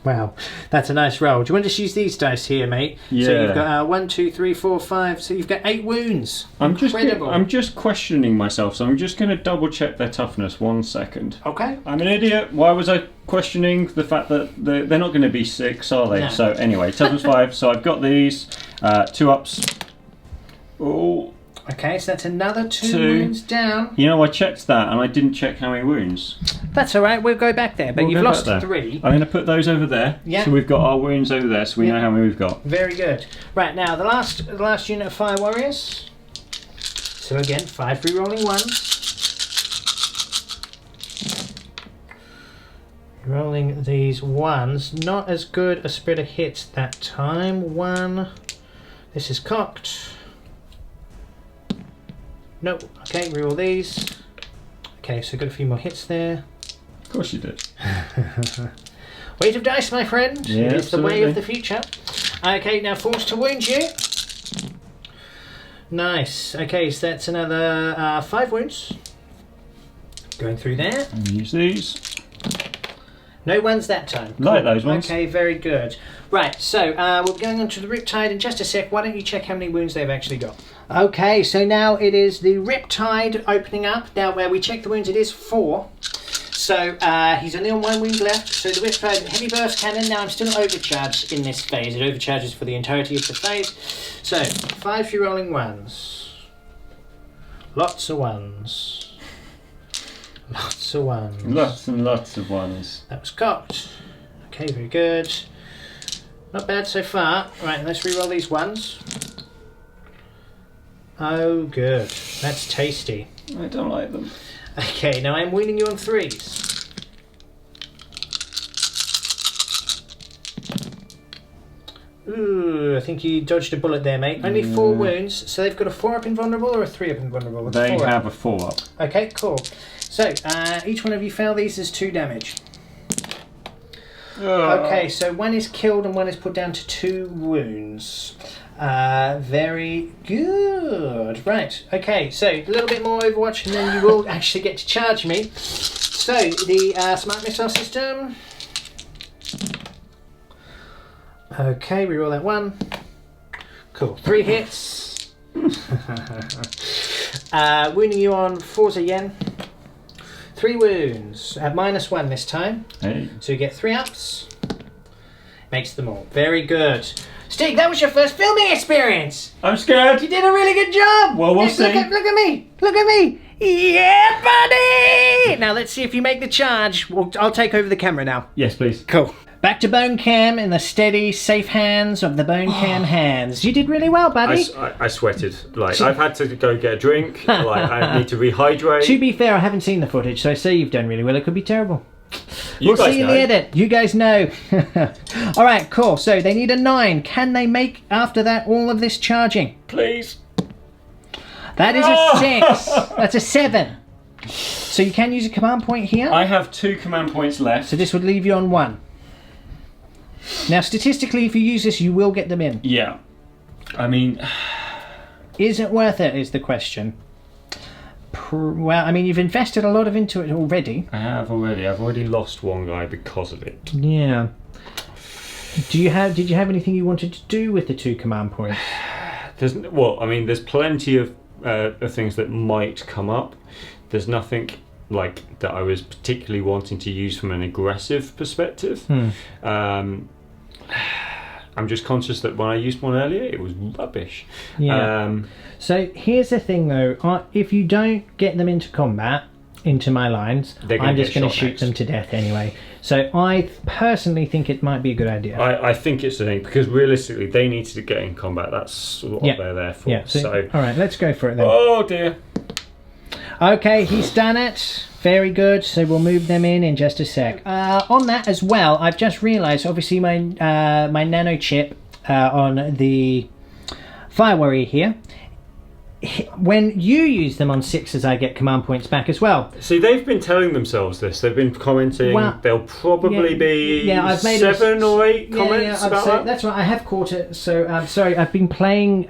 Wow, that's a nice roll. Do you want to just use these dice here, mate? Yeah. So you've got 1, 2, 3, 4, 5. So you've got 8 wounds. Incredible. I'm just questioning myself, so I'm just going to double check their toughness 1 second. Okay. I'm an idiot. Why was I questioning the fact that they're not going to be 6, are they? No. So anyway, toughness 5. So I've got these 2-ups. Oh. Okay, so that's another 2 wounds down. You know, I checked that and I didn't check how many wounds. That's all right. We'll go back there. But We'll you've go lost back there. 3. I'm going to put those over there. Yeah. So we've got our wounds over there, so we know how many we've got. Very good. Right, now the last unit of Fire Warriors. So again, 5 re-rolling 1s. Rolling these 1s. Not as good a spread of hits that time. 1. This is cocked. Nope. Okay, reroll these. Okay, so got a few more hits there. Of course you did. Weight of dice, my friend. Yeah, it is absolutely. the way of the future. Okay, now force to wound you. Nice. Okay, so that's another 5 wounds. Going through there. And use these. No ones that time. Like those ones. Okay, very good. Right, so we'll be going on to the Riptide in just a sec. Why don't you check how many wounds they've actually got? Okay, so now it is the Riptide opening up. Now, where we check the wounds, it is 4. So he's only on 1 wound left. So the Riptide heavy burst cannon. Now I'm still overcharged in this phase. It overcharges for the entirety of the phase. So 5 re-rolling 1s. Lots of 1s. Lots of 1s. Lots and lots of ones. That was cocked. Okay, very good. Not bad so far. Right, let's re-roll these 1s. Oh, good. That's tasty. I don't like them. Okay, now I'm wounding you on 3s. Ooh, I think you dodged a bullet there, mate. Only 4 wounds, so they've got a 4-up invulnerable or a 3-up invulnerable? They 4-up. have a 4-up. Okay, cool. So, each one of you fail these as 2 damage. Okay, so one is killed and one is put down to 2 wounds. Very good. Right, okay, so a little bit more Overwatch and then you will actually get to charge me. So, the smart missile system. Okay, reroll that 1. Cool, 3 hits. Wounding you on Forza Yen. 3 wounds at -1 this time. Hey. So you get 3 ups. Makes them all. Very good. Stig, that was your first filming experience. I'm scared. You did a really good job. Well, we'll see. Look at me. Look at me. Yeah, buddy. Now let's see if you make the charge. I'll take over the camera now. Yes, please. Cool. Back to Bone Cam in the steady, safe hands of the Bone Cam hands. You did really well, buddy. I sweated. Like, I've had to go get a drink. Like, I need to rehydrate. To be fair, I haven't seen the footage, so I say you've done really well. It could be terrible. You We'll guys see in know. the edit. You guys know. All right, cool. So they need a 9. Can they make, after that, all of this charging? Please. That is a 6. That's a 7. So you can use a command point here. I have 2 command points left. So this would leave you on 1. Now, statistically, if you use this, you will get them in. Yeah. I mean... Is it worth it, is the question. Well, I mean, you've invested a lot into it already. I have already. I've already lost one guy because of it. Yeah. Did you have anything you wanted to do with the 2 command points? There's plenty of things that might come up. There's nothing like that I was particularly wanting to use from an aggressive perspective. I'm just conscious that when I used one earlier, it was rubbish. Yeah. So here's the thing, though. If you don't get them into combat, into my lines, I'm just going to shoot them to death anyway. So I personally think it might be a good idea. I think it's the thing, because realistically, they need to get in combat. That's what they're there for. Yeah. So, all right, let's go for it then. Oh dear. Okay, he's done it. Very good. So we'll move them in just a sec. On that as well, I've just realised, obviously, my nano chip on the Fire Warrior here. When you use them on 6s, I get command points back as well. See, they've been telling themselves this. They've been commenting. Well, there'll probably be I've made 7 or 8 comments about that. That's right. I have caught it. So I'm sorry. I've been playing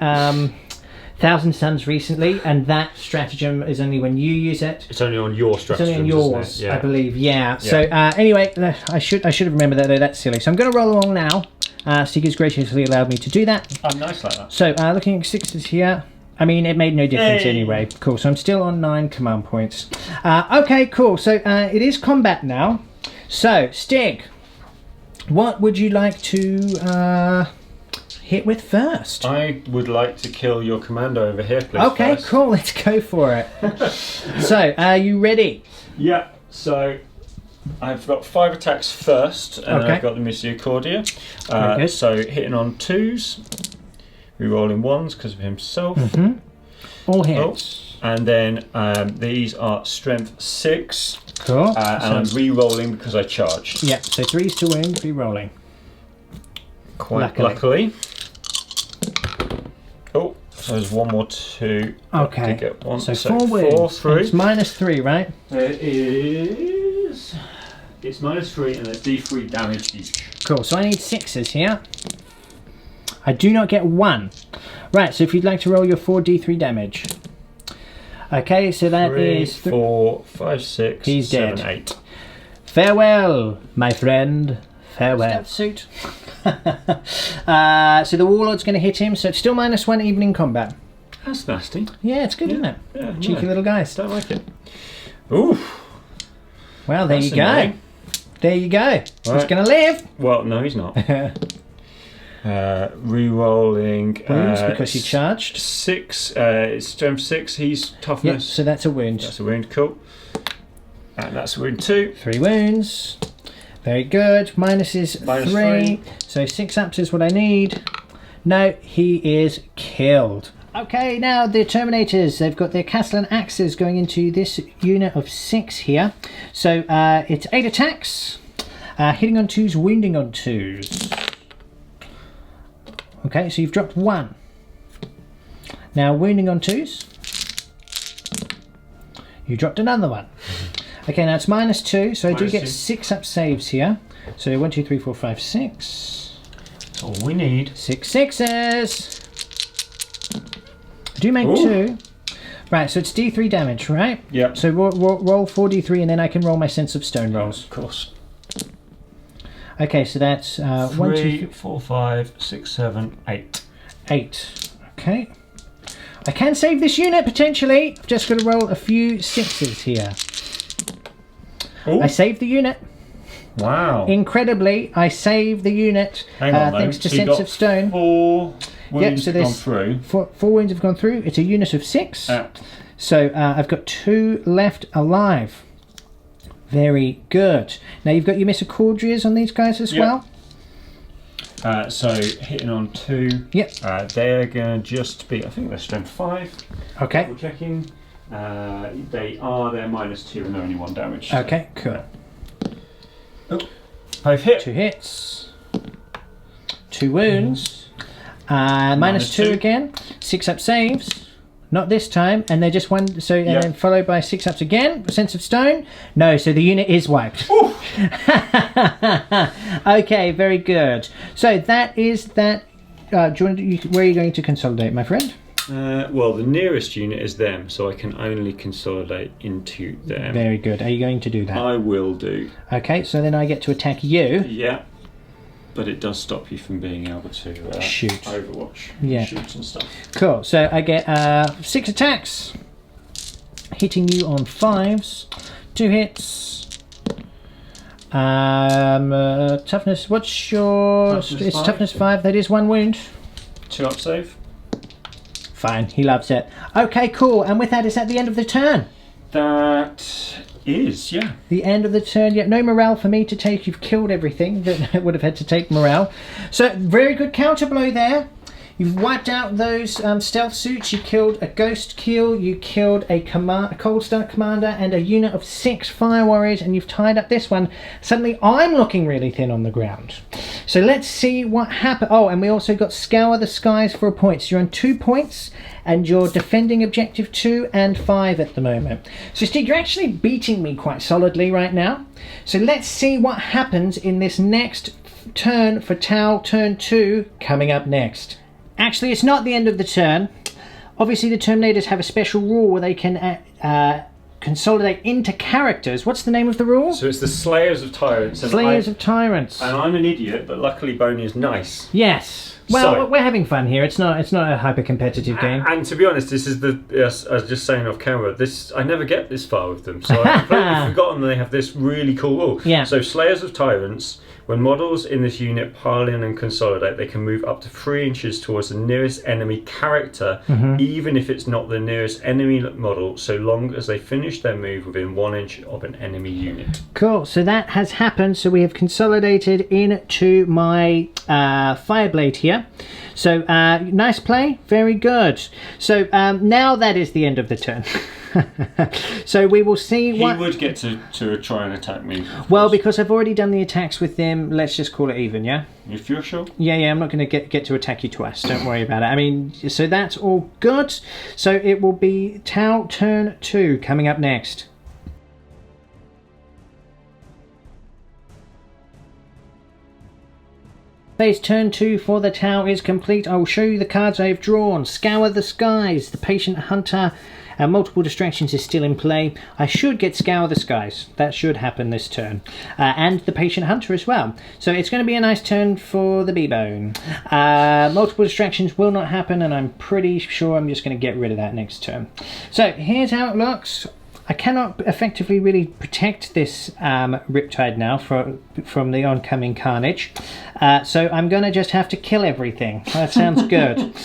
Thousand Suns recently, and that stratagem is only when you use it. It's only on your stratagem. It's only on yours, Yeah. I believe. Yeah. So anyway, I should have remembered that though. That's silly. So I'm going to roll along now. Stig has graciously allowed me to do that. I'm nice like that. So looking at 6s here. I mean, it made no difference anyway. Cool. So I'm still on 9 command points. Okay, cool. So it is combat now. So Stig, what would you like to hit with first? I would like to kill your commander over here, please. Okay, first. cool. Let's go for it. So, are you ready? Yeah. So I've got 5 attacks first, and I've got the Misericordia. good. So hitting on 2s, rerolling 1s because of himself. All hits. And then these are strength 6. Cool. And I'm re-rolling because I charged. Yeah, so 3s to wound, re-rolling. Quite luckily. Oh, so there's 1 more 2. Okay. To get 1. So 4 wounds. 4, 3. It's -3, right? It is. It's -3 and it's D3 damage each. Cool, so I need 6s here. I do not get 1. Right, so if you'd like to roll your 4d3 damage. Okay, so that 3, is 4, 5, 6, He's 7, dead. 8. Farewell, my friend. Farewell. Suit. So the Warlord's going to hit him, so it's still -1 even in combat. That's nasty. Yeah, it's good, isn't it? Yeah, Cheeky little guys. Don't like it. Ooh. Well, there you go. Annoying. There you go. He's Right. going to live. Well, no, he's not. Re-rolling. Wounds because you charged. 6. It's strength 6. He's Yep, toughness. so that's a wound. That's a wound. Cool. And that's a wound 2. 3 wounds. Very good. Minus is Minus 3. 3. So 6 ups is what I need. No, he is killed. Okay, now the Terminators. They've got their Castellan axes going into this unit of 6 here. So it's 8 attacks. Hitting on 2s, wounding on 2s. Okay, so you've dropped 1. Now wounding on 2s. You dropped another 1. Okay, now it's -2, so I do get 6 up saves here. So 1, 2, 3, 4, 5, 6. That's all we need. 6 sixes. I do make Ooh. 2. Right, so it's D3 damage, right? Yep. So roll 4D3 and then I can roll my Sense of Stone rolls. Of course. Okay, so that's 1, 2, 3, 4, 5, 6, 7, 8. 8. Okay. I can save this unit potentially. I've just got to roll a few 6s here. Ooh. I saved the unit. Wow. Incredibly, I saved the unit Hang on, though. thanks to So you Sense got of Stone. 4 wounds so have gone there's through. 4 wounds have gone through. It's a unit of 6. Ah. So I've got 2 left alive. Very good. Now you've got your misericordias on these guys as well. So hitting on 2. Yep. They're going to just be, I think they're strength 5. Okay. Double checking. They're -2 and they're only 1 damage. So. Okay, cool. Oh, 5 hit. 2 hits. 2 wounds. -2 again. 6 up saves. Not this time, and they're just 1. So and then followed by 6 ups again. Sense of Stone. No, so the unit is wiped. Okay, very good. So that is that. Where are you going to consolidate, my friend? Well, the nearest unit is them, so I can only consolidate into them. Very good. Are you going to do that? I will do. Okay, so then I get to attack you. Yeah. But it does stop you from being able to shoot. Overwatch. Yeah. Shoots and stuff. Cool. So I get 6 attacks, hitting you on 5s, 2 hits. Toughness. What's your? Toughness it's 5. toughness 5. That is 1 wound. 2 up save. Fine. He loves it. Okay. Cool. And with that, is that the end of the turn? That is, yeah. The end of the turn. Yeah, no morale for me to take. You've killed everything that would have had to take morale. So very good counter blow there. You've wiped out those stealth suits. You killed a ghost kill. You killed a cold start commander and a unit of 6 fire warriors, and you've tied up this one. Suddenly, I'm looking really thin on the ground. So let's see what happened. Oh, and we also got Scour the Skies for a point. So you're on 2 points. And you're defending objective 2 and 5 at the moment. So Stig, you're actually beating me quite solidly right now. So let's see what happens in this next turn for Tau turn 2 coming up next. Actually, it's not the end of the turn. Obviously, the Terminators have a special rule where they can consolidate into characters. What's the name of the rule? So it's the Slayers of Tyrants. Slayers of Tyrants. And I'm an idiot, but luckily Boney is nice. Yes. Well, So- we're having fun here. It's not a hyper-competitive game. And to be honest, this is I was just saying off camera, I never get this far with them. So I've completely forgotten they have this really cool rule. Yeah. So Slayers of Tyrants, when models in this unit pile in and consolidate, they can move up to 3 inches towards the nearest enemy character, even if it's not the nearest enemy model, so long as they finish their move within 1 inch of an enemy unit. Cool, so that has happened. So we have consolidated into my Fireblade here. So nice play, very good. So now that is the end of the turn. So we will see He what... would get to try and attack me. Well, because I've already done the attacks with them, let's just call it even, yeah? If you're sure. Yeah, I'm not going to get to attack you twice. Don't worry about it. I mean, so that's all good. So it will be Tau turn 2 coming up next. Phase turn 2 for the Tau is complete. I will show you the cards I have drawn. Scour the Skies, the Patient Hunter, and Multiple Distractions is still in play. I should get Scour the Skies. That should happen this turn. And the Patient Hunter as well. So it's going to be a nice turn for the B-Bone. Multiple Distractions will not happen, and I'm pretty sure I'm just going to get rid of that next turn. So here's how it looks. I cannot effectively really protect this Riptide now from the oncoming carnage. So I'm going to just have to kill everything. That sounds good.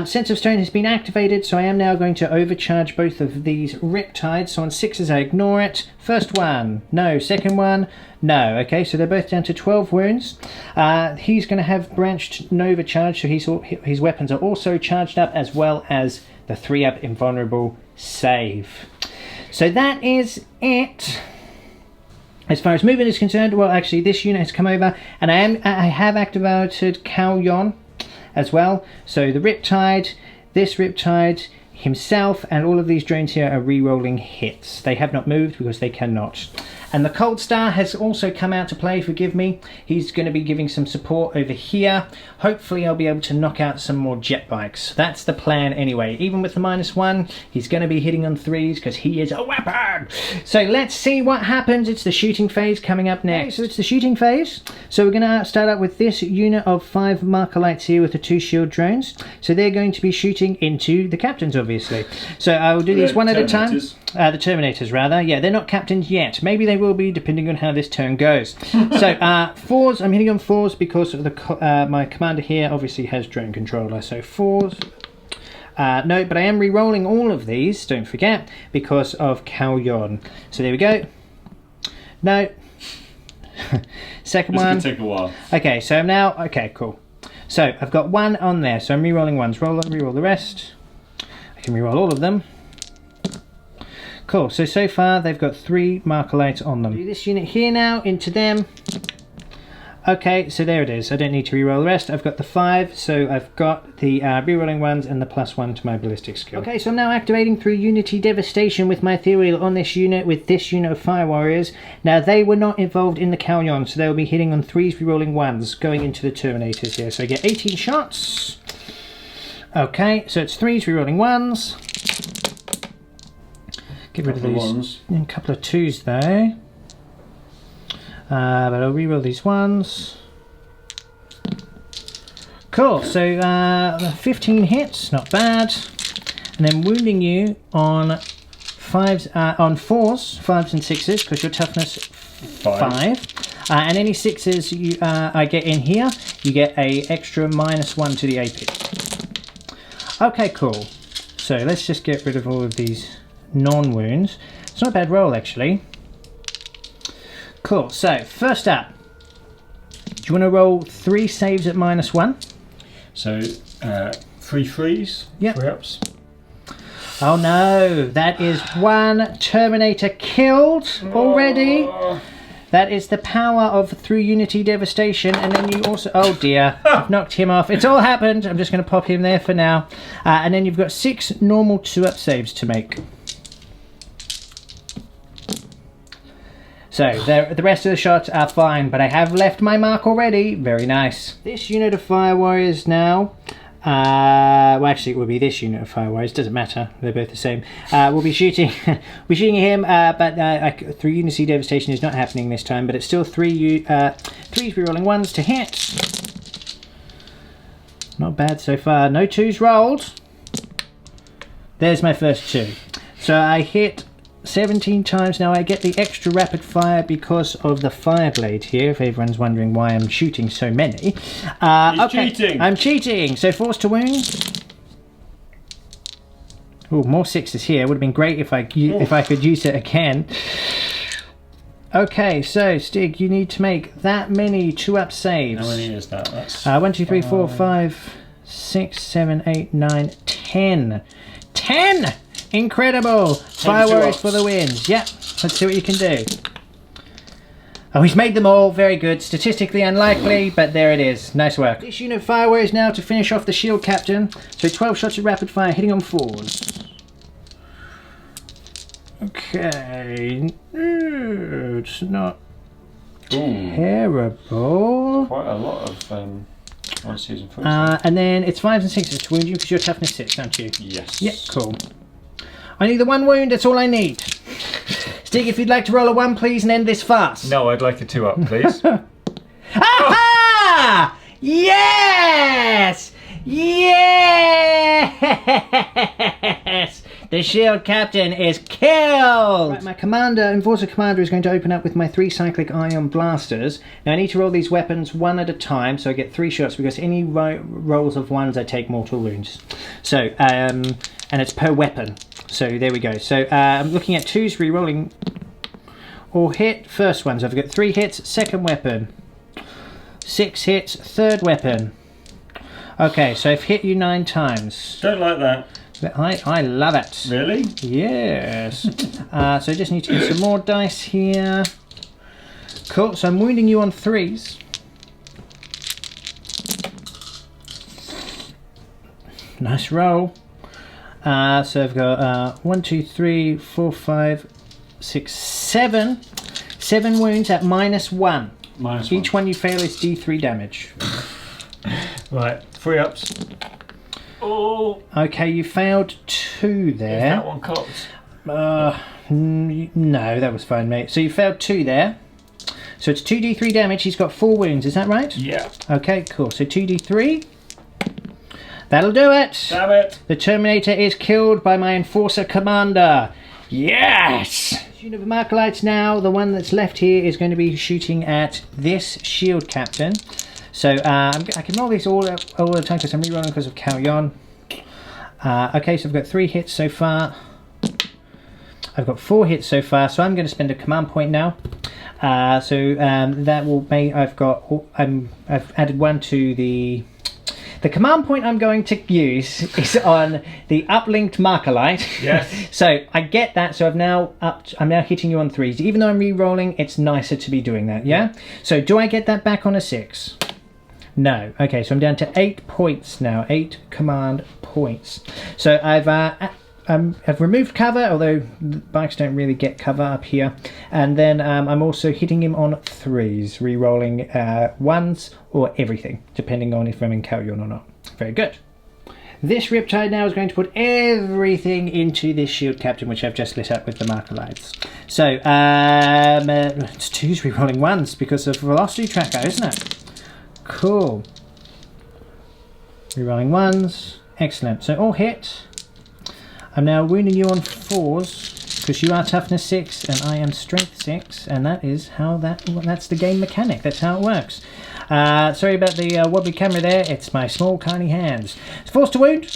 Sense of Stone has been activated, so I am now going to overcharge both of these Riptides. So on 6s I ignore it. First one, no. Second one, no. Okay, so they're both down to 12 wounds. He's going to have Branched Nova charge, so his weapons are also charged up, as well as the 3-up Invulnerable save. So that is it. As far as movement is concerned, well, actually, this unit has come over, and I have activated Kalyon as well. So the Riptide, this Riptide, himself, and all of these drones here are re-rolling hits. They have not moved because they cannot. And the Cold Star has also come out to play, forgive me. He's going to be giving some support over here. Hopefully I'll be able to knock out some more jet bikes. That's the plan anyway. Even with the -1, he's going to be hitting on 3s because he is a weapon. So let's see what happens. It's the shooting phase coming up next. Okay, so it's the shooting phase. So we're going to start out with this unit of 5 marker lights here with the 2 shield drones. So they're going to be shooting into the captains, obviously. So I will do these one at a time. The Terminators, rather. Yeah, they're not captains yet. Maybe they will be, depending on how this turn goes. So 4s, I'm hitting on 4s because of the my commander here obviously has drone controller. So 4s. No, but I am re-rolling all of these, don't forget, because of Kalyon. So there we go. No. Second one. This could take a while. Okay, so I'm now... Okay, cool. So I've got 1 on there, so I'm re-rolling ones. Re-roll the rest. I can re-roll all of them. Cool, so far they've got 3 marker lights on them. Do this unit here now, into them. Okay, so there it is. I don't need to re-roll the rest. I've got the 5, so I've got the re-rolling ones and the +1 to my ballistic skill. Okay, so I'm now activating through Unity Devastation with my ethereal on this unit with this unit of Fire Warriors. Now they were not involved in the Kalyon, so they'll be hitting on 3s, re-rolling 1s, going into the Terminators here. So I get 18 shots. Okay, so it's 3s, re-rolling 1s. Get rid of these. A couple of 2s though. But I'll reroll these ones. Cool, so 15 hits, not bad. And then wounding you on 5s, on 4s, 5s and 6s, because your toughness 5. And any 6s you I get in here, you get a extra -1 to the AP. Okay, cool. So let's just get rid of all of these non-wounds. It's not a bad roll actually. Cool, so first up, do you want to roll 3 saves at -1? So 3 threes, yep. 3 ups. Oh no, that is 1 Terminator killed already. That is the power of through Unity Devastation, and then you also... Oh dear, I've knocked him off. It's all happened. I'm just going to pop him there for now. And then you've got 6 normal 2-up saves to make. So the rest of the shots are fine, but I have left my mark already. Very nice. This unit of Fire Warriors now... well, actually, it will be this unit of Fire Warriors. Doesn't matter. They're both the same. We'll be shooting. We're shooting him, but through Unity Devastation is not happening this time. But it's still 3 re-rolling 1s to hit. Not bad so far. No 2s rolled. There's my first 2. So I hit 17 times. Now I get the extra rapid fire because of the fire blade here, if everyone's wondering why I'm shooting so many. Okay, cheating. I'm cheating. So forced to wound. Oh, more 6s here. Would have been great if I could use it again. Okay, so Stig, you need to make that many 2-up saves. How many is that? That's 1, 2, 3, 4, 5, 6, 7, 8, 9, 10. 10! Incredible! Fire Warriors for the wins. Yep, let's see what you can do. Oh, he's made them all. Very good. Statistically unlikely, but there it is. Nice work. This unit of Fire Warriors now to finish off the shield captain. So 12 shots of rapid fire hitting on 4s. Okay. It's not terrible. Quite a lot of 1s and 4s. And then it's 5s and 6s to wound you because you're toughness 6, aren't you? Yes. Yep, cool. I need the 1 wound, that's all I need. Stig, if you'd like to roll a 1, please, and end this fast. No, I'd like a 2-up, please. Aha! Yes! Yes! The shield captain is killed! Right, my commander, Enforcer Commander, is going to open up with my 3 cyclic ion blasters. Now I need to roll these weapons 1 at a time, so I get 3 shots, because any rolls of 1s I take mortal wounds. So, and it's per weapon. So there we go. So I'm looking at 2s re-rolling or hit. First ones, I've got 3 hits, second weapon. 6 hits, third weapon. Okay, so I've hit you 9 times. Don't like that. I love it. Really? Yes. So I just need to get some more dice here. Cool, so I'm wounding you on 3s. Nice roll. So I've got 1, 2, 3, 4, 5, 6, 7. 7 wounds at -1. -1. Each one you fail is D3 damage. Right, 3 ups. Oh. Okay, you failed 2 there. Is that one cocked? No, that was fine, mate. So you failed 2 there. So it's 2d3 damage. He's got 4 wounds, is that right? Yeah. Okay, cool. So 2d3. That'll do it. Damn it. The Terminator is killed by my Enforcer Commander. Yes! Unit of Markalites now. The one that's left here is going to be shooting at this shield captain. So I can roll these all the time because I'm rerolling because of Kalyon. Okay, so I've got 3 hits so far. I've got 4 hits so far, so I'm going to spend a command point now. That will make I've added 1 to the command point I'm going to use is on the uplinked Markalite. Yes. So I get that. So I'm now hitting you on 3s. Even though I'm re-rolling, it's nicer to be doing that. Yeah. So do I get that back on a 6? No. Okay. So I'm down to 8 points now. 8 command points. So I've removed cover, although the bikes don't really get cover up here. And then I'm also hitting him on 3s, re-rolling 1s or everything, depending on if I'm in Kalyon or not. Very good. This Riptide now is going to put everything into this shield captain, which I've just lit up with the marker lights. So it's 2s re-rolling 1s because of velocity tracker, isn't it? Cool. Re-rolling 1s. Excellent. So all hit. I'm now wounding you on 4s because you are toughness 6 and I am strength 6, and that is how that's the game mechanic. That's how it works. Sorry about the wobbly camera there. It's my small tiny hands. It's forced to wound.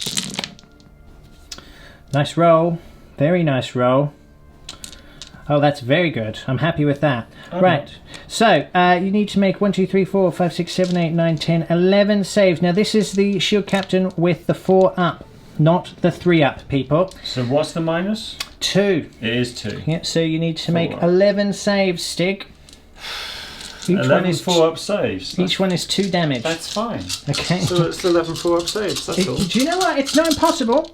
Nice roll. Very nice roll. Oh, that's very good. I'm happy with that. Okay. Right. So you need to make 1, 2, 3, 4, 5, 6, 7, 8, 9, 10, 11 saves. Now this is the shield captain with the 4 up. Not the 3 up, people. So what's the minus? 2. It is 2. Yeah, so you need to make 11 saves, Stig. Each 11 4-up saves. Each one is 2 damage. That's fine. Okay. So it's 11 4-up saves, that's all. Do you know what? It's not impossible.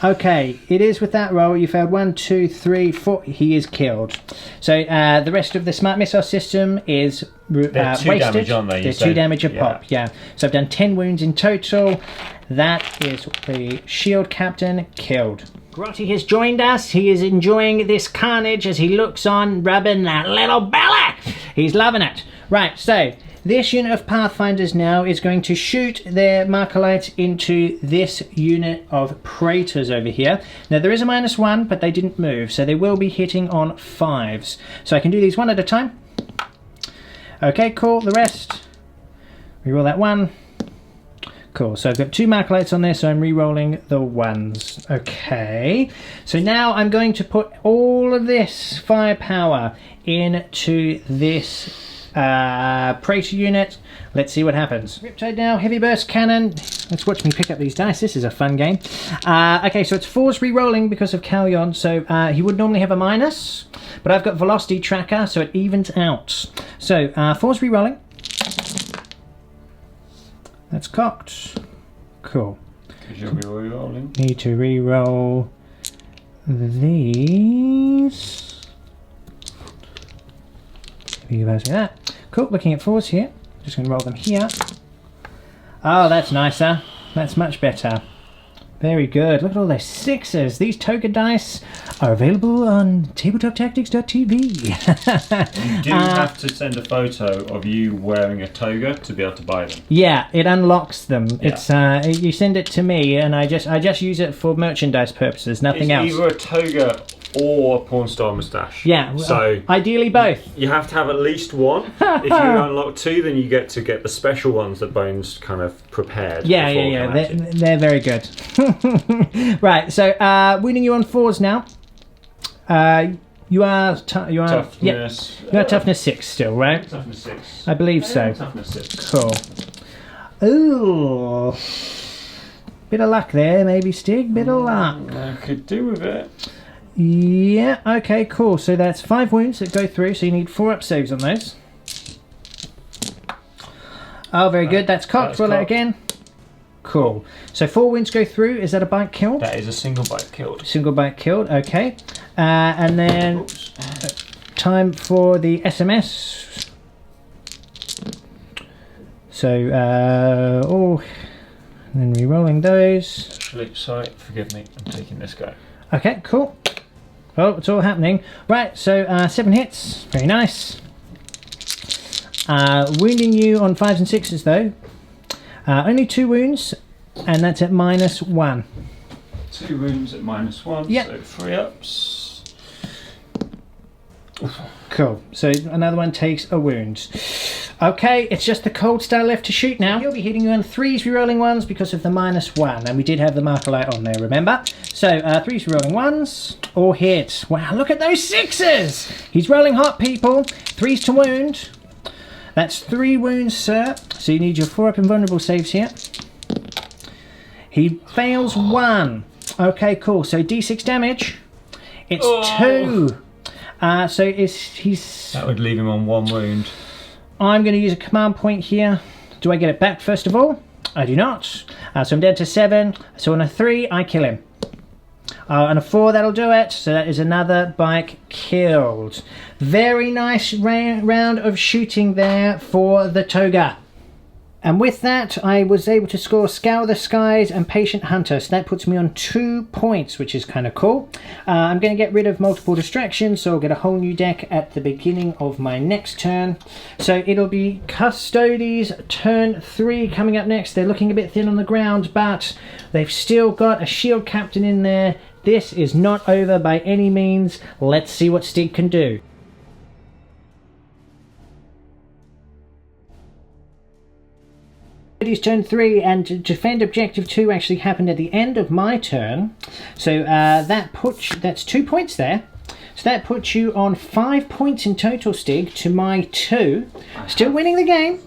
Okay, it is with that roll. You failed 1, 2, 3, 4. He is killed. So the rest of the smart missile system is they're 2 wasted. damage, aren't they? They're 2 damage a pop, yeah. So I've done 10 wounds in total. That is the shield captain killed. Grotty has joined us. He is enjoying this carnage as he looks on, rubbing that little belly. He's loving it. Right, so this unit of Pathfinders now is going to shoot their Markalites into this unit of Praetors over here. Now there is a -1, but they didn't move, so they will be hitting on 5s. So I can do these one at a time. Okay, cool. The rest. Reroll that 1. Cool, so I've got 2 Markalites on there, so I'm re-rolling the 1s. Okay, so now I'm going to put all of this firepower into this Praetor unit. Let's see what happens. Riptide now, heavy burst cannon. Let's watch me pick up these dice. This is a fun game. Okay, so it's 4s re-rolling because of Kalyon, so he would normally have a minus, but I've got velocity tracker, so it evens out. So 4s re-rolling. That's cocked. Cool. Because you'll be re-rolling. Need to re-roll these. You guys like that. Cool, looking at 4s here. Just going to roll them here. Oh, that's nicer. That's much better. Very good. Look at all those 6s. These toga dice are available on tabletoptactics.tv. You do have to send a photo of you wearing a toga to be able to buy them. Yeah, it unlocks them. Yeah. It's you send it to me, and I just use it for merchandise purposes. Nothing else. It's either a toga or a porn star moustache. Yeah. So ideally both. you have to have at least one. If you unlock 2, then you get to get the special ones that Bones kind of prepared. Yeah. They're very good. Right. So winning you on 4s now. You are Toughness. Yeah, you are toughness 6 still, right? Toughness 6. I believe so. Toughness 6. Cool. Ooh. Bit of luck there, maybe, Stig. Bit of luck. I could do with it. Yeah, okay, cool. So that's 5 wounds that go through, so you need 4 up saves on those. Oh, very good. That's cocked. Roll it again. Cool. So 4 wounds go through. Is that a bite killed? That is a single bite killed. Single bite killed, okay. And then time for the SMS. So, and then re-rolling those. Actually, sorry, forgive me, I'm taking this guy. Okay, cool. Oh, it's all happening. Right, so 7 hits, very nice. Wounding you on 5s and 6s though. Only 2 wounds, and that's at -1. 2 wounds at -1, yep. So 3 ups. Cool, so another one takes a wound. Okay, it's just the cold star left to shoot now. He'll be hitting you on 3s rerolling 1s because of the -1, and we did have the marker light on there, remember? So 3s rerolling 1s, all hit. Wow, look at those 6s! He's rolling hot, people. 3s to wound. That's 3 wounds, sir. So you need your 4-up invulnerable saves here. He fails 1. Okay, cool. So D6 damage. It's 2. So he's... That would leave him on 1 wound. I'm going to use a command point here. Do I get it back first of all? I do not. So I'm down to 7. So on a 3, I kill him. On a 4, that'll do it. So that is another bike killed. Very nice round of shooting there for the Toga. And with that, I was able to score Scour the Skies and Patient Hunter. So that puts me on 2 points, which is kind of cool. I'm going to get rid of multiple distractions, so I'll get a whole new deck at the beginning of my next turn. So it'll be Custodes turn 3 coming up next. They're looking a bit thin on the ground, but they've still got a shield captain in there. This is not over by any means. Let's see what Stig can do. It's turn 3, and to defend objective 2 actually happened at the end of my turn. So that's 2 points there. So that puts you on 5 points in total, Stig, to my 2. Still winning the game.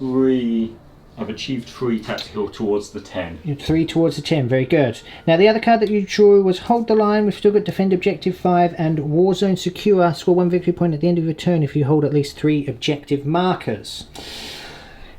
I've achieved 3 tactical towards the 10. You're 3 towards the 10, very good. Now the other card that you drew was Hold the Line. We've still got Defend Objective 5 and Warzone Secure. Score 1 victory point at the end of your turn if you hold at least 3 objective markers.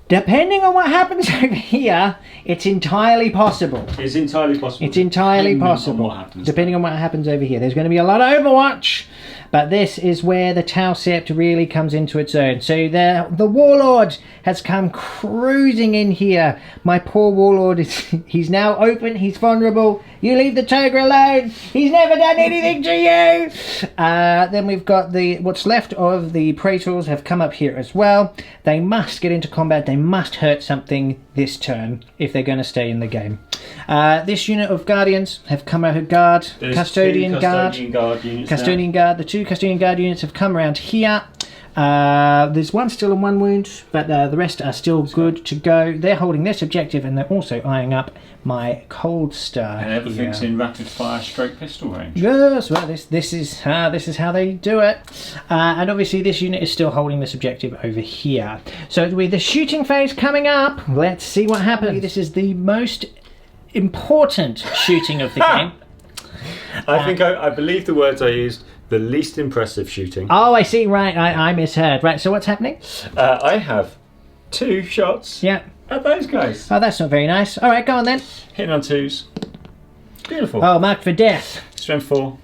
Depending on what happens over here, it's entirely possible. It's entirely possible. It's entirely possible. Depending on what happens over here. There's going to be a lot of Overwatch, but this is where the Tau Sept really comes into its own. So the Warlord has come cruising in here. My poor Warlord, he's now open, he's vulnerable. You leave the Toga alone. He's never done anything to you. Then we've got what's left of the Praetors have come up here as well. They must get into combat. They must hurt something this turn if they're going to stay in the game. This unit of Guardians have come out of guard. Custodian Guard units. Custodian Guard. The 2 Custodian Guard units have come around here. There's one still on 1 wound, but the rest are still good to go. They're holding this objective, and they're also eyeing up my Cold Star. And everything's in rapid fire stroke pistol range. Yes, well, this is how they do it. And obviously this unit is still holding this objective over here. So with the shooting phase coming up, let's see what happens. This is the most important shooting of the game. I believe the words I used. The least impressive shooting. Oh, I see. Right, I misheard. Right, so what's happening? I have 2 shots. Yeah. At those guys. Oh, that's not very nice. All right, go on then. Hitting on 2s. Beautiful. Oh, marked for death. Strength 4.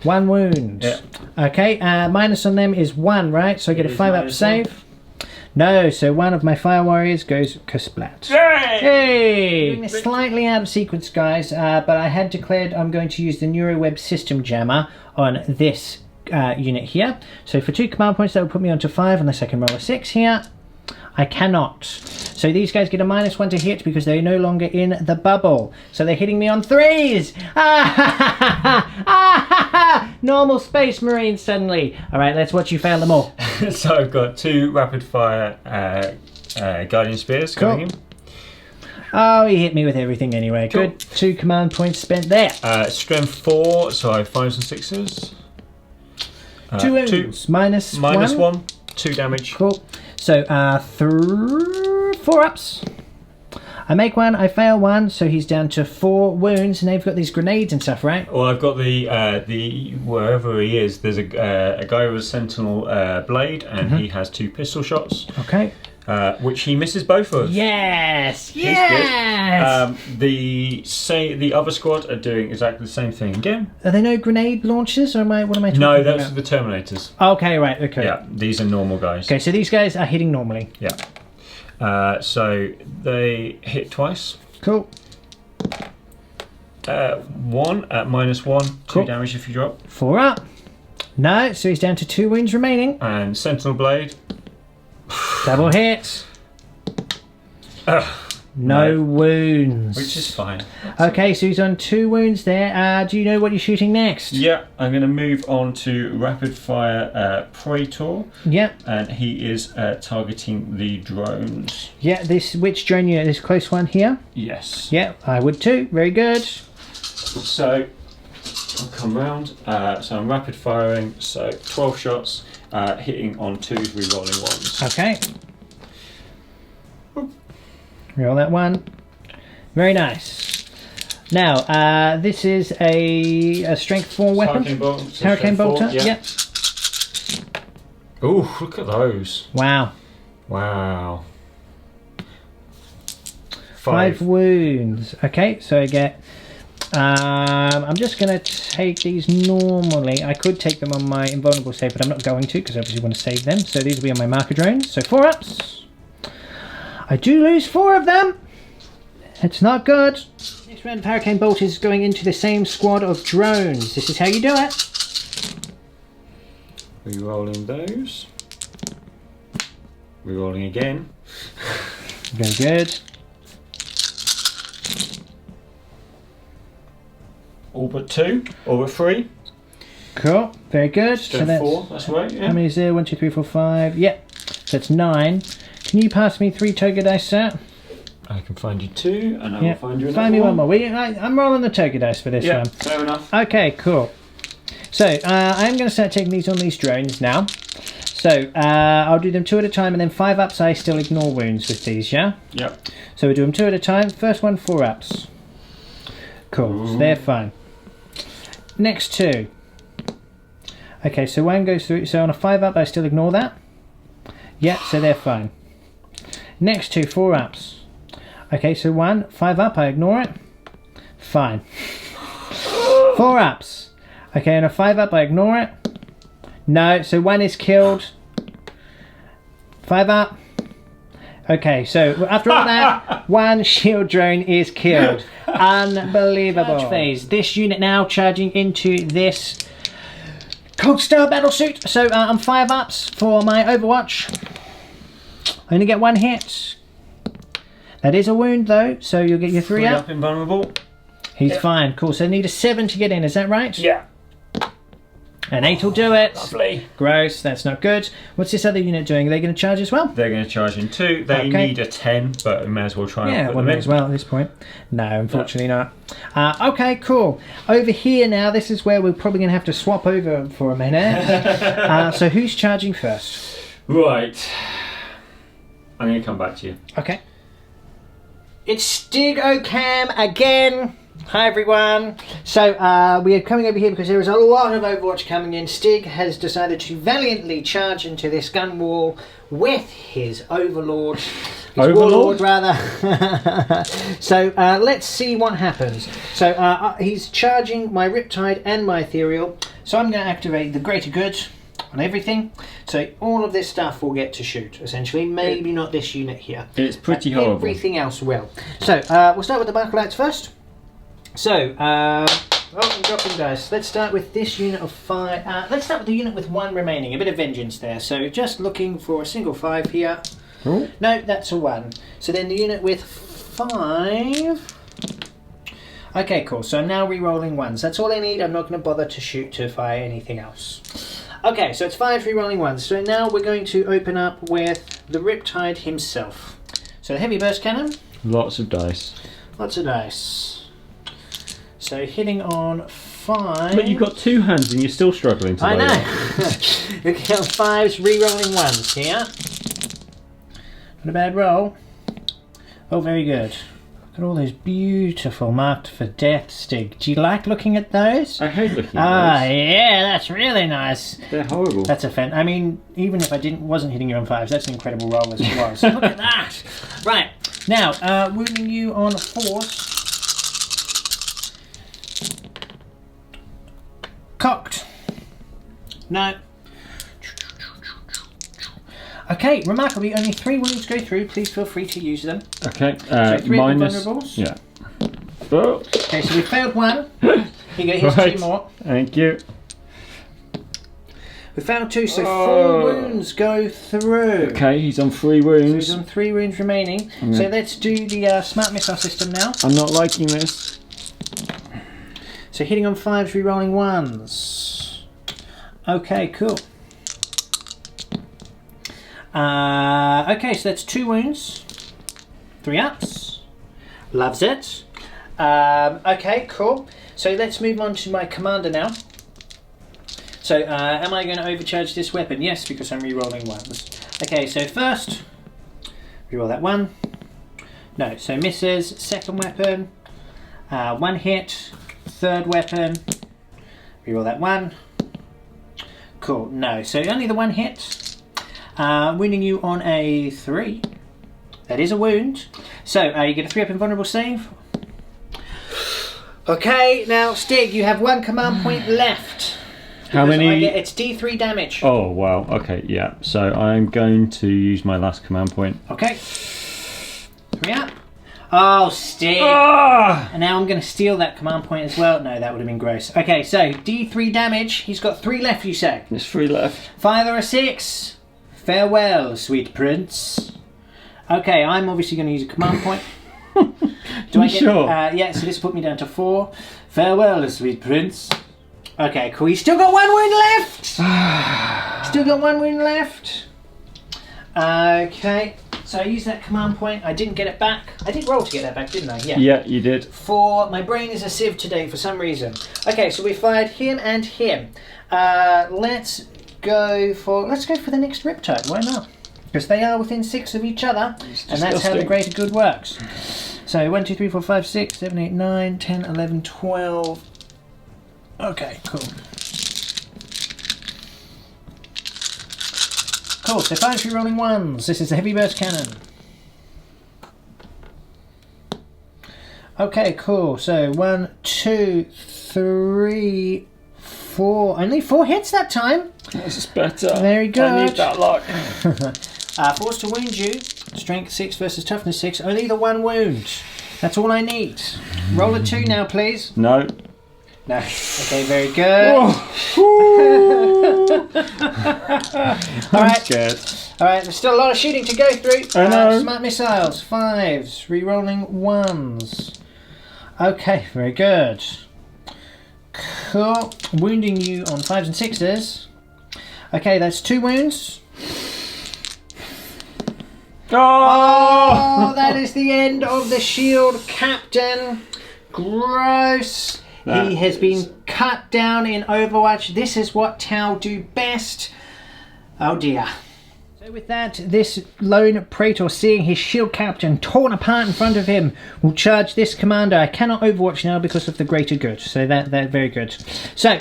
1 wound. Yeah. Okay, minus on them is 1, right? So I get a 5-up save. No, so one of my Fire Warriors goes Kersplat. Hey! Doing this slightly out of sequence, guys, but I had declared I'm going to use the NeuroWeb System Jammer on this unit here. So for 2 command points, that will put me onto 5 unless I can roll a 6 here. I cannot. So these guys get a -1 to hit because they're no longer in the bubble. So they're hitting me on 3s. Normal Space Marines suddenly. All right, let's watch you fail them all. So I've got 2 rapid fire Guardian Spears coming in. Oh, he hit me with everything anyway. Cool. Good. 2 command points spent there. Strength 4, so I have 5s and 6s. 2 wounds. Minus 1. 2 damage. Cool. So 4 ups. I make 1, I fail 1, so he's down to 4 wounds. And they've got these grenades and stuff, right? Well, I've got the wherever he is. There's a guy with a sentinel blade, and he has 2 pistol shots. Okay. which he misses both of. Yes! He's Yes! good. The other squad are doing exactly the same thing again. Are there no grenade launchers, or what am I talking No, about? those are the Terminators. Okay, right, okay. Yeah, these are normal guys. Okay, so these guys are hitting normally. Yeah. So they hit twice. Cool. 1 at -1, 2 Cool. damage if you drop. 4 up. No, so he's down to 2 wounds remaining. And Sentinel Blade. Double hit. No wounds. Which is fine. Okay, so he's on 2 wounds there. Do you know what you're shooting next? Yeah, I'm going to move on to Rapid Fire Praetor. Yeah. And he is targeting the drones. Yeah, which drone unit? This close one here? Yes. Yeah, I would too. Very good. So I'll come round. So I'm rapid firing. So 12 shots, hitting on 2s, re-rolling 1s. Okay. Roll that 1. Very nice. Now, this is a strength 4 weapon. Hurricane bolter. Yeah. Yep. Ooh, look at those. Wow. Wow. 5 wounds. Okay, so I get. I'm just going to take these normally. I could take them on my invulnerable save, but I'm not going to because I obviously want to save them. So these will be on my marker drones. So 4 ups. I do lose 4 of them. It's not good. Next round of Hurricane Bolt is going into the same squad of drones. This is how you do it. Re-rolling those. Re-rolling again. Very good. All but 2. All but 3. Cool. Very good. So that's 4. That's right. Yeah. How many is there? 1, 2, 3, 4, 5. Yep. So that's 9. Can you pass me 3 toga dice, sir? I can find you 2, and I will find you another Find me one more. one. I'm rolling the toga dice for this Yeah, one. fair enough. Okay, cool. So I am going to start taking these on these drones now. So I'll do them 2 at a time, and then 5 ups. I still ignore wounds with these, yeah? Yep. So we do them 2 at a time. First one, 4 ups. Cool. So they're fine. Next 2. Okay, so 1 goes through. So on a 5 up, I still ignore that. Yep, so they're fine. Next 2, 4 ups. Okay, so 1, 5 up, I ignore it. Fine. 4 ups. Okay, on a 5 up, I ignore it. No, so 1 is killed. 5 up. Okay, so after all that, 1 shield drone is killed. Unbelievable. Charge phase. This unit now charging into this Cold Star battle suit. So I'm 5 ups for my Overwatch. I only get 1 hit. That is a wound though, so you'll get your 3 up. Invulnerable. He's fine. Cool. So I need a 7 to get in. Is that right? Yeah. An 8 will do it. Lovely. Gross. That's not good. What's this other unit doing? Are they going to charge as well? They're going to charge in 2. They Okay. need a 10, but we may as well try and Yeah, put well, them may in. as well at this point. No, unfortunately not. Okay, cool. Over here now, this is where we're probably going to have to swap over for a minute. So who's charging first? Right. I'm going to come back to you. Okay. It's Stig Ocam again. Hi everyone. So we are coming over here because there is a lot of Overwatch coming in. Stig has decided to valiantly charge into this gun wall with his Overlord. His Overlord? Warlord, rather. So let's see what happens. So he's charging my Riptide and my Ethereal. So I'm going to activate the Greater Good on everything. So all of this stuff will get to shoot, essentially. Maybe not this unit here. It's pretty horrible. Everything else will. So we'll start with the Marker Lights first. So, I'm dropping dice. Let's start with this unit of 5. Let's start with the unit with 1 remaining. A bit of vengeance there. So, just looking for a single 5 here. Ooh. No, that's a 1. So then the unit with 5. Okay, cool. So I'm now re-rolling 1s. That's all I need. I'm not going to bother to fire anything else. Okay, so it's 5 re-rolling 1s. So now we're going to open up with the Riptide himself. So the Heavy Burst Cannon. Lots of dice. Lots of dice. So hitting on 5. But you've got 2 hands and you're still struggling to I load know. it. Looking at 5s, re-rolling 1s here. Not a bad roll. Oh, very good. Got all those beautiful marked for death, Stig. Do you like looking at those? I hate looking Ah, at those. yeah, that's really nice. They're horrible. That's a fan. I mean, even if I wasn't hitting you on 5s, that's an incredible roll as it was. Look at that. Right now, wounding you on 4s. Cocked. No. Okay, remarkably, only 3 wounds go through. Please feel free to use them. Okay, So 3 minus. vulnerables. Yeah. Oh. Okay, so we failed 1. Here's 2 more. Thank you. We found 2, so 4 wounds go through. Okay, he's on 3 So wounds. he's on 3 wounds remaining. So let's do the smart missile system now. I'm not liking this. So hitting on 5s, re-rolling 1s. Okay, cool. Okay, so that's 2 wounds. 3 ups. Loves it. Okay, cool. So let's move on to my commander now. So, am I going to overcharge this weapon? Yes, because I'm re-rolling 1s. Okay, so first, re-roll that 1. No, so misses. Second weapon. 1 hit. Third weapon. Re-roll that 1. Cool, no. So only the 1 hit. Wounding you on a 3. That is a wound. So, you get a 3 up invulnerable save. Okay, now Stig, you have 1 command point left. How many? It's D3 damage. Oh, wow. Okay, yeah. So I'm going to use my last command point. Okay. 3 up. Oh, Stig. Ah! And now I'm going to steal that command point as well. No, that would have been gross. Okay, so D3 damage. He's got 3 left, you say? There's 3 left. 5 or a 6. Farewell, sweet prince. Okay, I'm obviously going to use a command point. Do I get? Sure. Yeah, so this put me down to 4. Farewell, sweet prince. Okay, cool. He's still got 1 wound left. Still got 1 wound left. Okay, so I used that command point. I didn't get it back. I did roll to get that back, didn't I? Yeah. Yeah, you did. 4. My brain is a sieve today for some reason. Okay, so we fired him and him. Let's go for the next Riptide. Why not? Because they are within 6 of each other, and that's how the greater good works. So 1, 2, 3, 4, 5, 6, 7, 8, 9, 10, 11, 12. Okay, cool. Cool, so 5 re-rolling 1s. This is a heavy burst cannon. Okay, cool. So 1, 2, 3, 4. Only 4 hits that time. This is better. Very good. I need that luck. Forced to wound you. Strength 6 versus toughness 6. Only the 1 wound. That's all I need. Roll a 2 now, please. No. No. Okay, very good. I'm scared. Alright, there's still a lot of shooting to go through. I know. Smart missiles. 5s. Re-rolling 1s. Okay, very good. Cool. Wounding you on 5s and 6s. Okay, that's 2 wounds. Oh, that is the end of the shield captain. Gross. He has been cut down in Overwatch. This is what Tau do best. Oh dear. So with that, this lone praetor, seeing his shield captain torn apart in front of him, will charge this commander. I cannot Overwatch now because of the greater good. So that very good. So,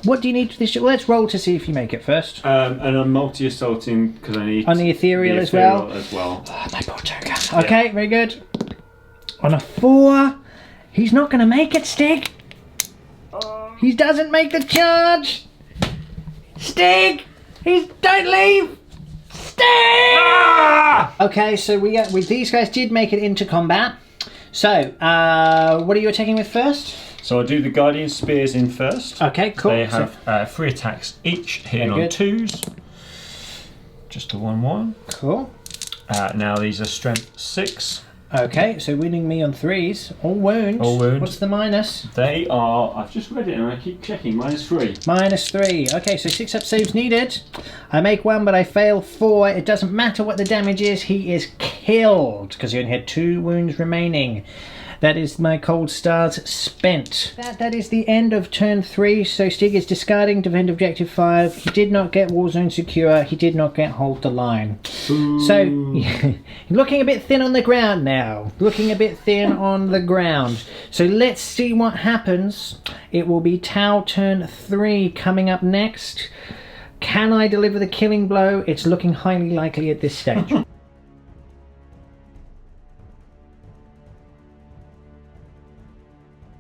what do you need for this? Well, let's roll to see if you make it first. And I'm multi-assaulting because I need... On the ethereal as well? Oh, my poor token. Okay, very good. On a 4... He's not going to make it, Stig. He doesn't make the charge. Stig! Don't leave! Stig! Ah! Okay, so these guys did make it into combat. So, what are you attacking with first? So I'll do the Guardian Spears in first. Okay, cool. They have 3 attacks each, hitting on 2s. Just a 1-1. Cool. Now these are strength 6. Okay, so winning me on 3s. All wounds. All wounds. What's the minus? They are... I've just read it and I keep checking. -3. -3. Okay, so 6 up saves needed. I make 1, but I fail 4. It doesn't matter what the damage is. He is killed because he only had 2 wounds remaining. That is my cold stars spent. That is the end of turn 3. So Stig is discarding defend objective 5. He did not get Warzone secure. He did not get hold the line. Ooh. So you're looking a bit thin on the ground now. Tau, looking a bit thin on the ground. So let's see what happens. It will be Tau turn 3 coming up next. Can I deliver the killing blow? It's looking highly likely at this stage.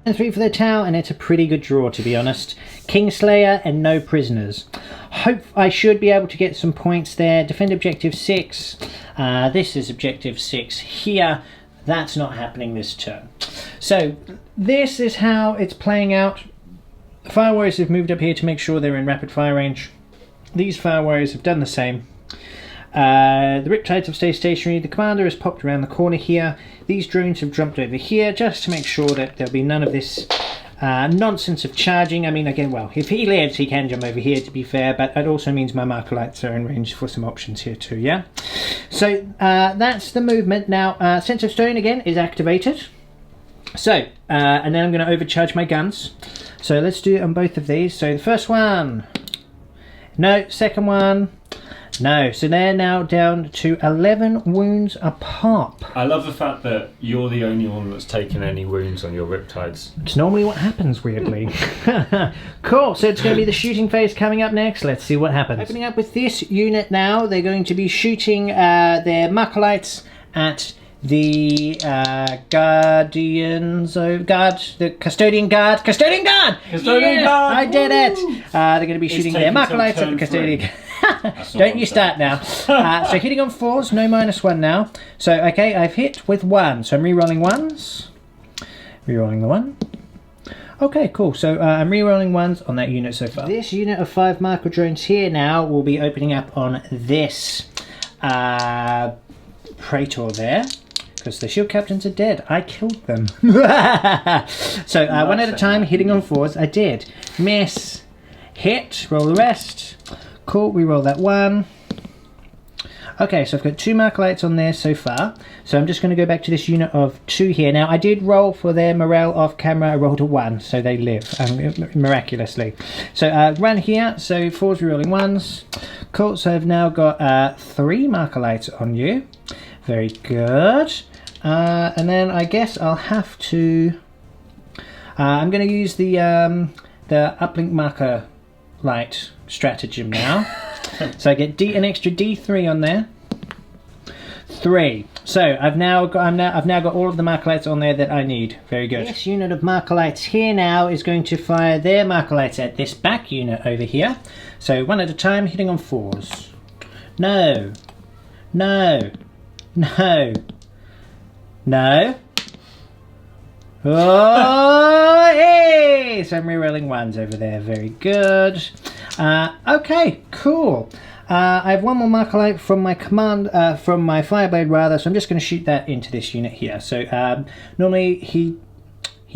And 3 for the Tau, and it's a pretty good draw, to be honest. Kingslayer and no prisoners. Hope I should be able to get some points there. Defend objective 6. This is objective 6 here. That's not happening this turn. So this is how it's playing out. Fire warriors have moved up here to make sure they're in rapid fire range. These fire warriors have done the same. The Riptides have stayed stationary. The commander has popped around the corner here. These drones have jumped over here just to make sure that there'll be none of this nonsense of charging. I mean, again, well, if he lives, he can jump over here, to be fair, but it also means my Markolites are in range for some options here too, yeah? So that's the movement. Now, Sense of Stone, again, is activated. So, and then I'm going to overcharge my guns. So let's do it on both of these. So the first one, no. Second one, no. So they're now down to 11 wounds a pop. I love the fact that you're the only one that's taken any wounds on your Riptides. It's normally what happens, weirdly. Cool, so it's going to be the shooting phase coming up next. Let's see what happens. Opening up with this unit now, they're going to be shooting their Markolites at the Guardians of Guard, the Custodian Guard. Custodian Guard! Custodian Guard! I did it! They're going to be shooting their Markolites at the Custodian Guard. Don't you start now. So hitting on 4s, no -1 now. So, okay, I've hit with 1. So I'm re-rolling 1s. Re-rolling the 1. Okay, cool. So I'm re-rolling 1s on that unit so far. This unit of 5 Marker drones here now will be opening up on this Praetor there. Because the shield captains are dead. I killed them. So one at a time, hitting on 4s. I did. Miss. Hit. Roll the rest. Cool. We roll that 1. Okay, so I've got 2 Markolites on there so far. So I'm just going to go back to this unit of 2 here. Now, I did roll for their morale off camera. I rolled a 1, so they live miraculously. So run here. So 4s rerolling 1s. Cool. So I've now got 3 Markolites on you. Very good. And then I guess I'll have to... I'm going to use the uplink marker light stratagem now. So I get an extra D3 on there. 3. So I've now got all of the Markolites on there that I need. Very good. This unit of Markolites here now is going to fire their Markolites at this back unit over here. So one at a time, hitting on 4s. No. No. No. No. Oh, hey! So I'm re-rolling 1s over there. Very good. Okay, cool. I have 1 more Markolite from my from my Fireblade rather, so I'm just going to shoot that into this unit here. So normally he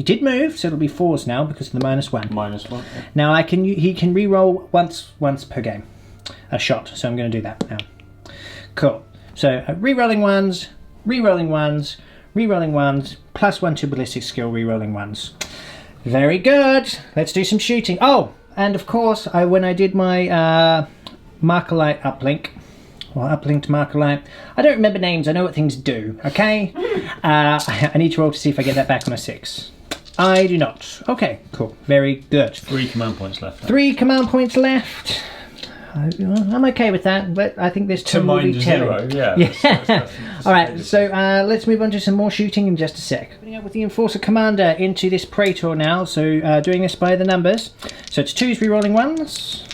did move, so it'll be 4s now because of the -1. -1. Yeah. Now he can re-roll once per game, a shot. So I'm going to do that now. Cool. So re-rolling 1s, re-rolling 1s, re-rolling 1s, +1 to ballistic skill, re-rolling 1s. Very good. Let's do some shooting. Oh, and of course, when I did my Markolite uplink, or uplinked Markolite, I don't remember names. I know what things do. Okay. I need to roll to see if I get that back on a 6. I do not. Okay. Cool. Very good. 3 command points left. 3 command points left. I'm okay with that, but I think this turn will be 0, yeah. All right, so let's move on to some more shooting in just a sec. Putting up with the Enforcer Commander into this Praetor now, so doing this by the numbers. So it's 2s re-rolling 1s.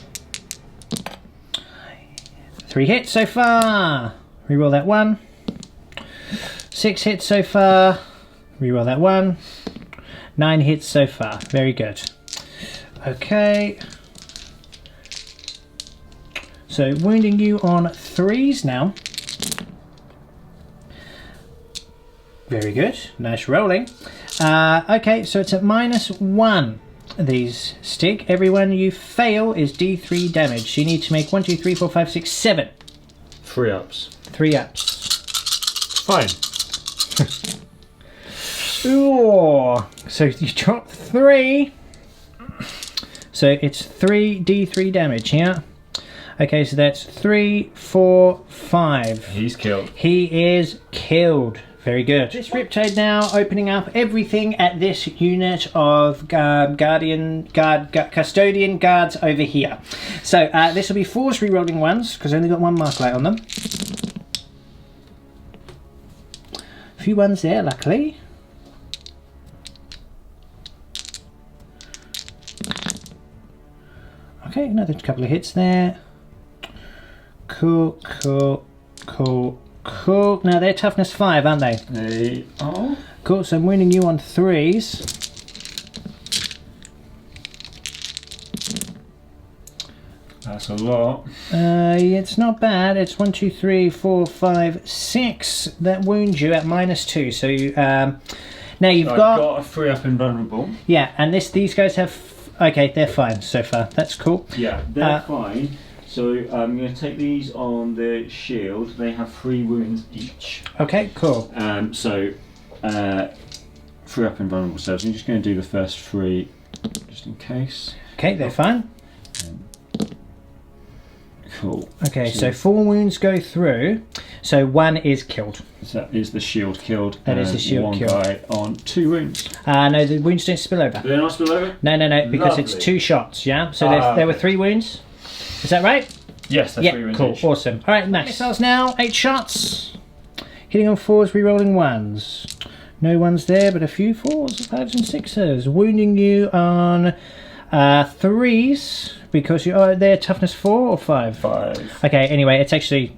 3 hits so far. Re-roll that 1. 6 hits so far. Re-roll that 1. 9 hits so far. Very good. Okay. So wounding you on 3s now. Very good. Nice rolling. Okay, so it's at -1. These Stig. Everyone you fail is D3 damage. So you need to make 1, 2, 3, 4, 5, 6, 7. 3 ups. 3 ups. Fine. Ooh. So you drop 3. So it's 3 D3 damage here. Okay, so that's 3, 4, 5. He's killed. He is killed. Very good. This Riptide now opening up everything at this unit of Custodian guards over here. So this will be 4 rerolling ones because I only got 1 mark light on them. A few ones there, luckily. Okay, another couple of hits there. Cool, cool, cool, cool. Now they're toughness 5, aren't they? They are. Cool, so I'm winning you on 3s. That's a lot. It's not bad. It's 1, 2, 3, 4, 5, 6 that wound you at -2. So you, now you've I've got a 3-up invulnerable. yeah, and these guys have okay. They're fine so far. That's cool. Yeah, they're fine. So I'm going to take these on the shield. They have 3 wounds each. Okay, cool. So 3-up invulnerable. So I'm just going to do the first 3 just in case. Okay, they're fine. Cool. Okay, so 4 wounds go through. So 1 is killed. So that is the shield killed. That is the shield 1 killed. guy on 2 wounds. No, the wounds don't spill over. Do they not spill over? No, because it's Lovely. 2 shots, yeah? So there were okay. 3 wounds. Is that right? Yes, that's 3 Yeah, wounds cool, each. awesome. Alright, nice. Missiles now, 8 shots. Hitting on 4s, rerolling 1s. No 1s there, but a few 4s, 5s and 6s. Wounding you on 3s, because they're toughness 4 or 5? 5. Okay, anyway, it's actually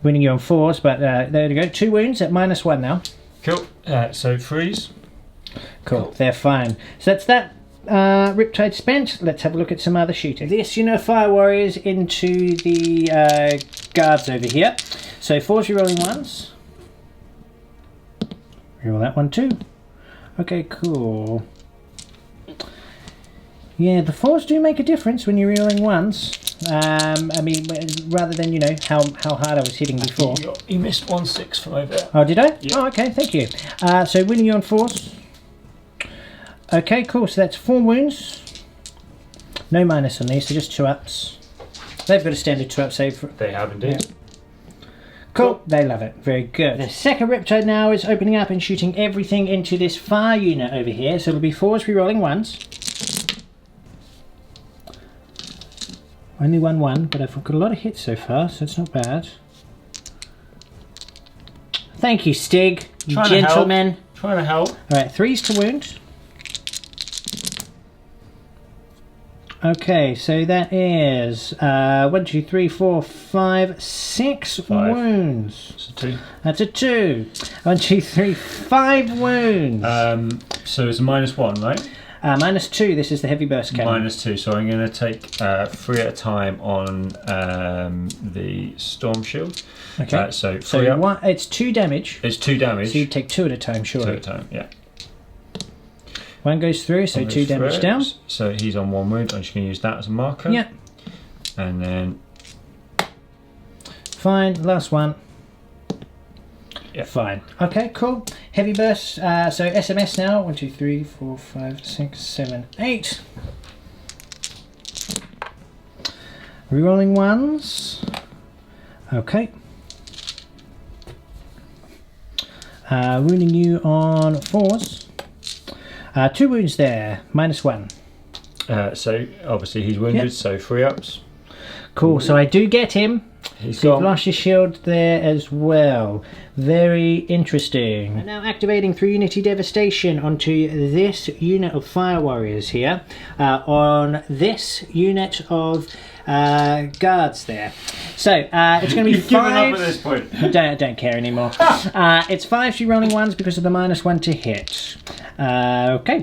wounding you on 4s, but there we go. 2 wounds at -1 now. Cool. So freeze. Cool, they're fine. So that's that. Riptide spent. Let's have a look at some other shooting. This, Fire Warriors into the guards over here. So 4s rerolling 1s. Reroll that one too. Okay, cool. Yeah, the 4s do make a difference when you're rerolling 1s. I mean, rather than, how hard I was hitting before. You missed 1-6 from over there. Oh, did I? Yeah. Oh, okay, thank you. So winning you on 4s. Okay, cool. So that's 4 wounds. No minus on these, so just 2-ups. They've got a standard 2-up save. They have indeed. Cool. They love it. Very good. The second Riptide now is opening up and shooting everything into this fire unit over here. So it'll be 4s rerolling 1s. Only 1-1, but I've got a lot of hits so far, so it's not bad. Thank you, Stig. You Trying to help. gentleman. Trying to help. Alright, 3s to wound. Okay, so that is 1, 2, 3, 4, 5, 6 5. wounds. So 2. That's a 2. 1, 2, 3, 5 wounds. So it's a -1, right? -2, this is the heavy burst cannon. -2. So I'm going to take 3 at a time on the storm shield. Okay. So 3 up. One, it's 2 damage. It's 2 damage. So you take 2 at a time, 2 surely. at a time, yeah. 1 goes through, so One 2 goes damage through. down. So he's on 1 wound. I'm just going to use that as a marker. Yeah. And then Fine, last one. Yeah. Fine. Okay, cool. Heavy burst. So SMS now. 1, 2, 3, 4, 5, 6, 7, 8. Rerolling 1s. Okay. Wounding you on 4s. 2 wounds there. -1. so obviously he's wounded, Yep. so 3 ups. Cool. So I do get him. He's So you've gone. lost your shield there as well. Very interesting. And now activating through Unity Devastation onto this unit of Fire Warriors here. On this unit of guards there. So it's going to be You've given 5. up at this point. I don't care anymore. It's 5 rerolling 1s because of the -1 to hit. Okay.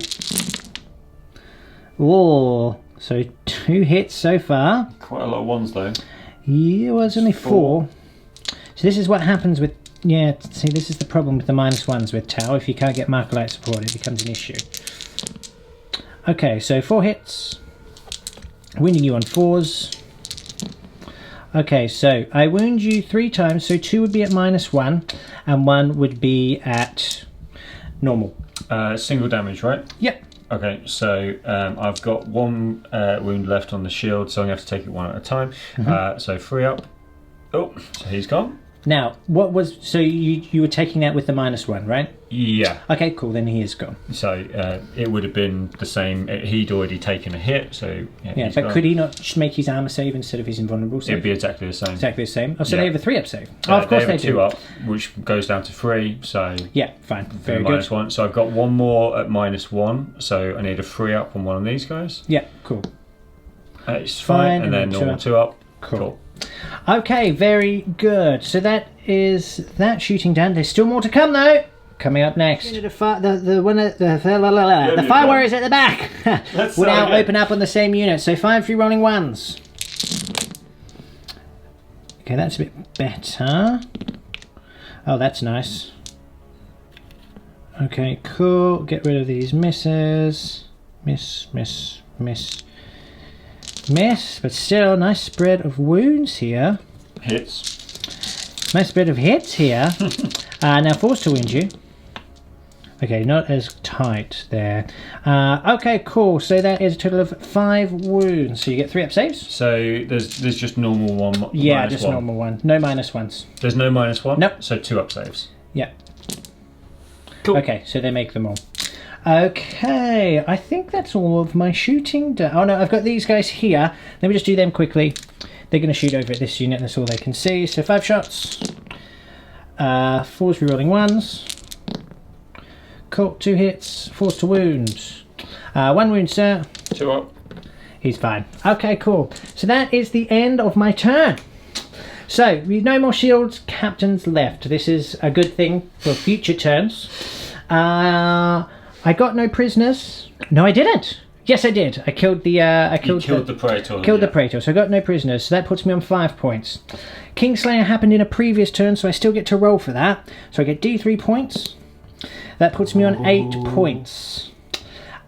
Whoa. So 2 hits so far. Quite a lot of 1s though. Yeah, well, it's only 4. So this is what happens with... Yeah, see, this is the problem with the -1s with Tau. If you can't get Marker Light support, it becomes an issue. Okay, so 4 hits. Wounding you on 4s. Okay, so I wound you 3 times, so 2 would be at -1, and 1 would be at normal. Single damage, right? Yep. Okay, so I've got 1 wound left on the shield, so I'm going to have to take it 1 at a time. So 3 up. Oh, so he's gone. Now, what was... So you were taking that with the -1, right? Yeah. Okay, cool. Then he is gone. So it would have been the same. He'd already taken a hit, so... Yeah, but could he not just make his armor save instead of his invulnerable save? It'd be exactly the same. Exactly the same. Oh, so Yeah. they have a 3-up save. Oh, of course they have a do. 2-up, which goes down to 3, so... Yeah, fine. Very good. -1. So I've got one more at -1, so I need a 3-up on one of these guys. Yeah, cool. It's fine, and then normal 2-up. Cool. Okay, very good. So that is that shooting done. There's still more to come, though. Coming up next. The fire warriors at the back will now open up on the same unit. So 5 free rolling 1s. Okay, that's a bit better. Oh, that's nice. Okay, cool. Get rid of these misses. Miss. But still, nice spread of wounds here. Hits. Nice spread of hits here. Now forced to wound you. Okay, not as tight there. Okay, cool. So that is a total of 5 wounds. So you get 3-up saves. So there's just normal 1. Yeah, just -1. normal 1. No -1s. There's no -1. Nope. So 2-up saves. Yeah. Cool. Okay, so they make them all. Okay, I think that's all of my shooting done. Oh no, I've got these guys here. Let me just do them quickly. They're going to shoot over at this unit, that's all they can see. So 5 shots. 4's rerolling 1s. Cool, 2 hits. Forced to wound. 1 wound, sir. 2-up. He's fine. Okay, cool. So that is the end of my turn. So, we've no more shields, captains left. This is a good thing for future turns. I got no prisoners. No, I didn't. Yes, I did. I killed the. Killed the Praetor. Killed the Praetor, so I got no prisoners. So that puts me on 5 points. Kingslayer happened in a previous turn, so I still get to roll for that. So I get D3 points. That puts me on 8 points.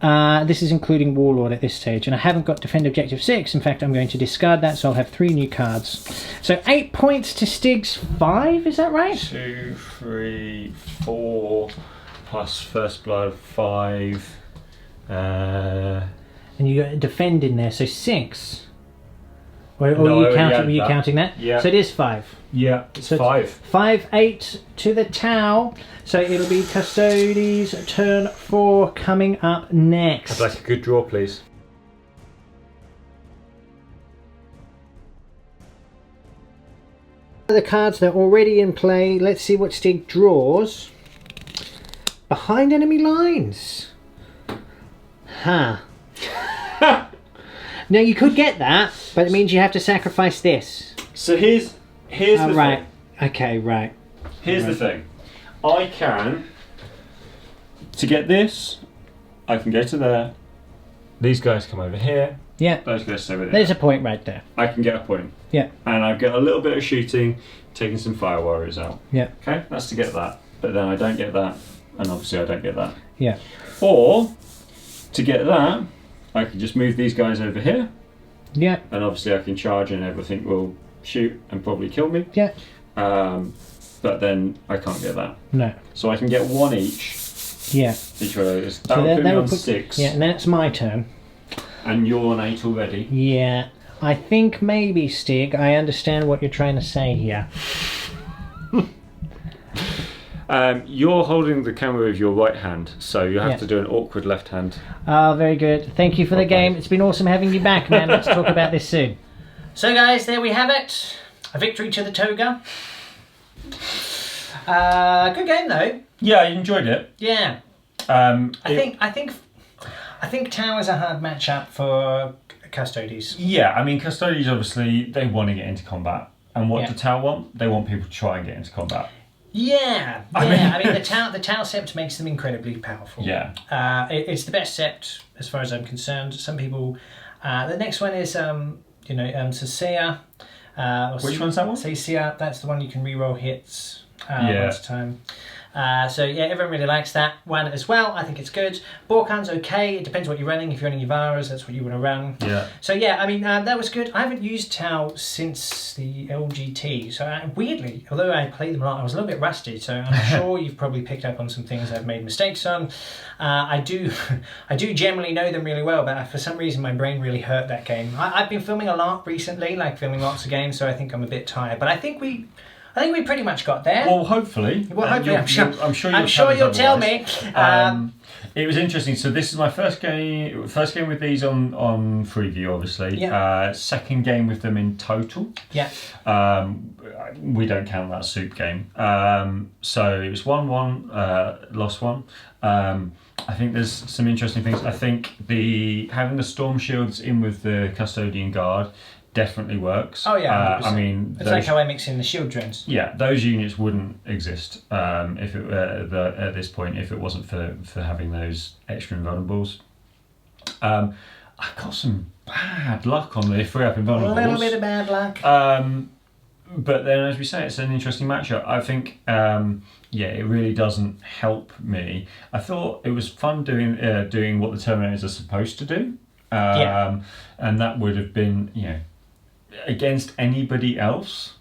This is including Warlord at this stage, and I haven't got Defend Objective 6. In fact, I'm going to discard that, so I'll have 3 new cards. So 8 points to Stig's 5. Is that right? 2, 3, 4. Plus First Blood 5. And you got defend in there, so 6. Or No, were you that. counting that? Yeah. So it is 5. Yeah, it's So 5. 5, 8 to the Tau. So it'll be Custodes turn 4 coming up next. I'd like a good draw, please. The cards that are already in play. Let's see what Stig draws. Behind enemy lines. Huh. Now you could get that, but it means you have to sacrifice this. So here's the right. thing. Okay, right. Here's the thing. I can, to get this, I can go to there. These guys come over here. Yeah. Those guys stay over there. There's a point right there. I can get a point. Yeah. And I get a little bit of shooting, taking some fire warriors out. Yeah. Okay, that's to get that. But then I don't get that, and obviously I don't get that. Yeah. Or, to get that, I can just move these guys over here. Yeah. And obviously I can charge and everything will shoot and probably kill me. Yeah. But then I can't get that. No. So I can get 1 each. Yeah. Each one of those. So That would put me would on put- 6. Yeah, and then it's my turn. And you're on 8 already. Yeah. I think maybe, Stig, I understand what you're trying to say here. You're holding the camera with your right hand, so you have Yeah. to do an awkward left hand. Oh, very good. Thank you for the game. It's been awesome having you back, man. Let's talk about this soon. So, guys, there we have it. A victory to the Toga. Good game, though. Yeah, I enjoyed it. Yeah. I think Tau is a hard matchup for Custodes. Yeah, I mean, Custodes obviously, they want to get into combat. And what Yeah. do Tau want? They want people to try and get into combat. Yeah. I I mean- mean, the Tau Sept makes them incredibly powerful. Yeah. It's the best Sept as far as I'm concerned. Some people. The next one is Cecea. Which one's that one? Cecea. That's the one you can reroll hits Yeah. once a time. So yeah, everyone really likes that one as well. I think it's good. Borkhan's okay. It depends what you're running. If you're running Yavaras, that's what you want to run. Yeah. So yeah, I mean that was good. I haven't used Tau since the LGT. So weirdly, although I played them a lot, I was a little bit rusty. So I'm sure you've probably picked up on some things I've made mistakes on. I do generally know them really well, but for some reason my brain really hurt that game. I've been filming a lot recently, like filming lots of games. So I think I'm a bit tired. But I think I think we pretty much got there. Well, hopefully. Well, hopefully, I'm sure you'll tell me. It was interesting. So this is my first game with these on Freeview, obviously. Yeah. Second game with them in total. Yeah. We don't count that soup game. So it was 1-1, lost 1. I think there's some interesting things. I think having the storm shields in with the custodian guard definitely works. Oh yeah, I mean, it's like how I mix in the shield drones. Yeah, those units wouldn't exist if it at this point if it wasn't for having those extra invulnerables. I got some bad luck on the 3-up invulnerables. A little bit of bad luck. But then, as we say, it's an interesting matchup. I think, it really doesn't help me. I thought it was fun doing what the Terminators are supposed to do, and that would have been, against anybody else.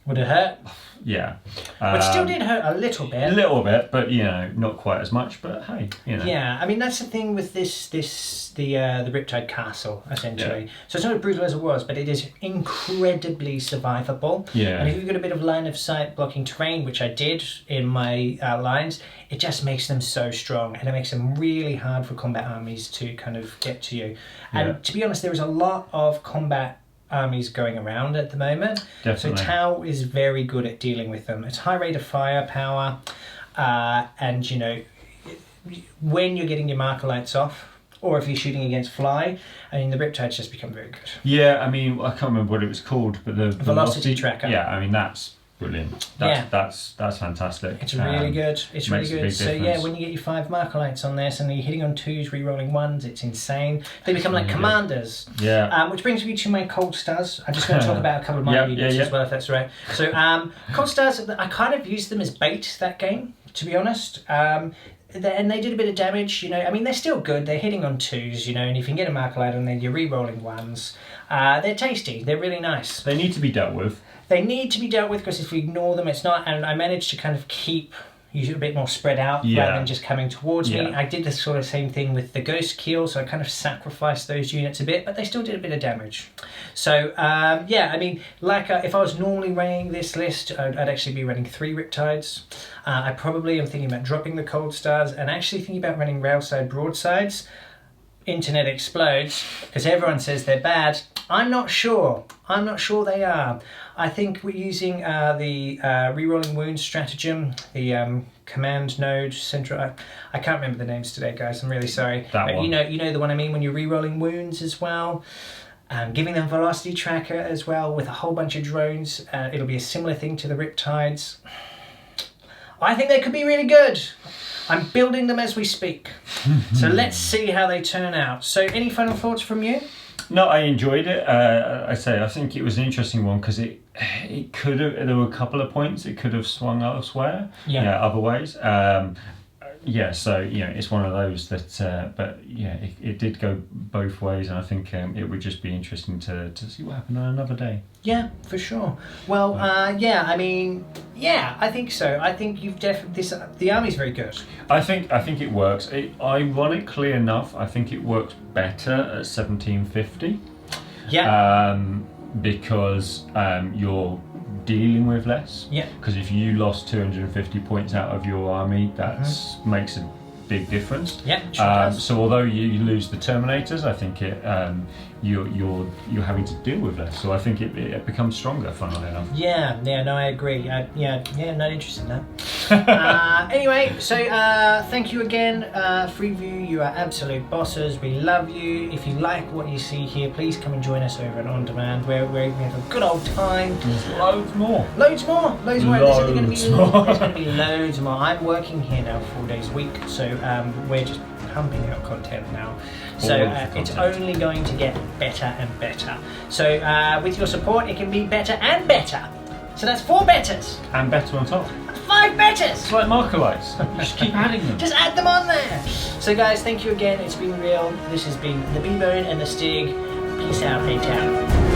Would it hurt? Yeah. But still did hurt a little bit. A little bit, but not quite as much. But hey, Yeah, I mean that's the thing with the Riptide Castle essentially. Yeah. So it's not as brutal as it was, but it is incredibly survivable. Yeah. And if you've got a bit of line of sight blocking terrain, which I did in my lines, it just makes them so strong, and it makes them really hard for combat armies to kind of get to you. And to be honest, there is a lot of combat armies going around at the moment. Definitely. So Tau is very good at dealing with them. It's high rate of firepower, and when you're getting your marker lights off, or if you're shooting against fly, I mean the Riptides just become very good. Yeah, I mean I can't remember what it was called, but the velocity tracker. Yeah, I mean that's brilliant. That's fantastic. It's really good. It's really good. So difference. when you get your 5 marker lights on this and you're hitting on 2s, re-rolling 1s, it's insane. They become like commanders. Yeah. Which brings me to my Cold Stars. I'm just going to talk about a couple of my units as well, if that's right. So Cold Stars, I kind of used them as bait that game, to be honest. And they did a bit of damage, I mean, they're still good. They're hitting on 2s, and if you can get a marker light on there, you're re-rolling 1s. They're tasty. They're really nice. They need to be dealt with. They need to be dealt with because if we ignore them, it's not. And I managed to kind of keep you a bit more spread out rather than just coming towards me. I did the sort of same thing with the Ghost Keel, so I kind of sacrificed those units a bit, but they still did a bit of damage. So, I mean, if I was normally running this list, I'd actually be running 3 Riptides. I probably am thinking about dropping the Cold Stars and actually thinking about running Railside Broadsides. Internet explodes because everyone says they're bad. I'm not sure. They are. I think we're using the rerolling wounds stratagem, the command node central. I can't remember the names today, guys. I'm really sorry. That one. You know the one I mean when you're rerolling wounds as well. Giving them velocity tracker as well with a whole bunch of drones. It'll be a similar thing to the Riptides. I think they could be really good. I'm building them as we speak. So let's see how they turn out. So any final thoughts from you? No, I enjoyed it. I think it was an interesting one because it could have. There were a couple of points it could have swung elsewhere. Other ways. So it's one of those that. But it did go both ways, and I think it would just be interesting to see what happened on another day. Yeah, for sure. Well, I think so. I think you've definitely the army's very good. I think it works. Ironically enough, I think it works better at 1750. Yeah. Because you're dealing with less. Yeah. Because if you lost 250 points out of your army, that makes a big difference. Yeah. Sure does. So although you lose the Terminators, I think you're having to deal with less. So I think it becomes stronger. Funnily enough. Yeah. No, I agree. Not interested in that. Anyway, so thank you again, Freeview. You are absolute bosses. We love you. If you like what you see here, please come and join us over at On Demand, where we have a good old time. There's loads more. There's going to be loads more. I'm working here now 4 days a week, so we're just pumping out content now. So it's only going to get better and better. So with your support, it can be better and better. So that's 4 betters. And better on top. 5 betters. It's like marker lights. You just keep adding them. Just add them on there. So guys, thank you again. It's been real. This has been the B-Bone and the Stig. Peace out, hey town.